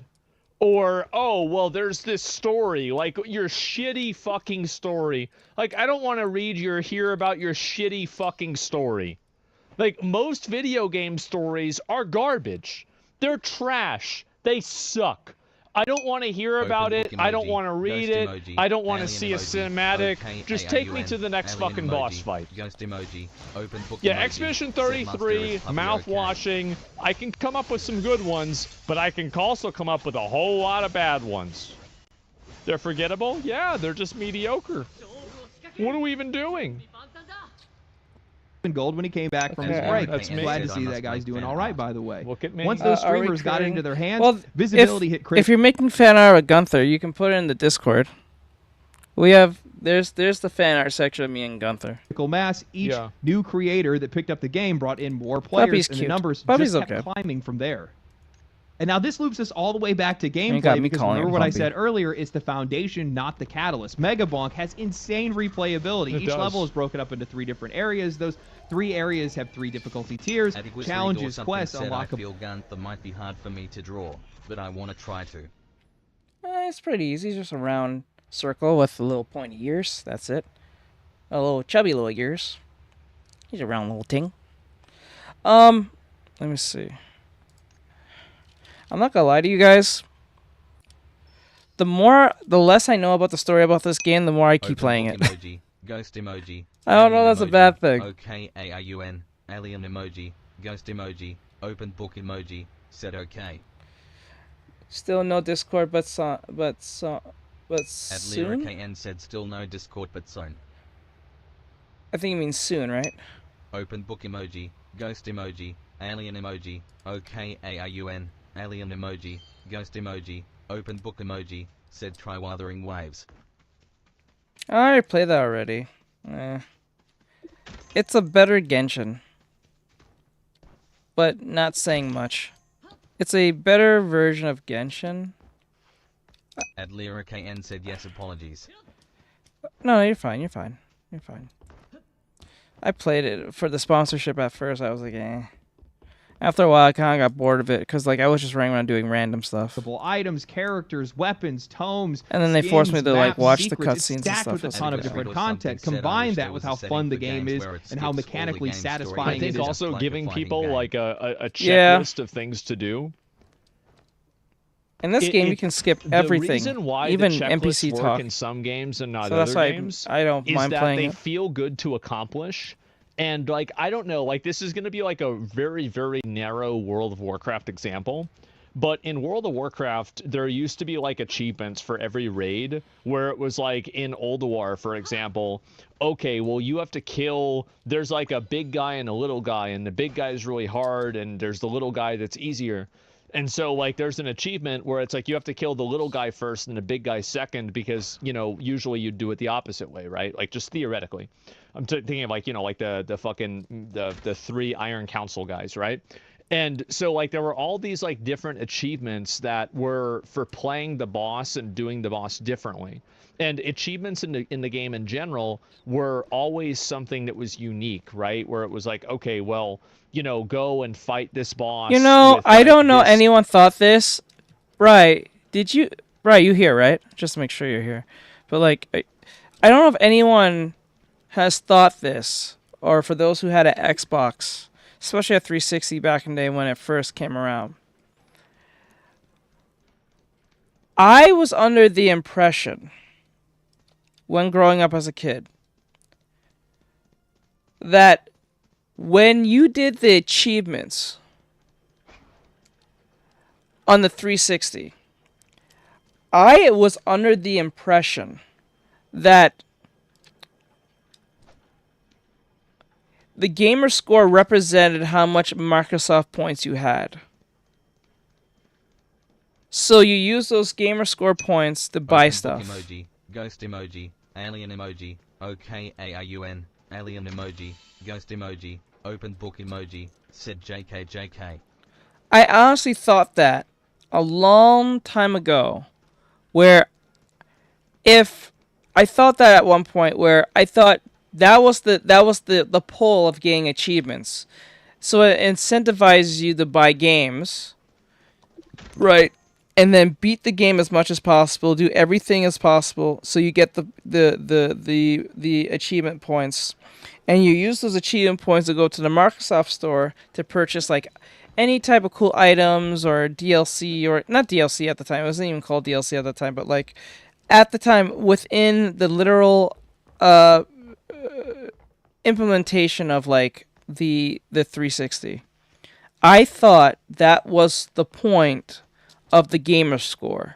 Or, oh, well, there's this story, like your shitty fucking story. Like, I don't want to hear about your shitty fucking story. Like, most video game stories are garbage. They're trash. They suck. I don't want to hear about it. I don't want to read it. I don't want to see a cinematic. Just take me to the next fucking boss fight. Yeah, Expedition 33, mouth-washing. I can come up with some good ones, but I can also come up with a whole lot of bad ones. They're forgettable? Yeah, they're just mediocre. What are we even doing? Gold when he came back from his break. Glad to see that guy's doing all right, by the way. Once those streamers got into their hands, visibility hit critical. If you're making fan art with Gunther, you can put it in the Discord. We have there's the fan art section of me and Gunther. Critical mass. Each new creator that picked up the game brought in more players, and the numbers just kept climbing from there. And now this loops us all the way back to gameplay, because remember what I said earlier, it's the foundation, not the catalyst. Megabonk has insane replayability. Each level is broken up into 3 different areas. Those 3 areas have 3 difficulty tiers, challenges, quests, unlockable. I feel Gunther might be hard for me to draw, but I want to try to. It's pretty easy, just a round circle with a little pointy ears, that's it. A little chubby little ears. He's a round little thing. Let me see. I'm not gonna lie to you guys. The less I know about the story about this game, the more I keep playing it. Emoji, ghost emoji. I don't know that's a bad thing. OKARUN, alien emoji, ghost emoji, open book emoji, said okay. Still no Discord, but soon. At LyraKN said still no Discord, but soon. I think you mean soon, right? Open book emoji, ghost emoji, alien emoji, OKARUN, alien emoji, ghost emoji, open book emoji, said try Wuthering Waves. I already played that already. It's a better Genshin. But not saying much. It's a better version of Genshin. Adlira KN said yes, apologies. No, you're fine, you're fine. You're fine. I played it for the sponsorship at first. I was like, eh. After a while, I kind of got bored of it because like I was just running around doing random stuff. Items, characters, weapons, tomes, and then they skins, forced me to like maps, watch secrets. the cutscenes and Stacked stuff. with a ton of different content. Combine that with how fun the game is and how mechanically satisfying I think it is. also giving people like a checklist of things to do. In this game, you can skip everything, the reason why even the checklists NPC work talk. in some games and not So that's other why games I don't is mind that playing they it. feel good to accomplish. And like I don't know, like this is going to be like a very, very narrow World of Warcraft example. But in World of Warcraft, there used to be like achievements for every raid where it was like in Ulduar, for example, okay, well, you have to kill, there's like a big guy and a little guy, and the big guy is really hard, and there's the little guy that's easier. And so like there's an achievement where it's like you have to kill the little guy first and the big guy second because, you know, usually you'd do it the opposite way, right? Like just theoretically. I'm thinking of like, you know, like the fucking the 3 Iron Council guys, right? And so like there were all these like different achievements that were for playing the boss and doing the boss differently. And achievements in the game in general were always something that was unique, right? Where it was like, okay, well, you know, go and fight this boss. You know, with, I don't know this... anyone thought this. Right. Did you... Right, you here, right? Just to make sure you're here. But, like, I don't know if anyone has thought this, or for those who had an Xbox, especially a 360 back in the day when it first came around. I was under the impression, when growing up as a kid, that when you did the achievements on the 360, I was under the impression that the gamer score represented how much Microsoft points you had. So you use those gamer score points to buy stuff. Emoji, ghost emoji, alien emoji, OKARUN, alien emoji, ghost emoji, open book emoji, said JK. I honestly thought that a long time ago, where if I thought that at one point where I thought that was the pull of getting achievements. So it incentivizes you to buy games, right? And then beat the game as much as possible, do everything as possible, so you get the achievement points, and you use those achievement points to go to the Microsoft Store to purchase like any type of cool items or DLC, or not DLC at the time. It wasn't even called DLC at the time, but like at the time within the literal implementation of like the 360. I thought that was the point of the gamer score,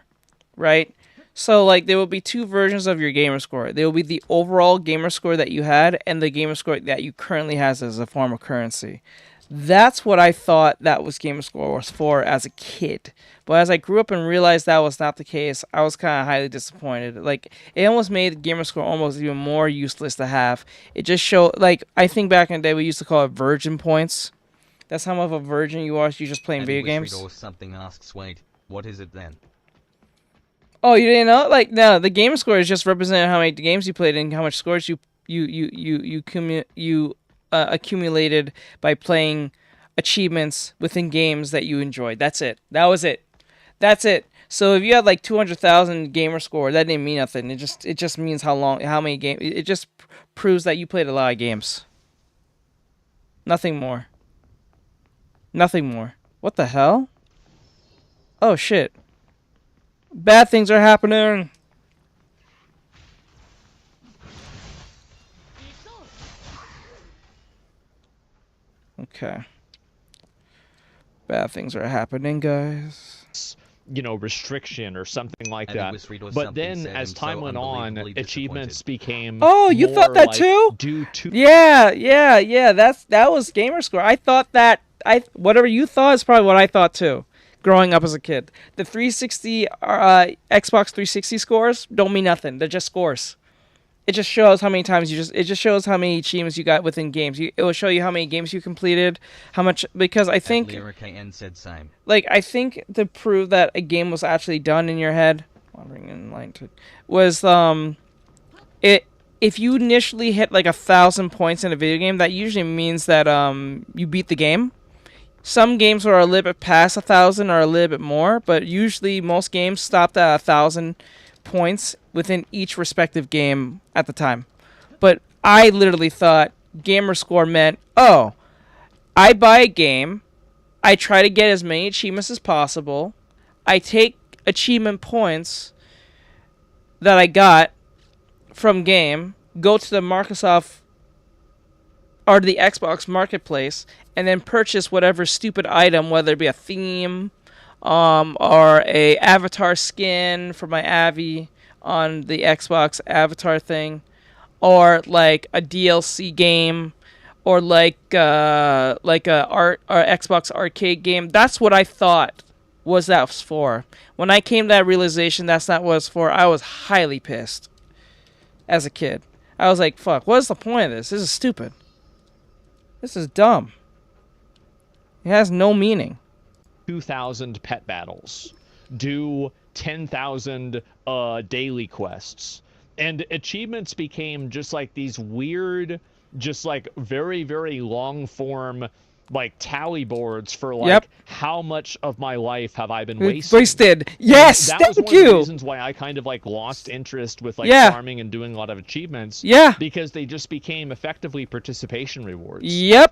right? So like there will be 2 versions of your gamer score. There will be the overall gamer score that you had and the gamer score that you currently has as a form of currency. That's what I thought that was gamer score was for as a kid. But as I grew up and realized that was not the case, I was kind of highly disappointed. Like, it almost made gamer score almost even more useless to have. It just showed, like, I think back in the day we used to call it virgin points. That's how much of a virgin you are. You just playing video games. Or something asks, wait, what is it then? Oh, you didn't know? Like, no, the gamer score is just representing how many games you played and how much scores you accumulated by playing achievements within games that you enjoyed. That's it. That was it. That's it. So if you had like 200,000 gamer score, that didn't mean nothing. It just means how many games. It just proves that you played a lot of games. Nothing more. Nothing more. What the hell? Oh shit. Bad things are happening. Okay. Bad things are happening, guys. restriction or something like And it that. was read or But something then said as him time so went on, unbelievably achievements became Oh, you more, thought that like, too? due to Yeah. That was gamer score. I thought that whatever you thought is probably what I thought too. Growing up as a kid, the 360 Xbox 360 scores don't mean nothing. They're just scores. It just shows how many times it just shows how many achievements you got within games. It will show you how many games you completed, how much, because I think LyricAN said same. like I think to prove that a game was actually done in your head, wandering in line to, was if you initially hit like 1,000 points in a video game, that usually means that you beat the game. Some games are a little bit past 1,000 or a little bit more, but usually most games stopped at 1,000 points within each respective game at the time. But I literally thought gamer score meant, oh, I buy a game, I try to get as many achievements as possible, I take achievement points that I got from game, go to the Microsoft or the Xbox Marketplace, and then purchase whatever stupid item, whether it be a theme, or a avatar skin for my Avi on the Xbox avatar thing, or like a DLC game, or like a Xbox arcade game. That's what I thought was for. When I came to that realization that's not what it's for, I was highly pissed as a kid. I was like, fuck, what is the point of this? This is stupid. This is dumb. It has no meaning. 2,000 pet battles, do 10,000 daily quests, and achievements became just like these weird, just like very, very long form, like tally boards for like how much of my life have I been wasted. Yes, that was one of the reasons why I kind of like lost interest with like farming and doing a lot of achievements. Because they just became effectively participation rewards.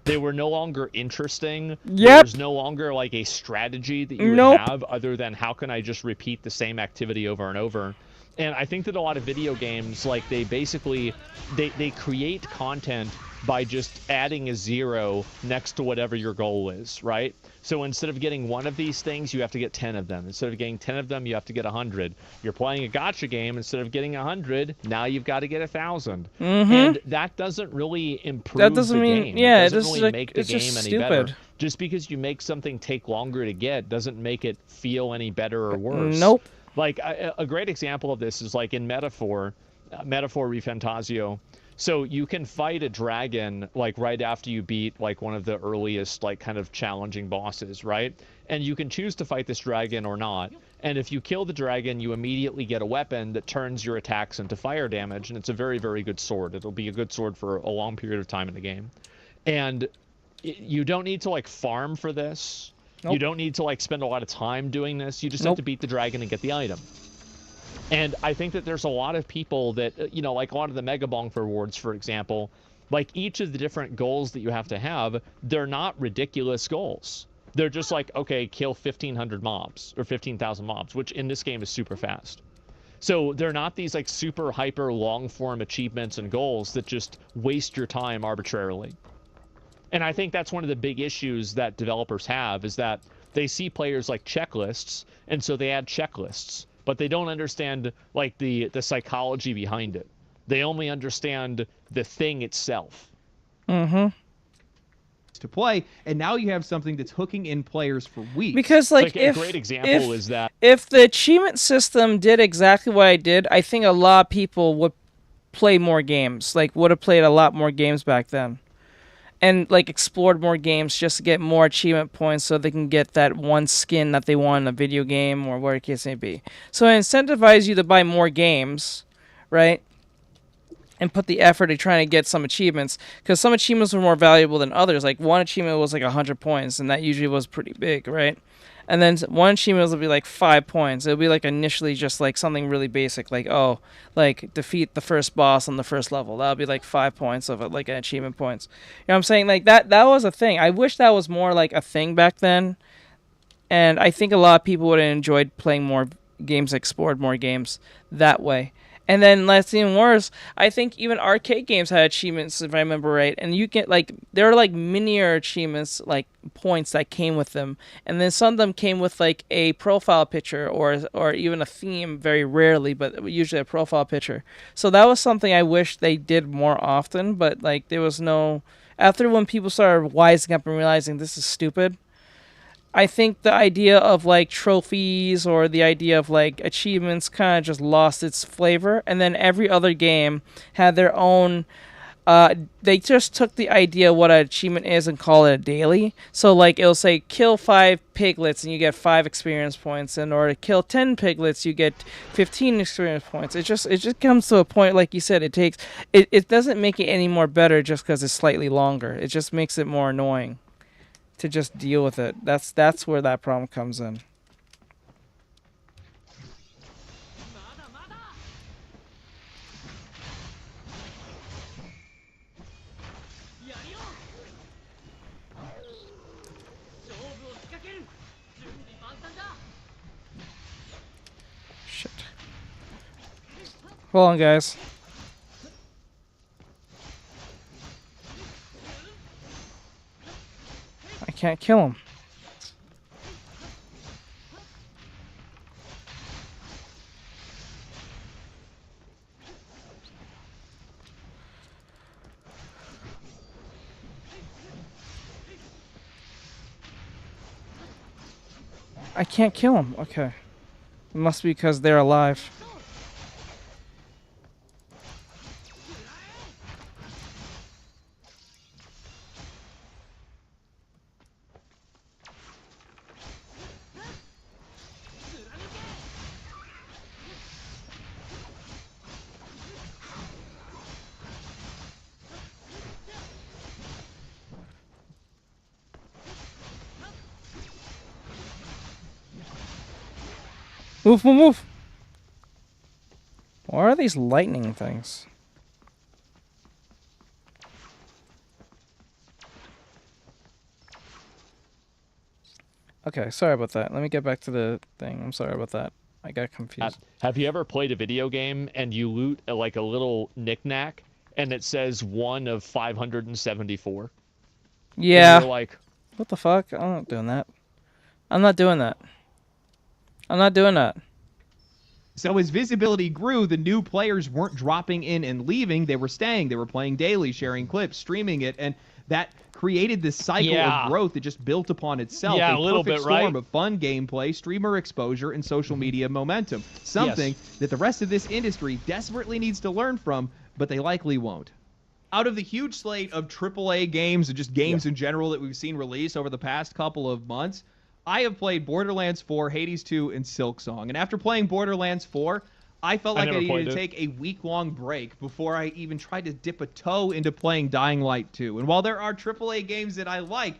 They were no longer interesting. There was no longer like a strategy that you would have other than how can I just repeat the same activity over and over. And I think that a lot of video games, like they basically they create content by just adding a 0 next to whatever your goal is, right? So instead of getting one of these things, you have to get 10 of them. Instead of getting 10 of them, you have to get 100. You're playing a gacha game. Instead of getting 100, now you've got to get 1,000. And that doesn't really improve the game. Yeah, it doesn't really make the game any better. Just because you make something take longer to get doesn't make it feel any better or worse. Like a great example of this is like in Metaphor Refantasio. So you can fight a dragon like right after you beat like one of the earliest like kind of challenging bosses, right? And you can choose to fight this dragon or not. And if you kill the dragon, you immediately get a weapon that turns your attacks into fire damage, and it's a very, very good sword. It'll be a good sword for a long period of time in the game. And you don't need to like farm for this. You don't need to like spend a lot of time doing this. You just have to beat the dragon and get the item. And I think that there's a lot of people that, like a lot of the Mega Bonk rewards, for example, like each of the different goals that you have to have, they're not ridiculous goals. They're just like, okay, kill 1,500 mobs or 15,000 mobs, which in this game is super fast. So they're not these like super hyper long form achievements and goals that just waste your time arbitrarily. And I think that's one of the big issues that developers have is that they see players like checklists, and so they add checklists. But they don't understand like the psychology behind it. They only understand the thing itself. To play, and now you have something that's hooking in players for weeks. Because like a great example is that if the achievement system did exactly what I did, I think a lot of people would play more games. Like would have played a lot more games back then. And like explored more games just to get more achievement points so they can get that one skin that they want in a video game or whatever the case may be. So I incentivize you to buy more games, right? And put the effort in trying to get some achievements, because some achievements were more valuable than others. Like one achievement was like 100 points, and that usually was pretty big, right? And then one achievement will be like 5 points. It'll be like initially just like something really basic, like like defeat the first boss on the first level. That'll be like 5 points of it, like an achievement points. You know what I'm saying? Like that was a thing. I wish that was more like a thing back then. And I think a lot of people would have enjoyed playing more games, explored more games that way. And then that's even worse. I think even arcade games had achievements, if I remember right. And you get like there are like minier achievements, like points that came with them. And then some of them came with like a profile picture or even a theme. Very rarely, but usually a profile picture. So that was something I wish they did more often. But like there was no. After when people started wising up and realizing this is stupid. I think the idea of like trophies or the idea of like achievements kind of just lost its flavor, and then every other game had their own. They just took the idea of what an achievement is and call it a daily. So like it'll say kill 5 piglets and you get 5 experience points, and or to kill 10 piglets you get 15 experience points. It just comes to a point, like you said, it doesn't make it any more better just because it's slightly longer. It just makes it more annoying to just deal with it. That's where that problem comes in. Shit. Hold on, guys. I can't kill him. I can't kill him. Okay. It must be because they're alive. Move, move, move! What are these lightning things? Okay, sorry about that. Let me get back to the thing. I'm sorry about that. I got confused. Have you ever played a video game and you loot like a little knickknack and it says 1 of 574? Yeah. And you're like, what the fuck? I'm not doing that. I'm not doing that. I'm not doing that. So as visibility grew, the new players weren't dropping in and leaving. They were staying. They were playing daily, sharing clips, streaming it, and that created this cycle of growth that just built upon itself. Yeah, a little perfect bit, storm right? of fun gameplay, streamer exposure, and social media momentum. Something that the rest of this industry desperately needs to learn from, but they likely won't. Out of the huge slate of AAA games and just games in general that we've seen released over the past couple of months, I have played Borderlands 4, Hades 2, and Silksong. And after playing Borderlands 4, I felt like I needed to take a week-long break before I even tried to dip a toe into playing Dying Light 2. And while there are AAA games that I like,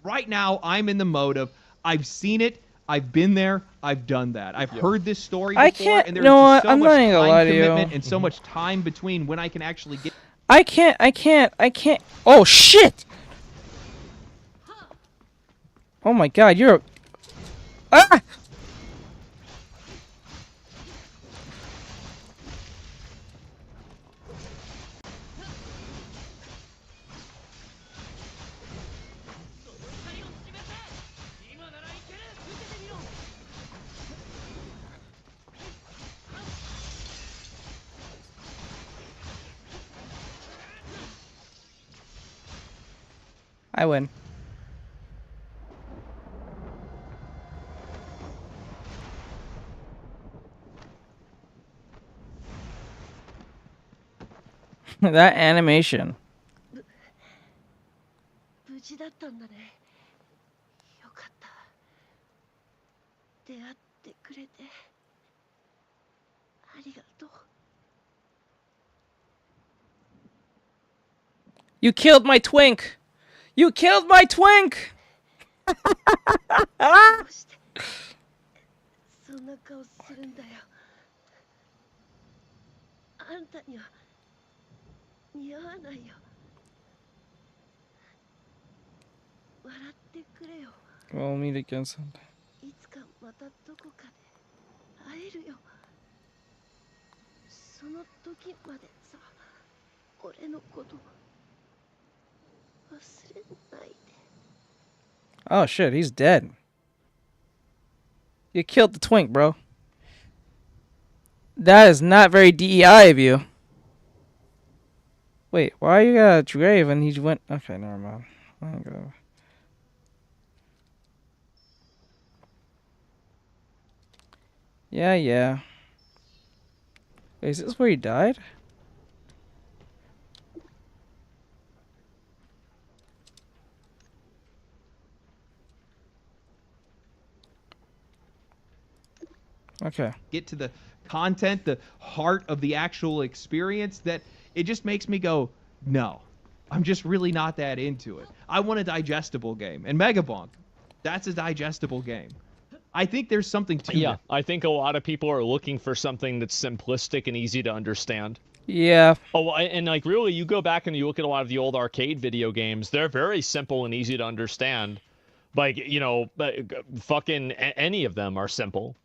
right now I'm in the mode of I've seen it, I've been there, I've done that. I've heard this story before, and there's just so much time commitment and so much time between when I can actually get... I can't. Oh, shit! Oh my god, you're... Ah! I win. That animation. 無事だったんだね。よかった。出会ってくれてありがとう。You killed my twink! You killed my twink! どうしてそんな顔するんだよ。あんたには似合わないよ。笑ってくれよ。 We'll meet again someday. いつかまたどこかで会えるよ。そその時までさ、俺のこと忘れないで。 Oh shit, he's dead. You killed the twink, bro. That is not very DEI of you. Wait, why you got a grave and he went... Okay, never mind. Oh, God. Yeah. Wait, is this where he died? Okay. Get to the content, the heart of the actual experience, that it just makes me go, no, I'm just really not that into it. I want a digestible game. And Megabonk, that's a digestible game. I think there's something to it. I think a lot of people are looking for something that's simplistic and easy to understand. Yeah. Oh, and like really, you go back and you look at a lot of the old arcade video games, they're very simple and easy to understand. Like, you know, fucking any of them are simple.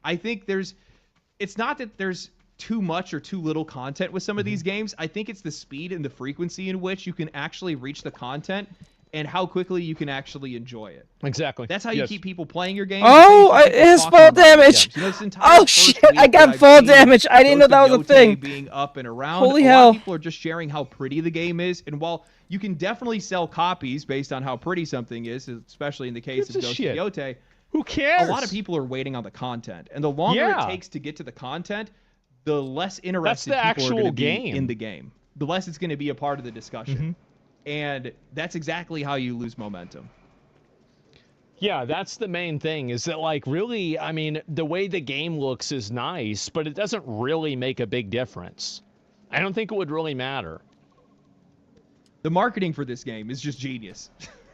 I think it's not that there's too much or too little content with some of these games. I think it's the speed and the frequency in which you can actually reach the content and how quickly you can actually enjoy it. Exactly. That's how you keep people playing your game. Oh, it has fall damage. You know, oh shit, I got fall damage. I didn't know that was a thing. Being up and around. Holy hell. hell. A lot of people are just sharing how pretty the game is, and while you can definitely sell copies based on how pretty something is, especially in the case of Ghost of Yote, who cares? A lot of people are waiting on the content, and the longer it takes to get to the content, the less interested people are going to be in the game. The less it's going to be a part of the discussion. And that's exactly how you lose momentum. Yeah, that's the main thing, is that, like, really, I mean, the way the game looks is nice, but it doesn't really make a big difference. I don't think it would really matter. The marketing for this game is just genius.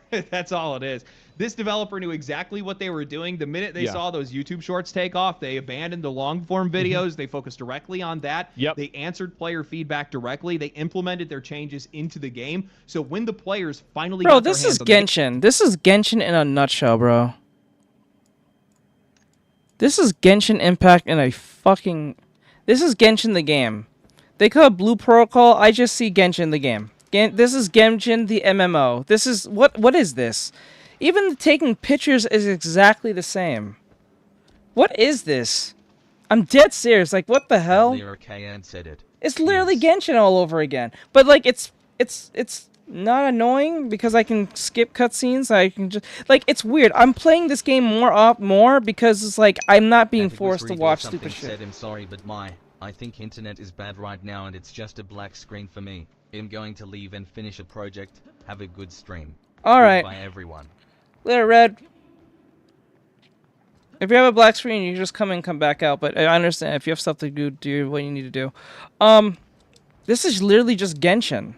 That's all it is. This developer knew exactly what they were doing. The minute they saw those YouTube shorts take off, they abandoned the long-form videos. They focused directly on that. They answered player feedback directly. They implemented their changes into the game. So when the players finally got their hands on Genshin. This is Genshin in a nutshell, bro. This is Genshin Impact in a fucking... This is Genshin the game. They call it Blue Protocol. I just see Genshin the game. This is Genshin the MMO. This is... What is this? Even taking pictures is exactly the same. What is this? I'm dead serious. Like, what the hell? It's literally Genshin all over again. But, like, it's not annoying because I can skip cutscenes. I can just... Like, it's weird. I'm playing this game more because it's like I'm not being forced to watch stupid shit. Said, I'm sorry, but I think internet is bad right now and it's just a black screen for me. I'm going to leave and finish a project. Have a good stream. Alright. Bye, everyone. Later, Red. If you have a black screen, you can just come in and come back out. But I understand if you have stuff to do what you need to do. This is literally just Genshin.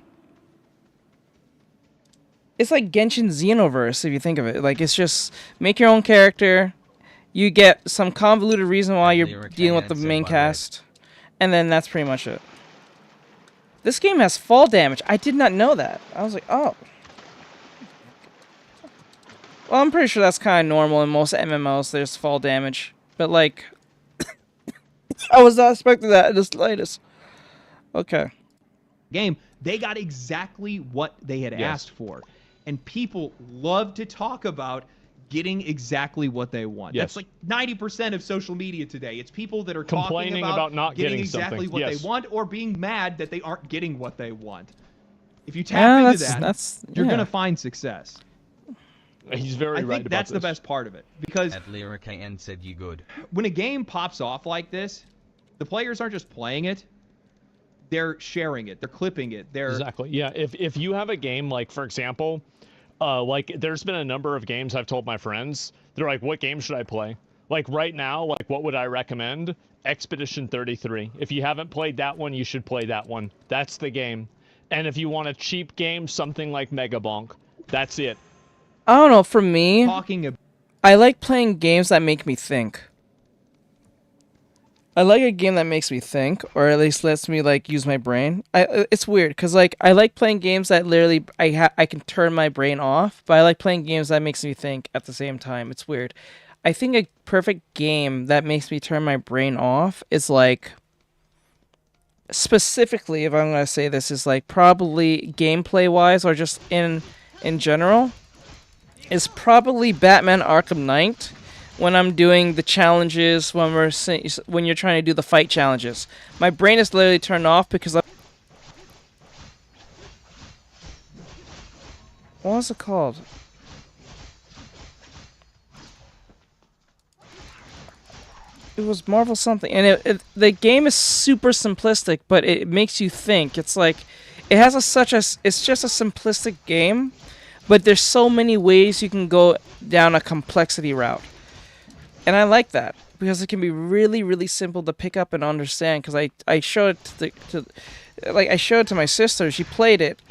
It's like Genshin Xenoverse, if you think of it. Like, it's just make your own character. You get some convoluted reason why you're dealing with the main cast. And then that's pretty much it. This game has fall damage. I did not know that. I was like, oh. Well, I'm pretty sure that's kind of normal in most MMOs. There's fall damage. But, like, I was not expecting that in the slightest. Okay. Game, they got exactly what they had asked for. And people love to talk about getting exactly what they want. That's like 90% of social media today. It's people that are complaining about not getting exactly something. what they want, or being mad that they aren't getting what they want. If you tap into that, you're going to find success. He's very right about this. I think that's the best part of it. Because and said you good. When a game pops off like this, the players aren't just playing it. They're sharing it. They're clipping it. Exactly. Yeah. If you have a game, like, for example... like, there's been a number of games I've told my friends. They're like, what game should I play? Like, right now, like, what would I recommend? Expedition 33. If you haven't played that one, you should play that one. That's the game. And if you want a cheap game, something like Megabonk. That's it. I don't know, for me, I like playing games that make me think. I like a game that makes me think, or at least lets me, like, use my brain. It's weird, because, like, I like playing games that literally I can turn my brain off, but I like playing games that makes me think at the same time. It's weird. I think a perfect game that makes me turn my brain off is, like, specifically, if I'm going to say this, is like probably gameplay-wise or just in general, is probably Batman Arkham Knight. When I'm doing the challenges, when you're trying to do the fight challenges, my brain is literally turned off because what was it called? It was Marvel something, and the game is super simplistic, but it makes you think. It's like it has it's just a simplistic game, but there's so many ways you can go down a complexity route. And I like that because it can be really, really simple to pick up and understand. Because I showed it I showed it to my sister. She played it,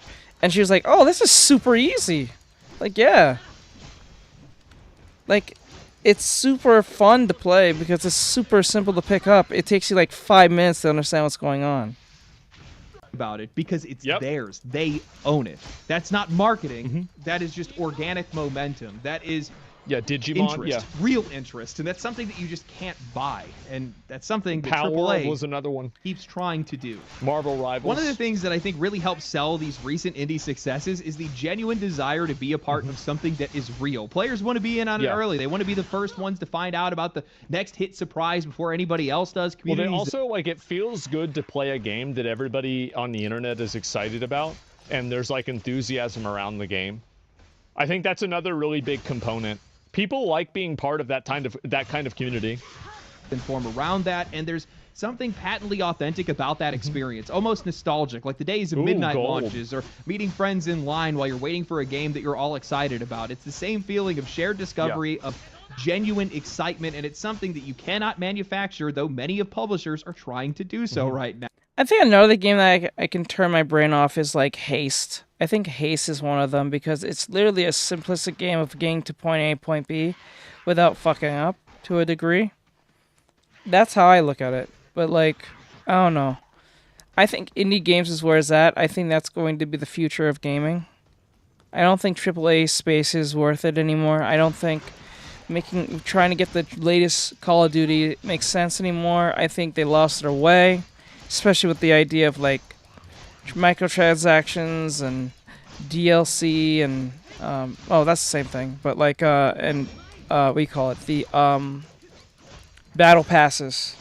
and she was like, "Oh, this is super easy." Like, yeah. Like, it's super fun to play because it's super simple to pick up. It takes you like 5 minutes to understand what's going on. About it because it's theirs. They own it. That's not marketing. That is just organic momentum. That is Digimon, interest, real interest, and that's something that you just can't buy. And that's something that Power AAA was another one. Keeps trying to do. Marvel Rivals. One of the things that I think really helps sell these recent indie successes is the genuine desire to be a part of something that is real. Players want to be in on it early. They want to be the first ones to find out about the next hit surprise before anybody else does. Well, they also, like, it feels good to play a game that everybody on the internet is excited about, and there's, like, enthusiasm around the game. I think that's another really big component. People like being part of that kind of community. And form around that, and there's something patently authentic about that experience, almost nostalgic, like the days of midnight launches or meeting friends in line while you're waiting for a game that you're all excited about. It's the same feeling of shared discovery, of genuine excitement, and it's something that you cannot manufacture, though many of publishers are trying to do so right now. I think another game that I can turn my brain off is like Haste. I think Haste is one of them because it's literally a simplistic game of getting to point A, point B without fucking up to a degree. That's how I look at it. But like, I don't know. I think indie games is where it's at. I think that's going to be the future of gaming. I don't think AAA space is worth it anymore. I don't think trying to get the latest Call of Duty makes sense anymore. I think they lost their way. Especially with the idea of like microtransactions and DLC and oh, that's the same thing. But like we call it the battle passes.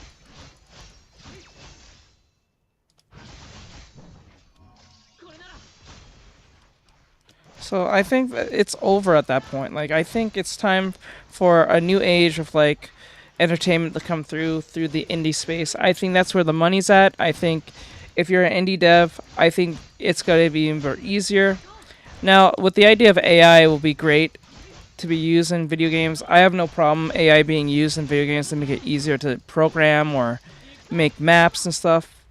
So I think that it's over at that point. Like I think it's time for a new age of like entertainment to come through the indie space. I think that's where the money's at. I think if you're an indie dev, I think it's going to be even easier. Now, with the idea of AI, it will be great to be used in video games. I have no problem AI being used in video games to make it easier to program or make maps and stuff.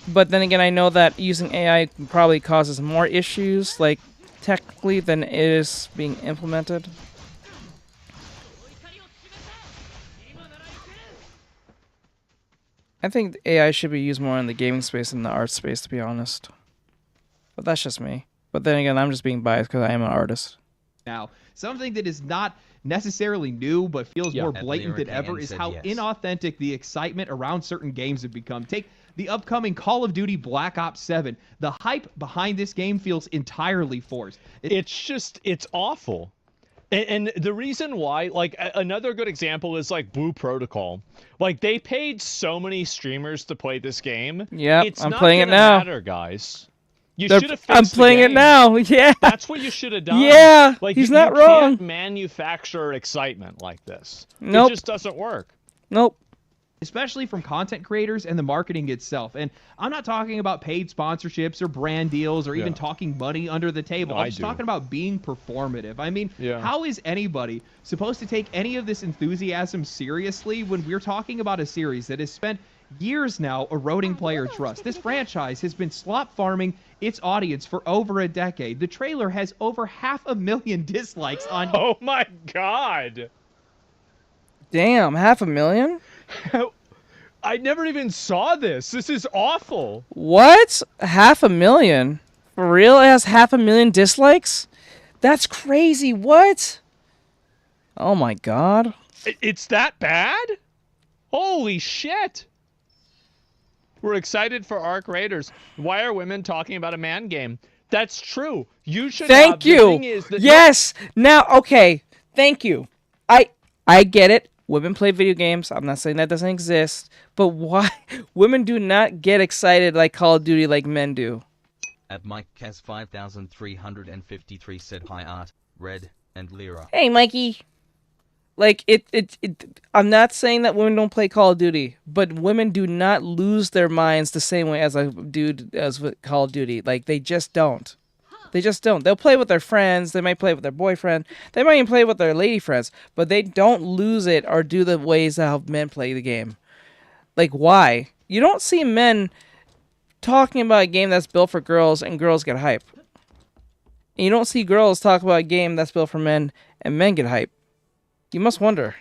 But then again, I know that using AI probably causes more issues, like technically, than it is being implemented. I think AI should be used more in the gaming space than the art space, to be honest. But that's just me. But then again, I'm just being biased because I am an artist. Now, something that is not necessarily new but feels more blatant than ever is how inauthentic the excitement around certain games have become. Take the upcoming Call of Duty Black Ops 7. The hype behind this game feels entirely forced. It's awful. And the reason why, like, another good example is, like, Blue Protocol. Like, they paid so many streamers to play this game. Yeah, I'm playing it It's now. not gonna matter, guys. You should have fixed I'm playing it now, yeah. That's what you should have done. Yeah, like, he's you not wrong. Can't manufacture excitement like this. Nope. It just doesn't work. Nope. Especially from content creators and the marketing itself. And I'm not talking about paid sponsorships or brand deals or even talking money under the table. I'm just talking about being performative. I mean, how is anybody supposed to take any of this enthusiasm seriously when we're talking about a series that has spent years now eroding player trust? This franchise has been slop farming its audience for over a decade. The trailer has over 500,000 dislikes on... Oh my god! Damn, 500,000? I never even saw this. This is awful. What? 500,000? For real? It has 500,000 dislikes? That's crazy. What? Oh my god. It's that bad? Holy shit. We're excited for Arc Raiders. Why are women talking about a man game? That's true. You should. Thank you. The thing is that yes. Now, okay. Thank you. I get it. Women play video games. I'm not saying that doesn't exist, but why women do not get excited like Call of Duty like men do? At Mike Kes 5353 said hi Art, Red, and Lyra. Hey, Mikey. Like I'm not saying that women don't play Call of Duty, but women do not lose their minds the same way as with Call of Duty. Like they just don't. They just don't. They'll play with their friends. They might play with their boyfriend. They might even play with their lady friends, but they don't lose it or do the ways how men play the game. Like why? You don't see men talking about a game that's built for girls and girls get hype. And you don't see girls talk about a game that's built for men and men get hype. You must wonder.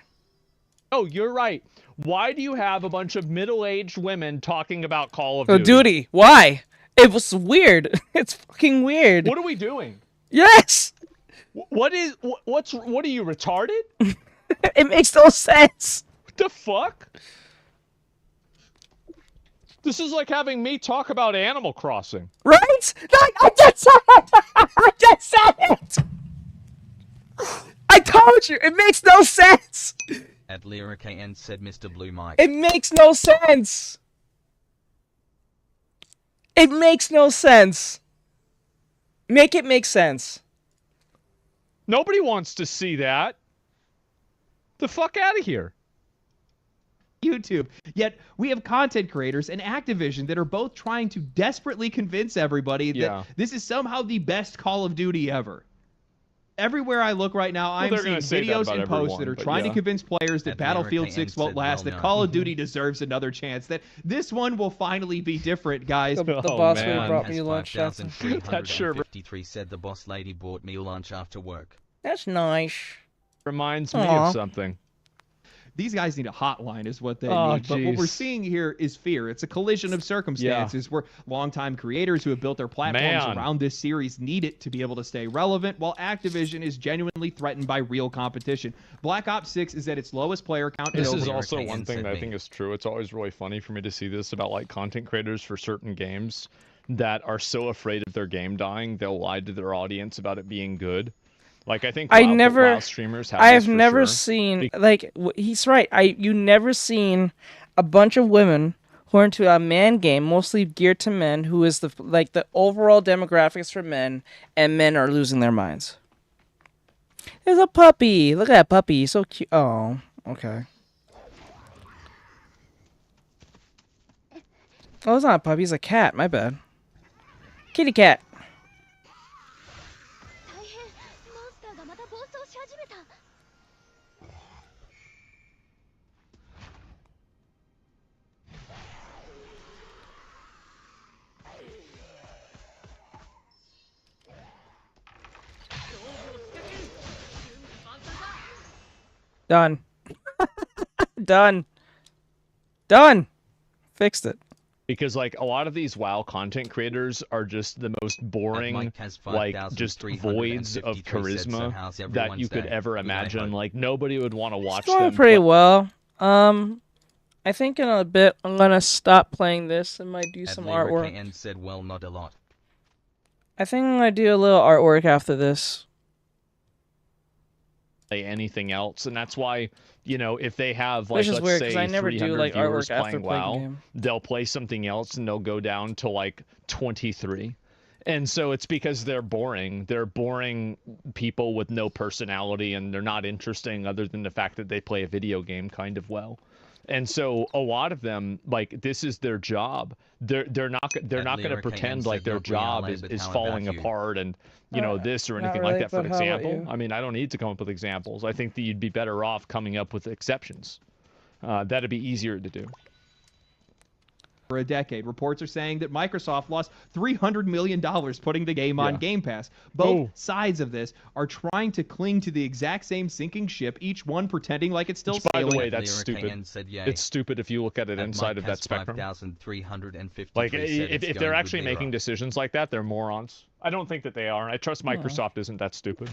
Oh, you're right. Why do you have a bunch of middle-aged women talking about Call of Duty? Why? It was weird. It's fucking weird. What are we doing? Yes. What are you retarded? It makes no sense. What the fuck? This is like having me talk about Animal Crossing. Right? I just said it. I just said it. I told you. It makes no sense. At Lyra KN said Mr. Blue Mike. It makes no sense. It makes no sense. Make it make sense. Nobody wants to see that. The fuck out of here. YouTube. Yet we have content creators and Activision that are both trying to desperately convince everybody that this is somehow the best Call of Duty ever. Everywhere I look right now, I'm seeing videos and posts that are trying to convince players that Battlefield 6 won't last, that Call of Duty deserves another chance, that this one will finally be different, guys. The boss lady brought me lunch. That's sure. 53 said the boss lady bought me lunch after work. That's nice. Reminds me of something. These guys need a hotline is what they need. But what we're seeing here is fear. It's a collision of circumstances where longtime creators who have built their platforms around this series need it to be able to stay relevant, while Activision is genuinely threatened by real competition. Black Ops 6 is at its lowest player count. This is also one thing that I think is true. It's always really funny for me to see this about like content creators for certain games that are so afraid of their game dying, they'll lie to their audience about it being good. Like I think WoW streamers have I've never seen like he's right. You never seen a bunch of women who are into a man game, mostly geared to men, who is the overall demographics for men, and men are losing their minds. There's a puppy. Look at that puppy. He's so cute. Oh, okay. Oh, it's not a puppy. He's a cat. My bad. Kitty cat. Done. Done. Done. Fixed it. Because like a lot of these WoW content creators are just the most boring, like just voids of charisma that you could ever imagine. Like nobody would want to watch them. It's going pretty well. I think in a bit I'm gonna stop playing this and might do some artwork. And said, well, not a lot. I think I'm gonna do a little artwork after this. Anything else, and that's why, you know, if they have like, which is weird, let's say I never 300 do like viewers artwork after playing WoW, the game. they'll play something else and they'll go down to like 23. And so it's because they're boring. They're boring people with no personality, and they're not interesting other than the fact that they play a video game kind of well. And so a lot of them, like, this is their job. They're not going to pretend like their job is falling apart and, you know, this or anything like that. For example, I mean, I don't need to come up with examples. I think that you'd be better off coming up with exceptions. That'd be easier to do. For a decade, reports are saying that Microsoft lost $300 million putting the game on Game Pass. Both sides of this are trying to cling to the exact same sinking ship, each one pretending like it's still sailing. By the way, that's stupid. It's stupid if you look at it inside of that spectrum. Like, if they're actually making decisions like that, they're morons. I don't think that they are. I trust Microsoft isn't that stupid.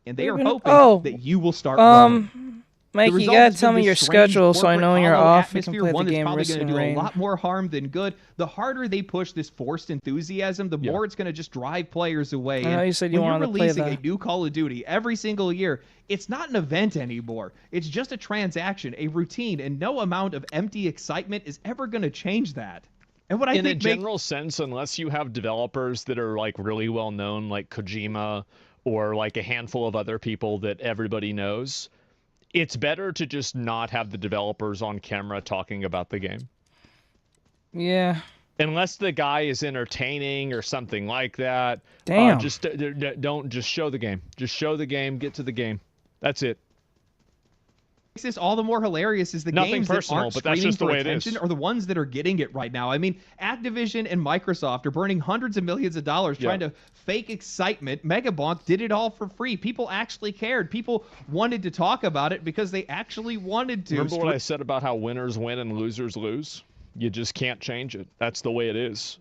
And they are hoping that you will start running. Mike, The you result gotta has tell been me this your strange schedule so I corporate know when you're hollow off. We can atmosphere, play one the that's game probably Risk going to and do Rain. a lot more harm than good. The harder they push this forced enthusiasm, the more it's going to just drive players away. I know And you said you when you're wanted to play releasing the- a new Call of Duty every single year, it's not an event anymore. It's just a transaction, a routine, and no amount of empty excitement is ever going to change that. And what I in think a general sense, unless you have developers that are like really well known, like Kojima or like a handful of other people that everybody knows, it's better to just not have the developers on camera talking about the game. Yeah. Unless the guy is entertaining or something like that. Damn. Just don't just show the game. Just show the game. Get to the game. That's it. Makes this all the more hilarious is the Nothing games personal, that aren't but that's screaming just the for way it attention is. are the ones that are getting it right now. I mean, Activision and Microsoft are burning hundreds of millions of dollars trying to fake excitement. Megabonk did it all for free. People actually cared. People wanted to talk about it because they actually wanted to. Remember what I said about how winners win and losers lose? You just can't change it. That's the way it is.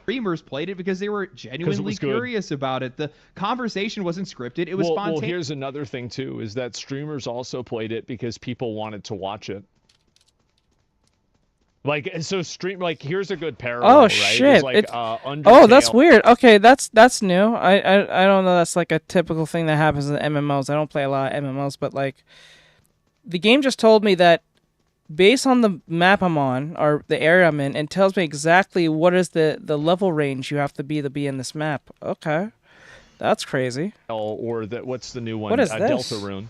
Streamers played it because they were genuinely good. curious about it. The conversation wasn't scripted. It was Well, spontaneous. here's another thing too, is that streamers also played it because people wanted to watch it. Like, so here's a good parallel, Oh right? shit! It's like, oh, that's Undertale- weird. Okay, that's new. I don't know. That's like a typical thing that happens in MMOs. I don't play a lot of MMOs, but like, the game just told me that based on the map I'm on or the area I'm in, it tells me exactly what is the level range you have to be in this map. Okay, that's crazy. Or what's the new one? What is this? Deltarune.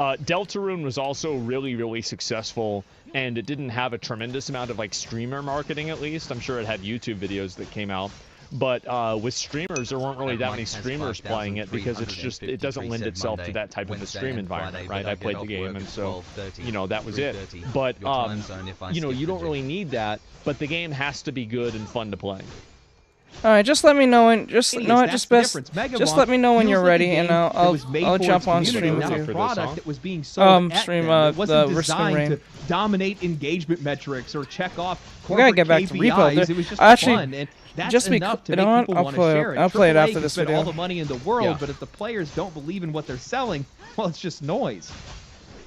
Deltarune was also really, really successful, and it didn't have a tremendous amount of like streamer marketing. At least I'm sure it had YouTube videos that came out. But with streamers, there weren't really that many streamers playing it because it doesn't lend itself to that type of a stream environment, right? I played the game, and so, that was it. But, you don't really need that, but the game has to be good and fun to play. All right, just let me know when. Just Thing no, is, it that's just the best. difference. Megabonk Just let me know when feels you're like a ready, game and that I'll was made for jump its on community, stream with not you. a product that was being sold at stream them. It wasn't the Risk and designed Rain. to dominate engagement metrics or check off We gotta corporate get back to KPIs. repo. It was just Actually, fun, and that's just enough to you make know what? people I'll want play to it. share it. I'll play it AAA after can this spend video. all the money in the world, Yeah. but if the players don't believe in what they're selling, well, it's just noise.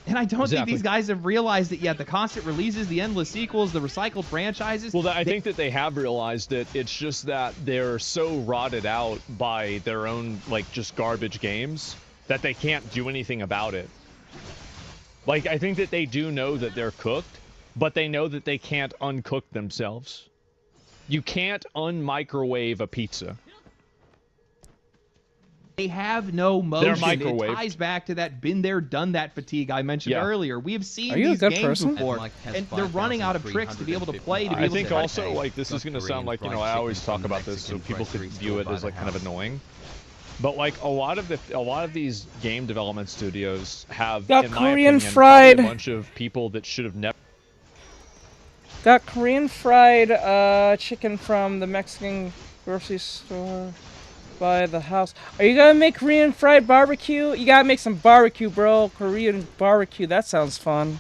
And I don't think Exactly. these guys have realized it yet. The constant releases, the endless sequels, the recycled franchises. Well, I think that they have realized it. It's just that they're so rotted out by their own, like, just garbage games that they can't do anything about it. Like, I think that they do know that they're cooked, but they know that they can't uncook themselves. You can't unmicrowave a pizza. They have no motion. It microwaved. ties back to that been there, done that fatigue I mentioned earlier. We have seen Are you a these good games person? before, and they're running out of tricks to be able to play. To be I able think to also, like, this is going to sound like, I always talk about this so people could view it as, like, kind of annoying. But, like, a lot of these game development studios have, Got in my Korean opinion, fried. probably a bunch of people that should have never... Got Korean fried chicken from the Mexican grocery store by the house. Are you gonna make Korean fried barbecue? You gotta make some barbecue, bro. Korean barbecue. That sounds fun.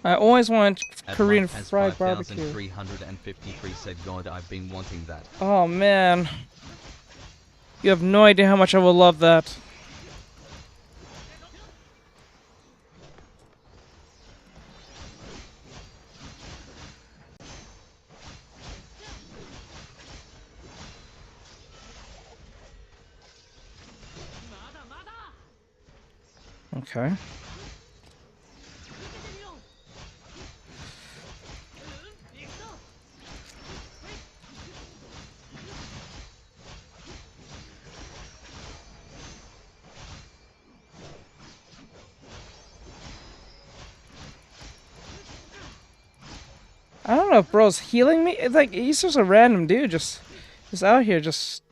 I always wanted Korean fried barbecue. 5353 said, God, I've been wanting that. Oh man. You have no idea how much I would love that. Okay. I don't know if bro's healing me. It's like he's just a random dude, just out here, just.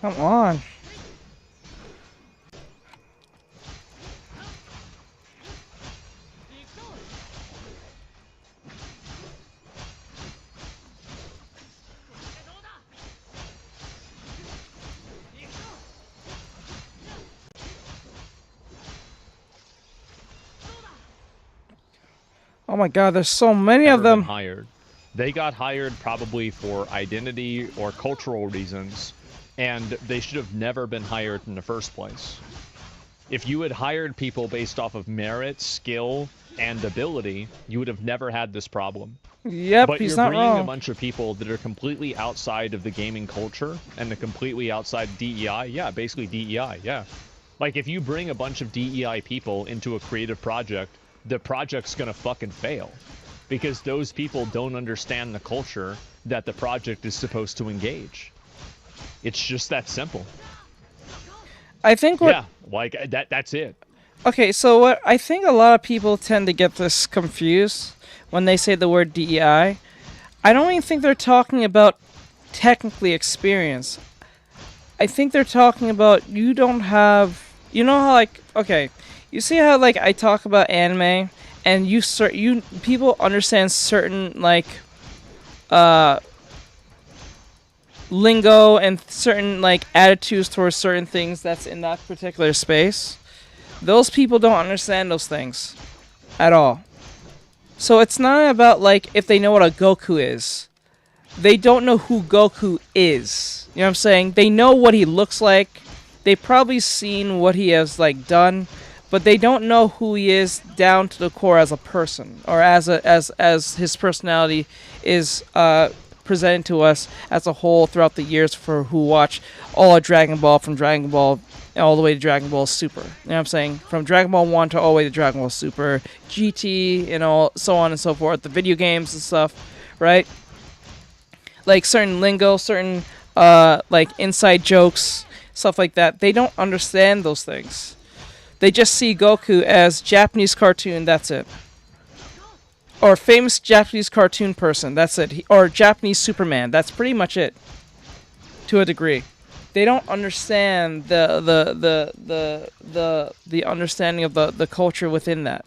Come on. Oh my god, there's so many of them. Hired. They got hired probably for identity or cultural reasons, and they should have never been hired in the first place. If you had hired people based off of merit, skill, and ability, you would have never had this problem. Yep, but he's you're not bringing wrong. a bunch of people that are completely outside of the gaming culture and the completely outside DEI. Yeah, basically DEI, yeah. Like, if you bring a bunch of DEI people into a creative project, the project's gonna fucking fail. Because those people don't understand the culture that the project is supposed to engage. It's just that simple. I think what... Yeah, like, that's it. Okay, so what I think a lot of people tend to get this confused when they say the word DEI. I don't even think they're talking about technically experience. I think they're talking about you don't have... You know how, like... Okay, you see how, like, I talk about anime, and people understand certain, like, lingo and certain, like, attitudes towards certain things that's in that particular space. Those people don't understand those things at all. So it's not about, like, if they know what a Goku is. They don't know who Goku is. You know what I'm saying? They know what he looks like. They've probably seen what he has, like, done, but they don't know who he is down to the core as a person, or as his personality is presented to us as a whole throughout the years for who watch all of Dragon Ball, from Dragon Ball all the way to Dragon Ball Super. You know what I'm saying? From Dragon Ball 1 to all the way to Dragon Ball Super, GT, you know, so on and so forth, the video games and stuff, right? Like certain lingo, certain like inside jokes, stuff like that. They don't understand those things. They just see Goku as Japanese cartoon, that's it. Or famous Japanese cartoon person, that's it. Or Japanese Superman, that's pretty much it. To a degree. They don't understand the understanding of the culture within that.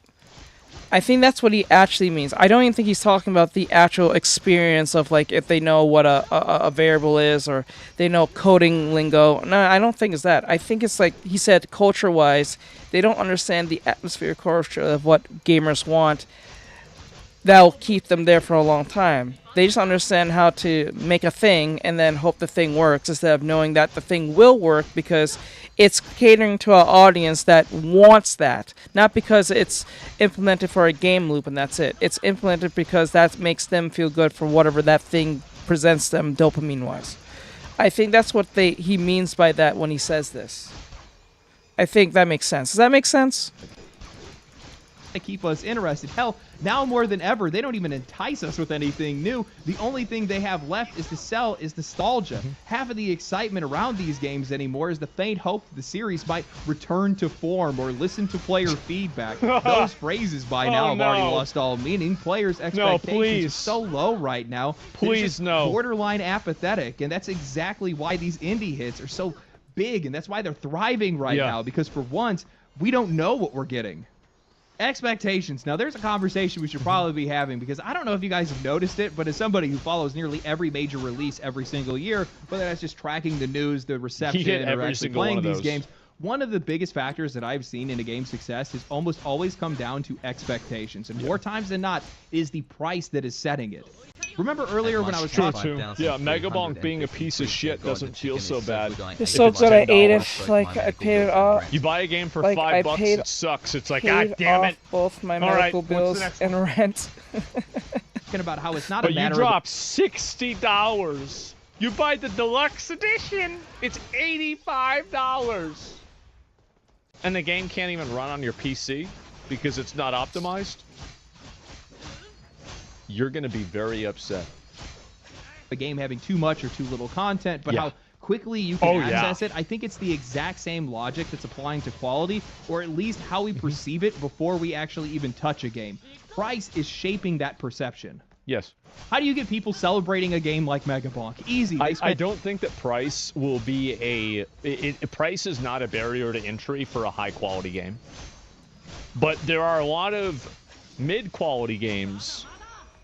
I think that's what he actually means. I don't even think he's talking about the actual experience of, like, if they know what a variable is or they know coding lingo. No, I don't think it's that. I think it's like he said, culture-wise, they don't understand the atmosphere culture of what gamers want. That'll keep them there for a long time. They just understand how to make a thing and then hope the thing works instead of knowing that the thing will work because it's catering to an audience that wants that. Not because it's implemented for a game loop and that's it. It's implemented because that makes them feel good for whatever that thing presents them dopamine-wise. I think that's what he means by that when he says this. I think that makes sense. Does that make sense? To keep us interested. Hell, now more than ever, they don't even entice us with anything new. The only thing they have left is to sell is nostalgia. Half of the excitement around these games anymore is the faint hope that the series might return to form or listen to player feedback. Those phrases by now have already lost all meaning. Players' expectations are so low right now. Please, no. Borderline apathetic, and that's exactly why these indie hits are so big, and that's why they're thriving right now, because for once, we don't know what we're getting. Expectations. Now, there's a conversation we should probably be having because I don't know if you guys have noticed it, but as somebody who follows nearly every major release every single year, whether that's just tracking the news, the reception, or actually playing these games, one of the biggest factors that I've seen in a game's success has almost always come down to expectations. And more times than not, it is the price that is setting it. Remember earlier when I was talking... Yeah, Megabonk being a piece of shit doesn't feel so bad. It's so good I ate it, like I paid it off. You buy a game for $5, it sucks. It's like, God damn it. Both my medical bills and rent. Talking about how it's not a matter of... But you drop $60. You buy the deluxe edition, it's $85. And the game can't even run on your PC because it's not optimized? You're going to be very upset. A game having too much or too little content, but how quickly you can access it. I think it's the exact same logic that's applying to quality, or at least how we perceive it before we actually even touch a game. Price is shaping that perception. Yes. How do you get people celebrating a game like Megabonk? Easy. I don't think that price will be price is not a barrier to entry for a high-quality game. But there are a lot of mid-quality games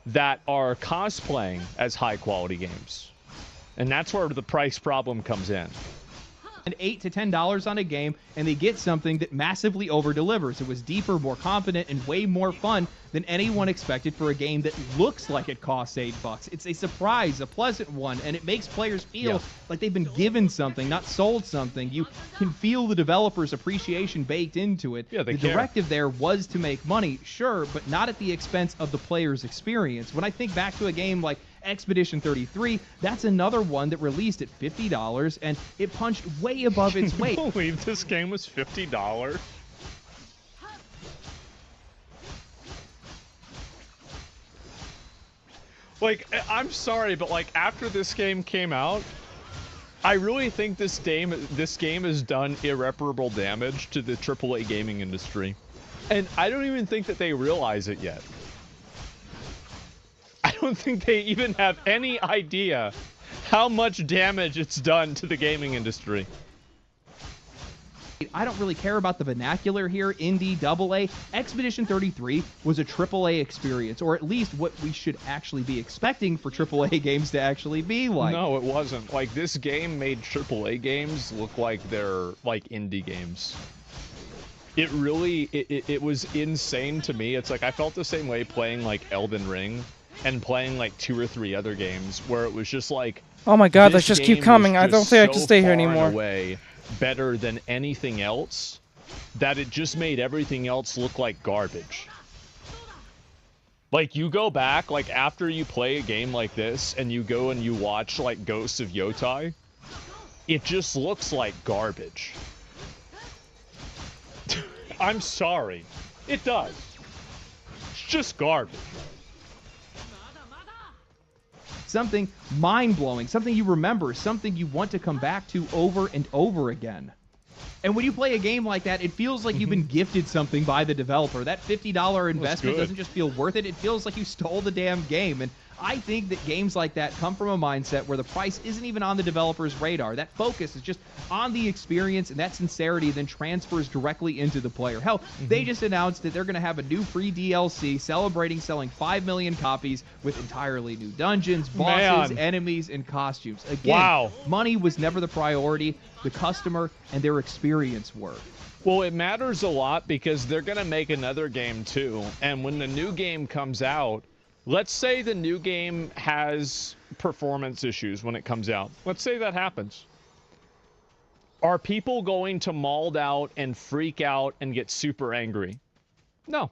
that are cosplaying as high-quality games. And that's where the price problem comes in. And $8 to $10 on a game, and they get something that massively over-delivers. It was deeper, more confident, and way more fun than anyone expected for a game that looks like it costs $8. It's a surprise, a pleasant one, and it makes players feel like they've been given something, not sold something. You can feel the developer's appreciation baked into it. Yeah, the directive there was to make money, sure, but not at the expense of the player's experience. When I think back to a game like Expedition 33, that's another one that released at $50, and it punched way above its weight. Can you believe this game was $50? Like, I'm sorry, but like after this game came out, I really think this game has done irreparable damage to the AAA gaming industry, and I don't even think that they realize it yet. I don't think they even have any idea how much damage it's done to the gaming industry. I don't really care about the vernacular here, indie, AA. Expedition 33 was a AAA experience, or at least what we should actually be expecting for AAA games to actually be like. No, it wasn't. Like, this game made AAA games look like they're like indie games. It really, it was insane to me. It's like, I felt the same way playing like Elden Ring and playing like 2 or 3 other games where it was just like, oh my god, let's just keep coming. I don't think I can stay here anymore. Way better than anything else that it just made everything else look like garbage. Like, you go back, like, after you play a game like this and you go and you watch like Ghosts of Yotai, it just looks like garbage. I'm sorry, it does. It's just garbage. Something mind-blowing, something you remember, something you want to come back to over and over again. And when you play a game like that, it feels like you've been gifted something by the developer. That $50 investment doesn't just feel worth it, it feels like you stole the damn game. And I think that games like that come from a mindset where the price isn't even on the developer's radar. That focus is just on the experience, and that sincerity then transfers directly into the player. Hell, they just announced that they're going to have a new free DLC celebrating selling 5 million copies with entirely new dungeons, bosses, enemies, and costumes. Again, money was never the priority. The customer and their experience were. Well, it matters a lot because they're going to make another game too. And when the new game comes out, let's say the new game has performance issues when it comes out. Let's say that happens. Are people going to mauled out and freak out and get super angry? No.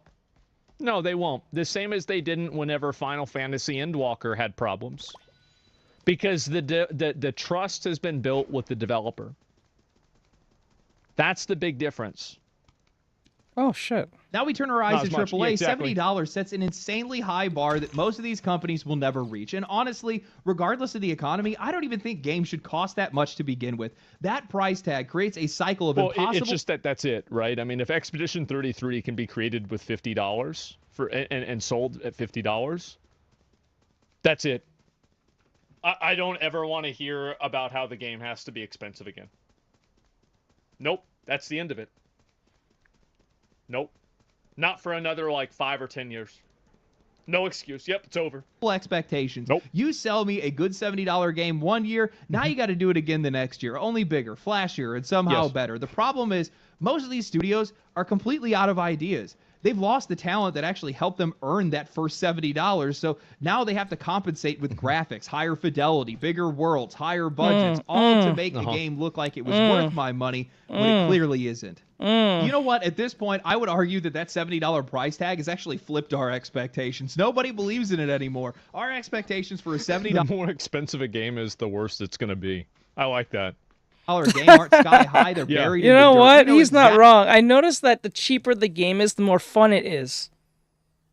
No, they won't. The same as they didn't whenever Final Fantasy Endwalker had problems. Because the trust has been built with the developer. That's the big difference. Oh, shit. Now we turn our eyes to AAA. Yeah, exactly. $70 sets an insanely high bar that most of these companies will never reach. And honestly, regardless of the economy, I don't even think games should cost that much to begin with. That price tag creates a cycle of impossible... It's just that's it, right? I mean, if Expedition 33 can be created with $50 and sold at $50, that's it. I don't ever want to hear about how the game has to be expensive again. Nope, that's the end of it. Nope. Not for another, like, 5 or 10 years. No excuse. Yep, it's over. Expectations. Nope. You sell me a good $70 game one year, now you got to do it again the next year. Only bigger, flashier, and somehow better. The problem is, most of these studios are completely out of ideas. They've lost the talent that actually helped them earn that first $70, so now they have to compensate with graphics, higher fidelity, bigger worlds, higher budgets, all to make the game look like it was worth my money when it clearly isn't. You know what? At this point, I would argue that $70 price tag has actually flipped our expectations. Nobody believes in it anymore. Our expectations for a $70... The more expensive a game is, the worse it's going to be. I like that. Game aren't sky high, they're buried in the dirt. You know what? He's not wrong. I noticed that the cheaper the game is, the more fun it is.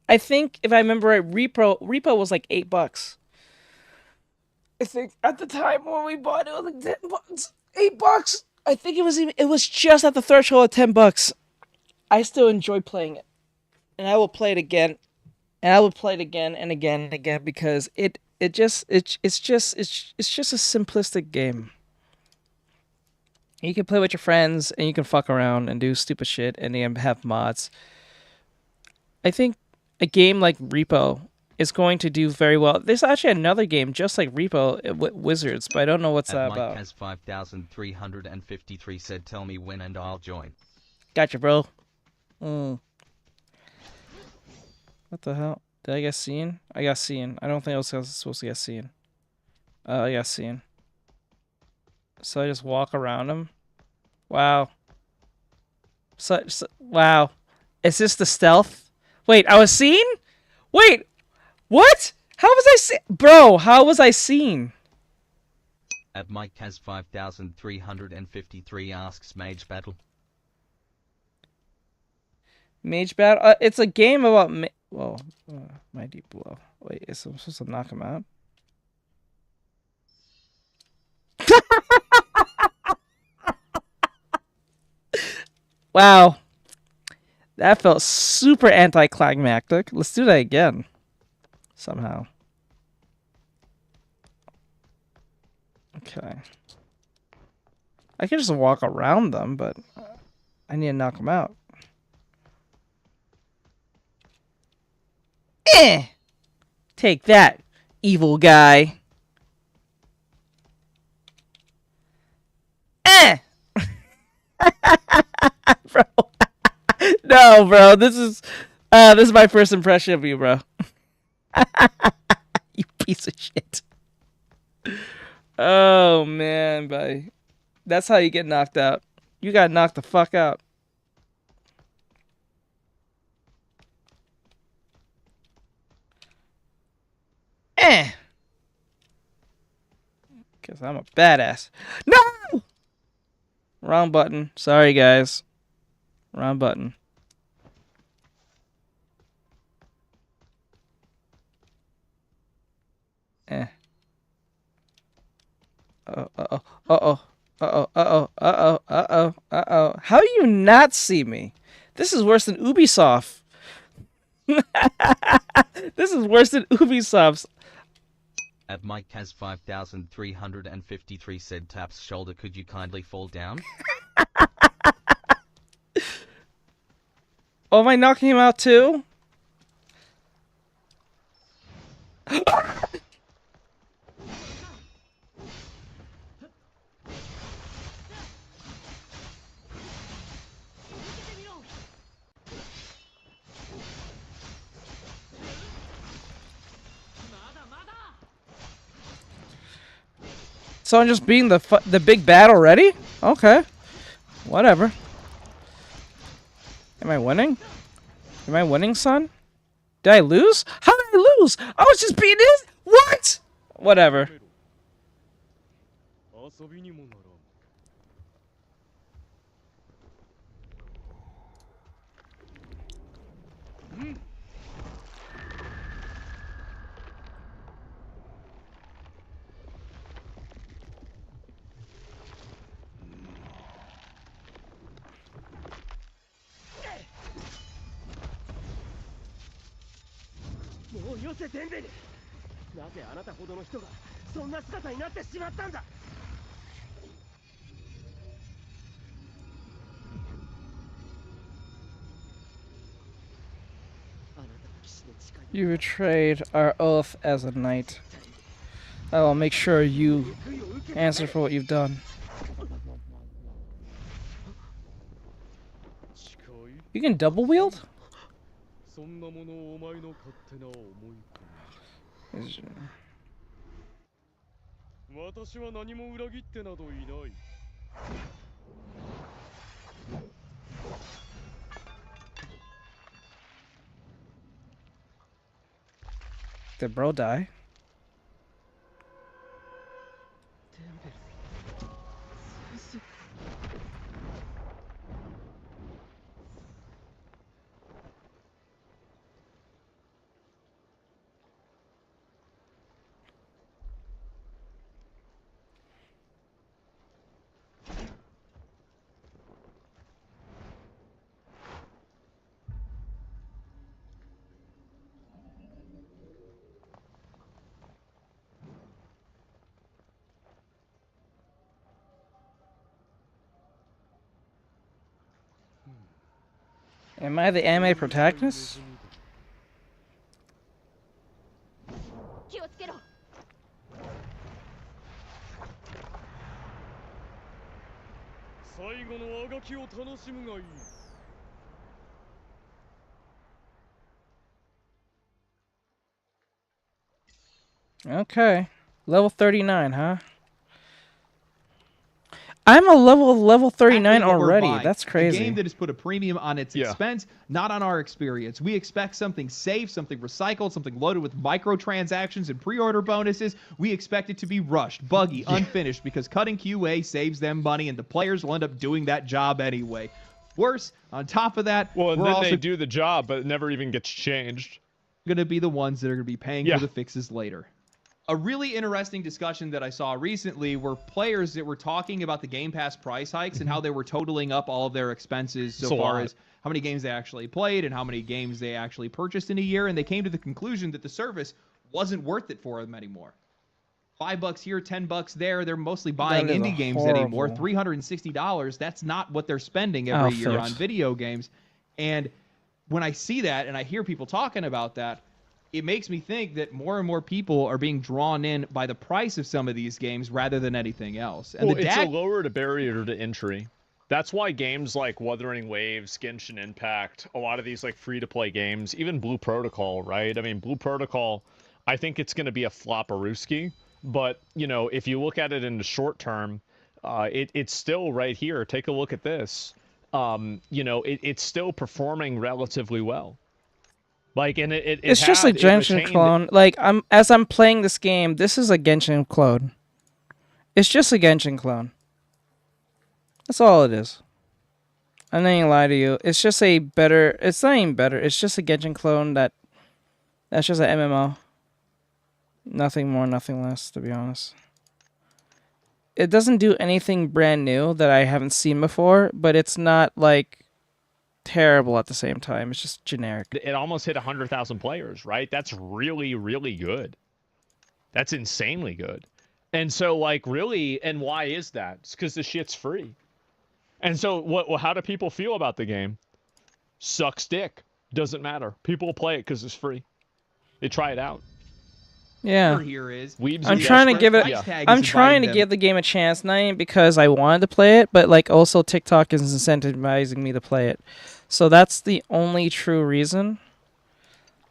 I think, if I remember right, Repo was like $8. I think at the time when we bought it, it was like $10. $8. I think it was just at the threshold of $10. I still enjoy playing it, and I will play it again And I would play it again and again and again because it's just a simplistic game. You can play with your friends and you can fuck around and do stupid shit and you can have mods. I think a game like Repo is going to do very well. There's actually another game just like Repo with Wizards, but I don't know what's that Mike about. has 5,353 said, tell me when and I'll join. Gotcha, bro. What the hell? Did I get seen? I got seen. I don't think I was supposed to get seen. I got seen. So I just walk around him. Wow. Wow. Is this the stealth? Wait, I was seen? Wait, what? How was I seen? Bro, how was I seen? At Mike has 5,353 asks Mage Battle. Mage Battle? It's a game about... Whoa. My deep blow. Wait, is I'm supposed to knock him out? Wow. That felt super anticlimactic. Let's do that again. Somehow. Okay. I can just walk around them, but I need to knock them out. Take that, evil guy. Bro. No, bro. This is my first impression of you, bro. You piece of shit. Oh man, buddy. That's how you get knocked out. You got knocked the fuck out. Cause I'm a badass. No! Wrong button. Sorry, guys. Wrong button. Uh-oh. How do you not see me? This is worse than Ubisoft. This is worse than Ubisoft's. At Mike has 5,353 said taps shoulder, could you kindly fall down? Oh, am I knocking him out too? So I'm just being the big bad already? Okay. Whatever. Am I winning? Am I winning, son? Did I lose? How did I lose? I was just being it? What? Whatever. You betrayed our oath as a knight. I will make sure you answer for what you've done. You can double wield? Did bro die? Am I the anime protagonist? Okay. Level 39, huh? I'm a level 39 already. That's crazy. A game that has put a premium on its expense, not on our experience. We expect something safe, something recycled, something loaded with microtransactions and pre-order bonuses. We expect it to be rushed, buggy, unfinished, because cutting QA saves them money, and the players will end up doing that job anyway. Worse, on top of that, well, and we're then also they do the job, but it never even gets changed. Going to be the ones that are going to be paying for the fixes later. A really interesting discussion that I saw recently were players that were talking about the Game Pass price hikes and how they were totaling up all of their expenses so far as how many games they actually played and how many games they actually purchased in a year, and they came to the conclusion that the service wasn't worth it for them anymore. $5 here, $10 there. They're mostly buying indie games anymore. $360. That's not what they're spending every year on video games. And when I see that and I hear people talking about that, it makes me think that more and more people are being drawn in by the price of some of these games rather than anything else. And it's a lower barrier to entry. That's why games like Wuthering Waves, Genshin Impact, a lot of these like free-to-play games, even Blue Protocol, right? I mean, Blue Protocol, I think it's going to be a flop-a-rooski. But, you know, if you look at it in the short term, it's still right here. Take a look at this. You know, it's still performing relatively well. Like, and it's just a Genshin clone. Like, as I'm playing this game, this is a Genshin clone. It's just a Genshin clone. That's all it is. I'm not gonna lie to you. It's just a better. It's not even better. It's just a Genshin clone that's just an MMO. Nothing more, nothing less, to be honest. It doesn't do anything brand new that I haven't seen before, but it's not like terrible at the same time. It's just generic. It almost hit 100,000 players, right? That's really, really good. That's insanely good. And so, like, really, and why is that? It's because the shit's free. And so, how do people feel about the game? Sucks dick. Doesn't matter. People play it because it's free. They try it out. Yeah. Here is I'm trying to give it. I'm trying to give the game a chance, not even because I wanted to play it, but like also TikTok is incentivizing me to play it. So that's the only true reason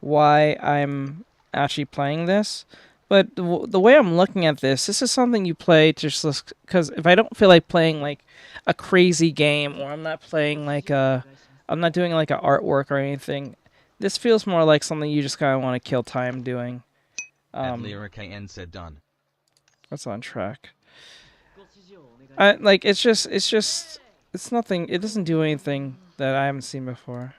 why I'm actually playing this. But the way I'm looking at this is something you play just because if I don't feel like playing like a crazy game, or I'm not playing like I'm not doing like an artwork or anything, this feels more like something you just kind of want to kill time doing. KN said done. That's on track. Like it's nothing. It doesn't do anything that I haven't seen before.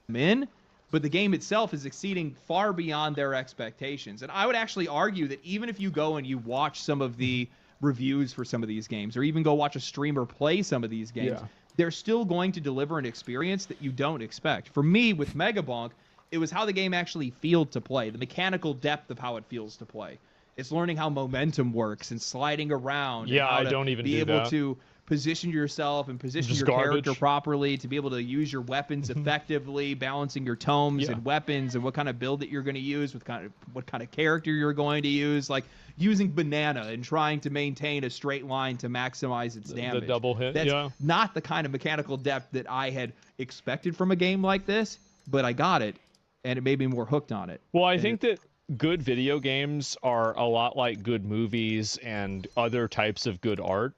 But the game itself is exceeding far beyond their expectations. And I would actually argue that even if you go and you watch some of the reviews for some of these games, or even go watch a streamer play some of these games, they're still going to deliver an experience that you don't expect. For me, with Megabonk, it was how the game actually feels to play, the mechanical depth of how it feels to play. It's learning how momentum works and sliding around. Yeah, and how I don't even be do able that. to position yourself and position Just your character properly, to be able to use your weapons effectively, balancing your tomes and weapons, and what kind of build that you're going to use, what kind of character you're going to use, like using banana and trying to maintain a straight line to maximize its damage. The double hit, That's not the kind of mechanical depth that I had expected from a game like this, but I got it, and it made me more hooked on it. Well, I think that good video games are a lot like good movies and other types of good art,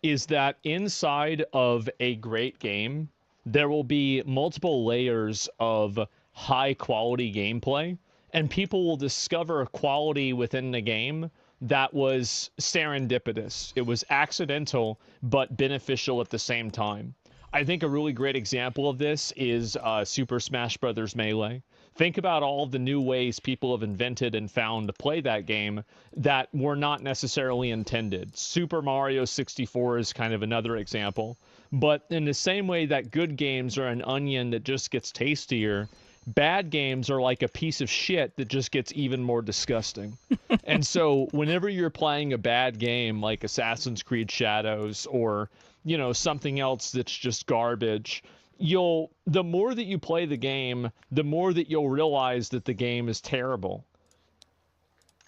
is that inside of a great game, there will be multiple layers of high quality gameplay, and people will discover quality within the game that was serendipitous. It was accidental, but beneficial at the same time. I think a really great example of this is Super Smash Bros. Melee. Think about all the new ways people have invented and found to play that game that were not necessarily intended. Super Mario 64 is kind of another example. But in the same way that good games are an onion that just gets tastier, bad games are like a piece of shit that just gets even more disgusting. And so whenever you're playing a bad game like Assassin's Creed Shadows or, you know, something else that's just garbage, the more that you play the game, the more that you'll realize that the game is terrible.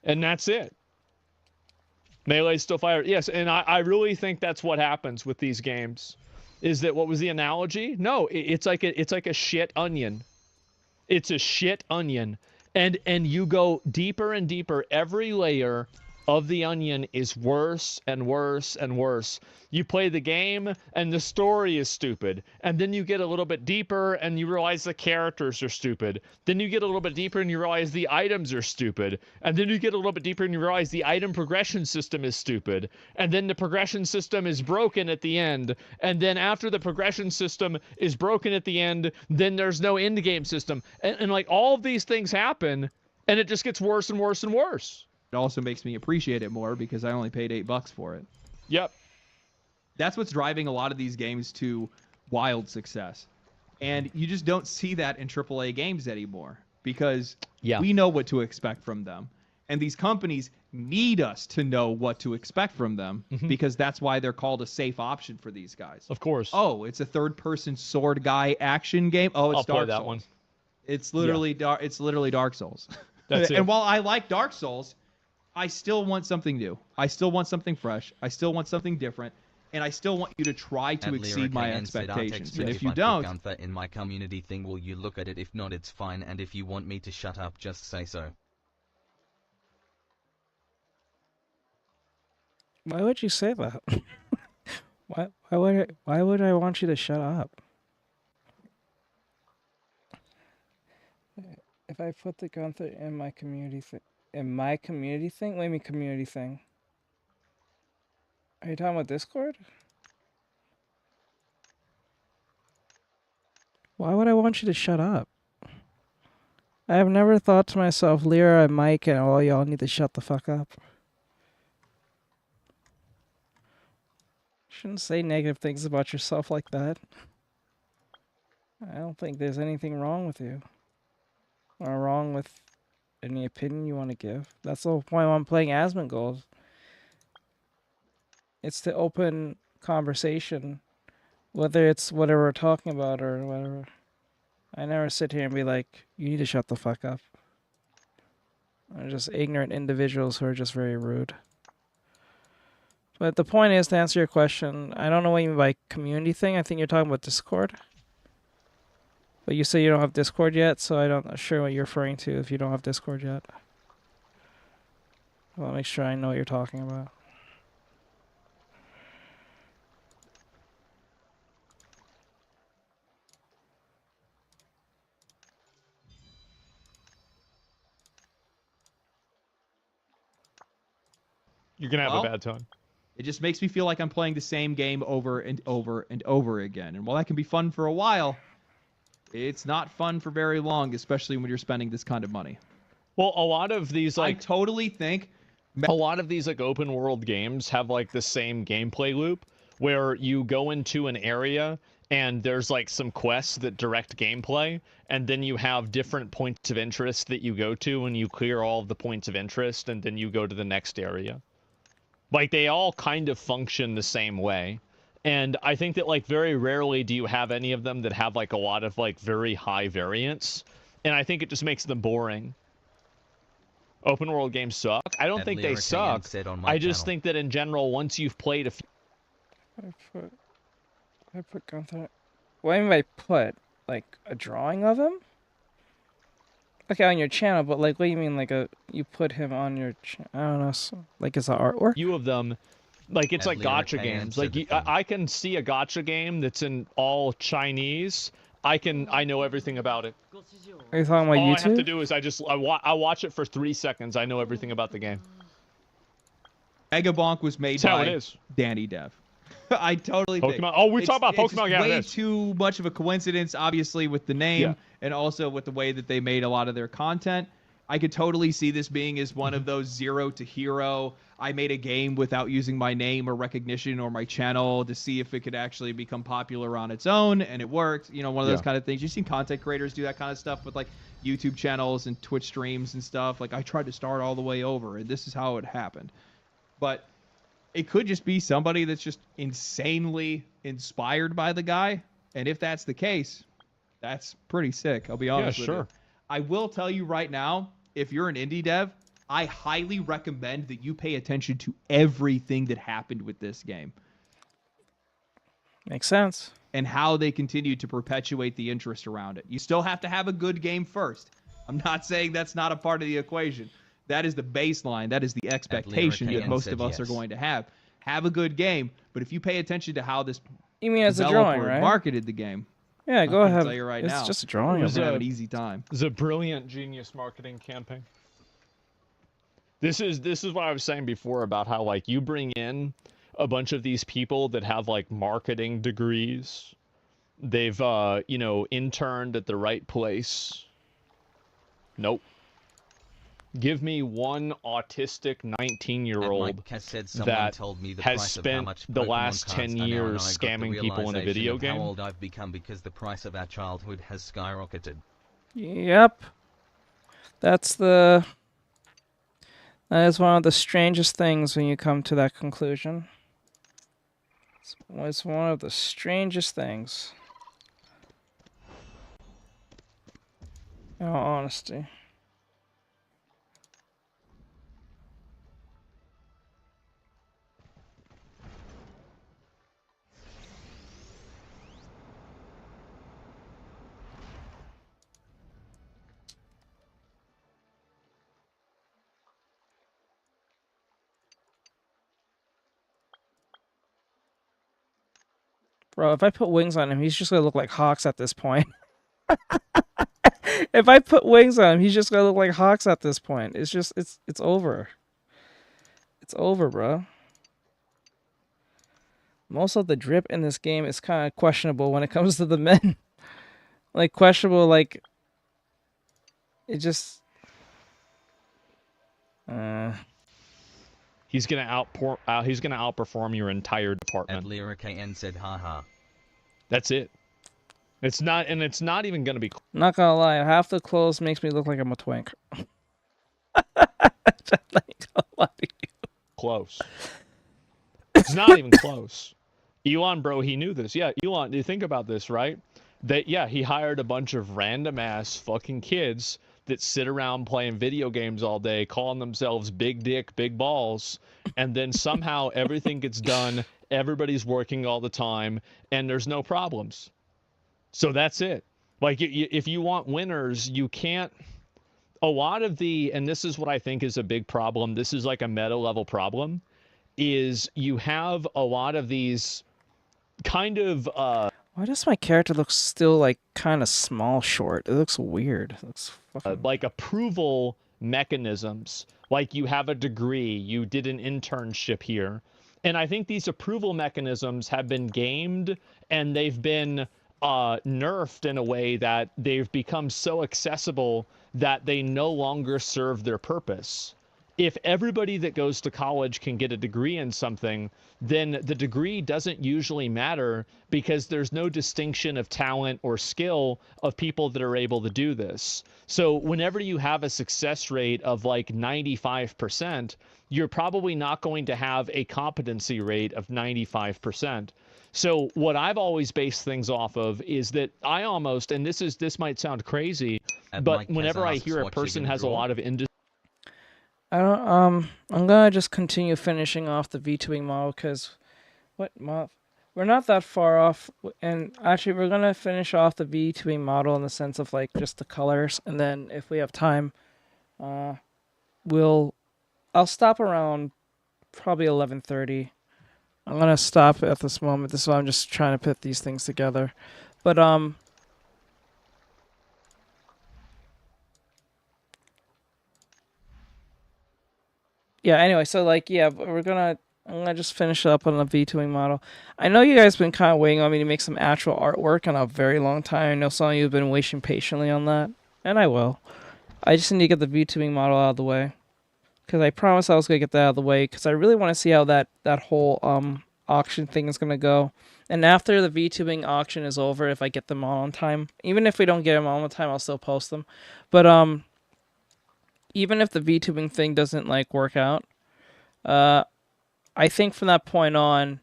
And that's it. Melee still fire. Yes, and I really think that's what happens with these games. Is that what was the analogy? No, it's like a shit onion. It's a shit onion. And you go deeper and deeper. Every layer of the onion is worse and worse and worse. You play the game and the story is stupid. And then you get a little bit deeper and you realize the characters are stupid. Then you get a little bit deeper and you realize the items are stupid. And then you get a little bit deeper and you realize the item progression system is stupid. And then the progression system is broken at the end. And then after the progression system is broken at the end, then there's no end game system. And like all of these things happen and it just gets worse and worse and worse. It also makes me appreciate it more because I only paid $8 for it. Yep. That's what's driving a lot of these games to wild success. And you just don't see that in AAA games anymore because we know what to expect from them. And these companies need us to know what to expect from them because that's why they're called a safe option for these guys. Of course. Oh, it's a third-person sword guy action game. Oh, it's I'll Dark play that Souls. one. It's literally it's literally Dark Souls. That's it. And while I like Dark Souls, I still want something new. I still want something fresh. I still want something different. And I still want you to try to exceed my expectations. And if you don't... Gunther in my community thing, will you look at it? If not, it's fine. And if you want me to shut up, just say so. Why would you say that? Why would I want you to shut up? If I put the Gunther in my community thing... In my community thing? What do you mean community thing? Are you talking about Discord? Why would I want you to shut up? I have never thought to myself, Lyra and Mike and all y'all need to shut the fuck up. Shouldn't say negative things about yourself like that. I don't think there's anything wrong with you. Or wrong with any opinion you want to give. That's the whole point why I'm playing Asmongold. It's to open conversation, whether it's whatever we're talking about or whatever. I never sit here and be like, you need to shut the fuck up. They're just ignorant individuals who are just very rude. But the point is, to answer your question, I don't know what you mean by community thing. I think you're talking about Discord. But you say you don't have Discord yet, so I'm not sure what you're referring to if you don't have Discord yet. I'll make sure I know what you're talking about. You're going to have a bad time. It just makes me feel like I'm playing the same game over and over and over again. And while that can be fun for a while, it's not fun for very long, especially when you're spending this kind of money. Well, a lot of these, like... I totally think... A lot of these, like, open world games have, like, the same gameplay loop, where you go into an area, and there's, like, some quests that direct gameplay, and then you have different points of interest that you go to, and you clear all of the points of interest, and then you go to the next area. Like, they all kind of function the same way. And I think that, like, very rarely do you have any of them that have, like, a lot of, like, very high variance. And I think it just makes them boring. Open world games suck. I don't think they suck. I just think that in general, once you've played a few... I put Gunther... What do you mean by put? Like, a drawing of him? Okay, on your channel, but like, what do you mean, like you put him on your I don't know, so, like it's an artwork? Few of them, like it's like gacha games. Like I can see a gacha game that's in all Chinese. I know everything about it. Are you talking about all YouTube? I have to do is I watch it for 3 seconds. I know everything about the game. Egabonk was made by Danny Dev. I totally think. Oh, we talk about Pokemon. It's way too much of a coincidence, obviously, with the name and also with the way that they made a lot of their content. I could totally see this being as one of those zero to hero. I made a game without using my name or recognition or my channel to see if it could actually become popular on its own, and it worked. You know, one of those kind of things. You've seen content creators do that kind of stuff with like YouTube channels and Twitch streams and stuff. Like I tried to start all the way over, and this is how it happened. But It could just be somebody that's just insanely inspired by the guy. And if that's the case, that's pretty sick. I'll be honest with you. I will tell you right now, if you're an indie dev, I highly recommend that you pay attention to everything that happened with this game. Makes sense. And how they continue to perpetuate the interest around it. You still have to have a good game first. I'm not saying that's not a part of the equation. That is the baseline. That is the expectation that most of us are going to have. Have a good game, but if you pay attention to how this you mean as a drawing, right? marketed the game, yeah, go ahead. I'll tell you right now, it's just a drawing. You're gonna have an easy time. It was a brilliant, genius marketing campaign. This is what I was saying before about how like you bring in a bunch of these people that have like marketing degrees. They've interned at the right place. Nope. Give me one autistic 19-year-old that has spent the last 10 years scamming people in a video game. How old I've become because the price of our childhood has skyrocketed. Yep. That is one of the strangest things when you come to that conclusion. It's one of the strangest things. In all honesty. Bro, if I put wings on him, he's just gonna look like Hawks at this point. If I put wings on him, he's just gonna look like Hawks at this point. It's just, it's over. It's over, bro. Most of the drip in this game is kind of questionable when it comes to the men. Like, questionable, like... It just... He's gonna outperform your entire department. And Lyra KN said, haha. That's it. It's not even gonna be. Not gonna lie, half the clothes makes me look like I'm a twink. Close. It's not even close. Elon, bro, he knew this. Yeah, Elon, you think about this, right? That he hired a bunch of random ass fucking kids that sit around playing video games all day, calling themselves big dick, big balls, and then somehow everything gets done, everybody's working all the time, and there's no problems. So that's it. Like, if you want winners, you can't... A lot of and this is what I think is a big problem, this is like a meta-level problem, is you have a lot of these kind of... Why does my character look still, like, kind of small short? It looks weird. It looks fucking... like approval mechanisms. Like, you have a degree, you did an internship here. And I think these approval mechanisms have been gamed, and they've been nerfed in a way that they've become so accessible that they no longer serve their purpose. If everybody that goes to college can get a degree in something, then the degree doesn't usually matter because there's no distinction of talent or skill of people that are able to do this. So whenever you have a success rate of like 95%, you're probably not going to have a competency rate of 95%. So what I've always based things off of is that I almost, and this might sound crazy, but whenever I hear a person has a lot of industry, I'm gonna just continue finishing off the V2ing model because we're not that far off, and actually we're gonna finish off the V2ing model in the sense of like just the colors, and then if we have time, I'll stop around probably 11:30. I'm gonna stop at this moment. This is why I'm just trying to put these things together, but yeah, anyway, so like, yeah, I'm gonna just finish up on the V2ing model. I know you guys been kind of waiting on me to make some actual artwork in a very long time. I know some of you have been waiting patiently on that, and I will. I just need to get the V2ing model out of the way, because I promised I was gonna get that out of the way, because I really want to see how that whole auction thing is gonna go. And after the V2ing auction is over, if I get them all on time, even if we don't get them all on time, I'll still post them. But even if the VTubing thing doesn't like work out, I think from that point on,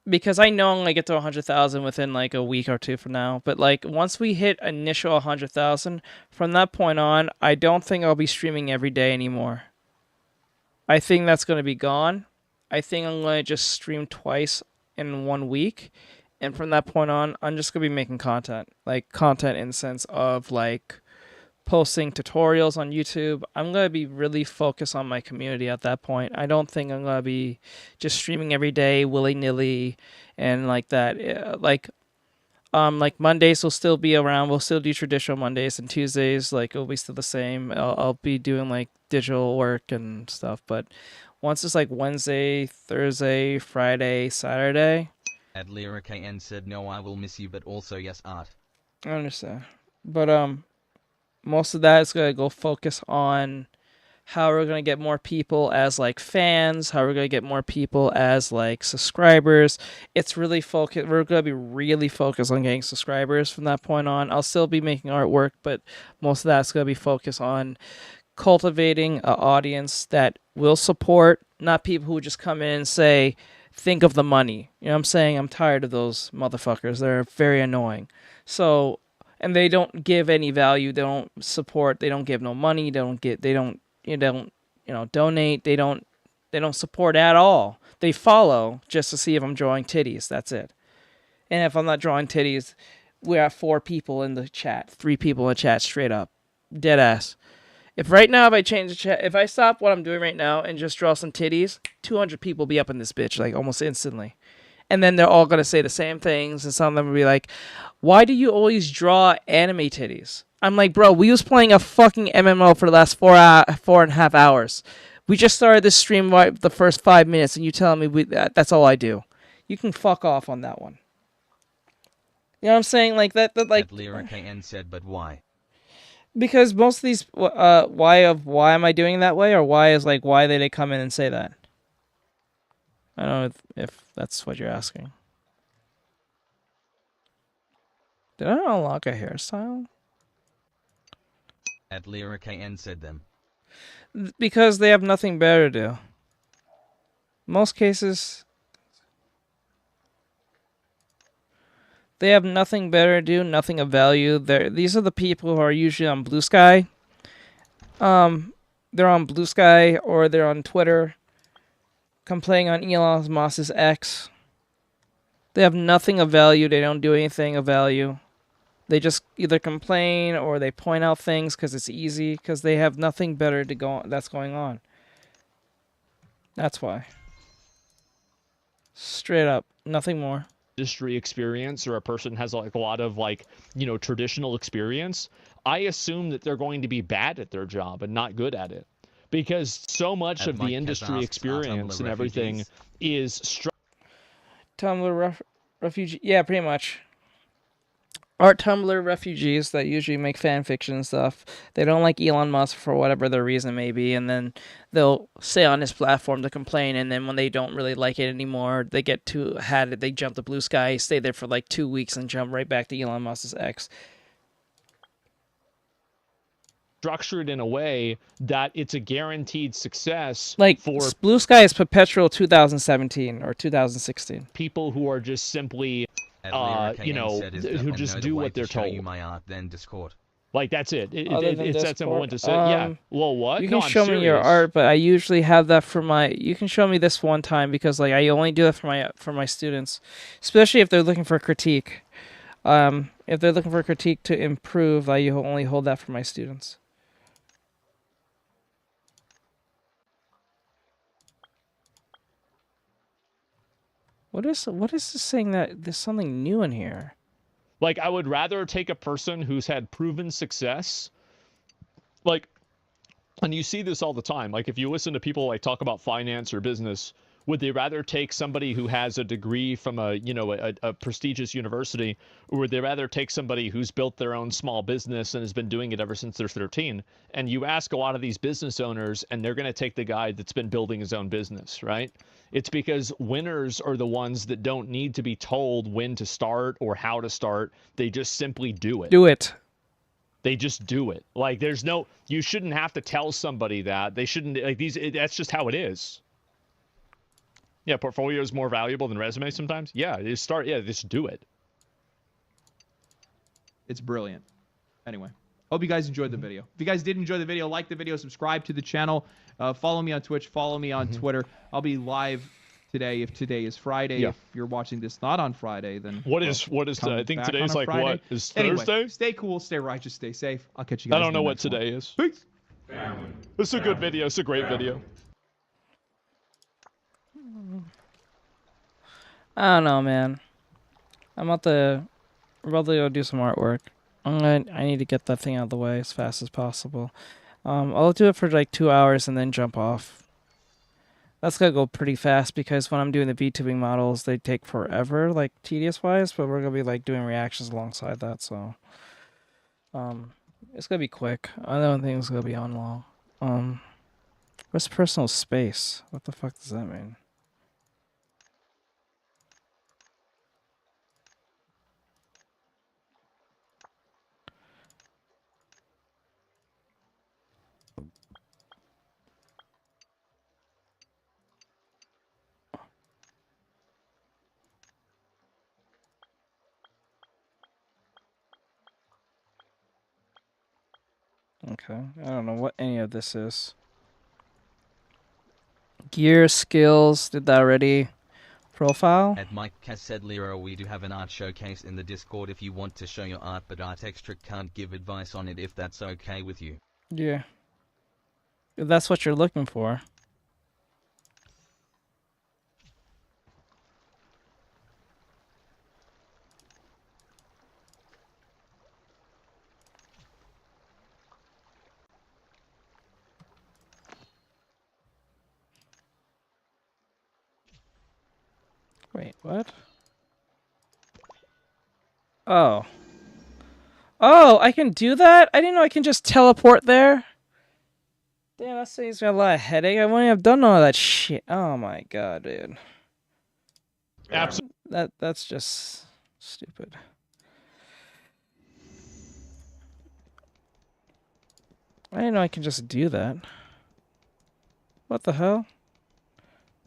because I know I'm gonna get to 100,000 within like a week or two from now, but like once we hit initial 100,000, from that point on, I don't think I'll be streaming every day anymore. I think that's gonna be gone. I think I'm gonna just stream twice in 1 week, and from that point on, I'm just gonna be making content, like content in the sense of like posting tutorials on YouTube. I'm going to be really focused on my community at that point. I don't think I'm going to be just streaming every day willy-nilly and like that. Like Mondays will still be around. We'll still do traditional Mondays, and Tuesdays, like, it'll be still the same. I'll be doing like digital work and stuff, but once it's like Wednesday, Thursday, Friday, Saturday. At Lyra KN said, no, I will miss you, but also yes, Art. I understand. But, most of that is going to go focus on how we're going to get more people as like fans, how we're going to get more people as like subscribers. It's really focused. We're going to be really focused on getting subscribers from that point on. I'll still be making artwork, but most of that's going to be focused on cultivating an audience that will support, not people who just come in and say, think of the money. You know what I'm saying? I'm tired of those motherfuckers. They're very annoying. So, and they don't give any value. They don't support. They don't give no money. They don't donate. They don't support at all. They follow just to see if I'm drawing titties. That's it. And if I'm not drawing titties, we have 4 people in the chat, 3 people in the chat, straight up, dead ass. If I change the chat, if I stop what I'm doing right now and just draw some titties, 200 people be up in this bitch like almost instantly. And then they're all going to say the same things, and some of them will be like, why do you always draw anime titties? I'm like, bro, we was playing a fucking MMO for the last 4.5 hours. We just started this stream the first 5 minutes, and you telling me that's all I do. You can fuck off on that one. You know what I'm saying? Like that like... At Lyra KN said, but why? Because most of these, why am I doing it that way, or why did they come in and say that? I don't know if that's what you're asking. Did I unlock a hairstyle? At Lyra KN said them. Because they have nothing better to do. Most cases, they have nothing better to do, nothing of value. These are the people who are usually on Blue Sky. They're on Blue Sky or they're on Twitter, complaining on Elon Musk's X. They have nothing of value. They don't do anything of value. They just either complain or they point out things because it's easy, because they have nothing better to go that's going on. That's why. Straight up, nothing more. Industry experience, or a person has like a lot of like, traditional experience, I assume that they're going to be bad at their job and not good at it, because so much of the industry experience and everything is Tumblr refugee. Yeah, pretty much. Art Tumblr refugees that usually make fan fiction and stuff. They don't like Elon Musk for whatever their reason may be, and then they'll say on his platform to complain, and then when they don't really like it anymore, they get too had it. They jump to Blue Sky, stay there for like 2 weeks, and jump right back to Elon Musk's X. Structured in a way that it's a guaranteed success. Like for Blue Sky is perpetual 2017 or 2016. People who are just simply who just do what they're told. You my art, then Discord. Like, that's it. It's that simple to say. Yeah. Well, what? You can show me your art, but I usually have that for my. You can show me this one time, because like I only do that for my students, especially if they're looking for a critique. If they're looking for a critique to improve, I only hold that for my students. What is this saying that there's something new in here? Like, I would rather take a person who's had proven success, like, and you see this all the time. Like, if you listen to people like talk about finance or business, would they rather take somebody who has a degree from a prestigious university, or would they rather take somebody who's built their own small business and has been doing it ever since they're 13? And you ask a lot of these business owners, and they're going to take the guy that's been building his own business, right? It's because winners are the ones that don't need to be told when to start or how to start. They just simply do it. Do it. They just do it. Like, you shouldn't have to tell somebody that. They shouldn't, like, that's just how it is. Yeah, portfolio is more valuable than resume sometimes. Yeah, just do it. It's brilliant. Anyway, hope you guys enjoyed the video. If you guys did enjoy the video, like the video, subscribe to the channel, follow me on Twitch, follow me on Twitter. I'll be live today if today is Friday. Yeah. If you're watching this not on Friday, then What is I think today's like Friday. what is Anyway, Thursday? stay cool, stay righteous, stay safe. I'll catch you guys. I don't in know the what next one. today is. Peace. It's a good video. It's a great video. I don't know, man. I'm about to go do some artwork. I need to get that thing out of the way as fast as possible. I'll do it for like 2 hours and then jump off. That's gonna go pretty fast because when I'm doing the VTubing models, they take forever, like tedious-wise. But we're gonna be like doing reactions alongside that, so it's gonna be quick. I don't think it's gonna be on long. What's personal space? What the fuck does that mean? Okay, I don't know what any of this is. Gear, skills, did that already. Profile? At Mike Casadlero, we do have an art showcase in the Discord if you want to show your art, but Artextric can't give advice on it if that's okay with you. Yeah. If that's what you're looking for. Wait, what? Oh. Oh, I can do that? I didn't know I can just teleport there. Damn, that saves me a lot of headache. I wouldn't have done all that shit. Oh my god, dude. Absolutely. That's just stupid. I didn't know I can just do that. What the hell?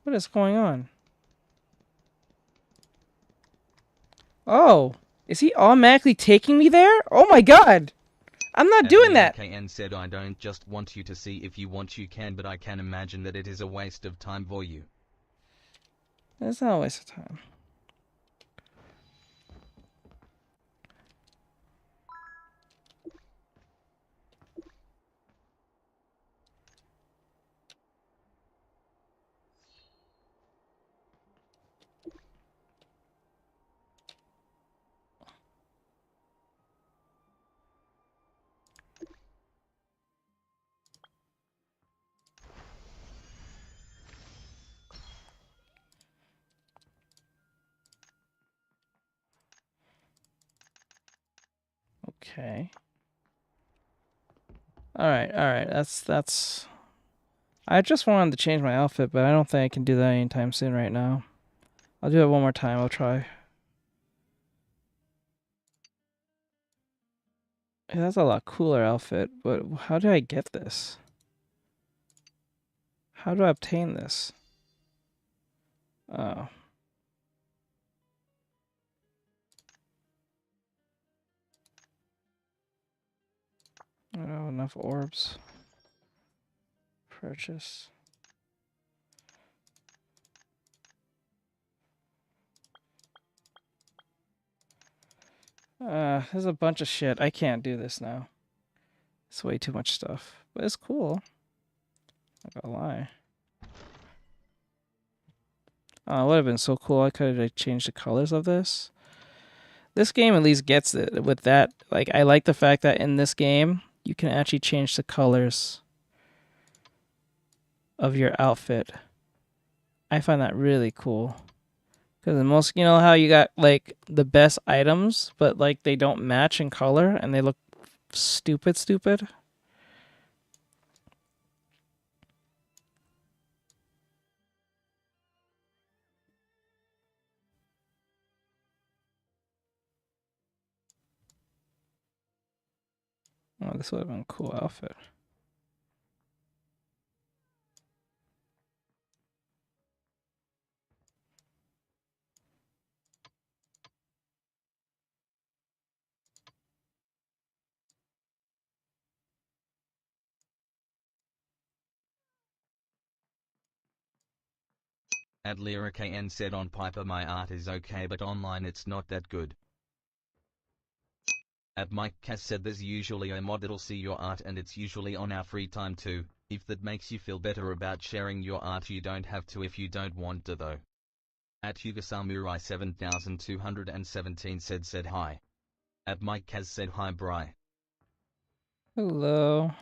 What is going on? Oh, is he automatically taking me there? Oh my god! I'm not doing that! KN said, I don't just want you to see, if you want you can, but I can imagine that it is a waste of time for you. It's not a waste of time. Okay. Alright, that's... I just wanted to change my outfit, but I don't think I can do that anytime soon right now. I'll do it one more time, I'll try. Yeah, that's a lot cooler outfit, but how do I get this? How do I obtain this? Oh. I don't have enough orbs. Purchase. There's a bunch of shit. I can't do this now. It's way too much stuff. But it's cool. Not gonna lie. Oh, it would have been so cool. I could have changed the colors of this. This game at least gets it with that. Like, I like the fact that in this game, you can actually change the colors of your outfit. I find that really cool. Because in most, you know how you got, like, the best items, but, like, they don't match in color, and they look stupid. Oh, this would have been a cool outfit. At Lyra KN said on Piper my art is okay but online it's not that good. At Mike Cass said there's usually a mod that'll see your art and it's usually on our free time too. If that makes you feel better about sharing your art you don't have to if you don't want to though. At Yuga Samurai 7217 said hi. At Mike Kaz said hi Bri. Hello.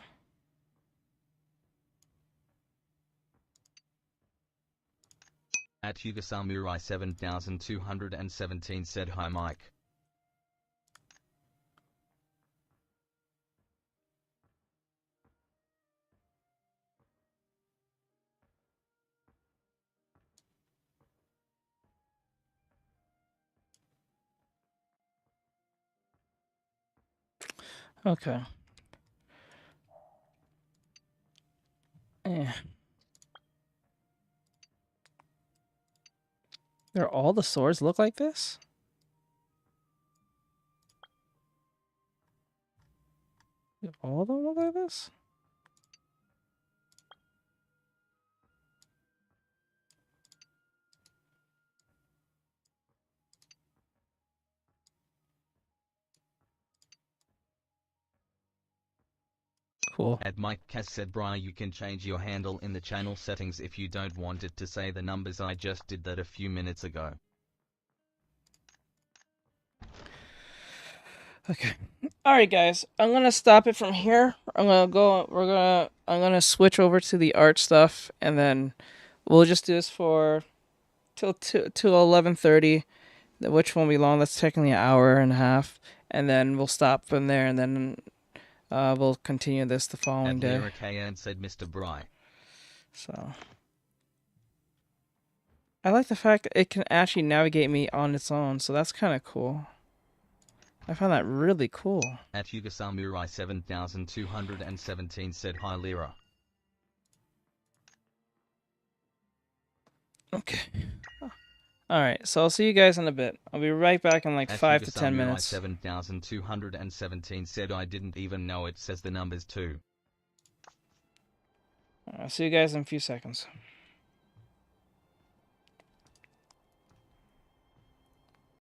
At Yuga Samurai 7217 said hi Mike. Okay. Yeah. Are all the swords look like this? Do all of them look like this? Cool. At Mike Cass said Bri you can change your handle in the channel settings if you don't want it to say the numbers. I just did that a few minutes ago. Okay. Alright guys, I'm gonna stop it from here. I'm gonna switch over to the art stuff and then we'll just do this for till 11:30, which won't be long. That's technically an hour and a half, and then we'll stop from there and then we'll continue this the following day. Lyra KN said Mr. Bri. So I like the fact that it can actually navigate me on its own, so that's kind of cool. I found that really cool. At Yuga Samurai 7217 said hi Lyra. Okay. Alright, so I'll see you guys in a bit. I'll be right back in like At 5 Yuga to 10 Samurai minutes. 7217 said I didn't even know it says the numbers too. I'll see you guys in a few seconds.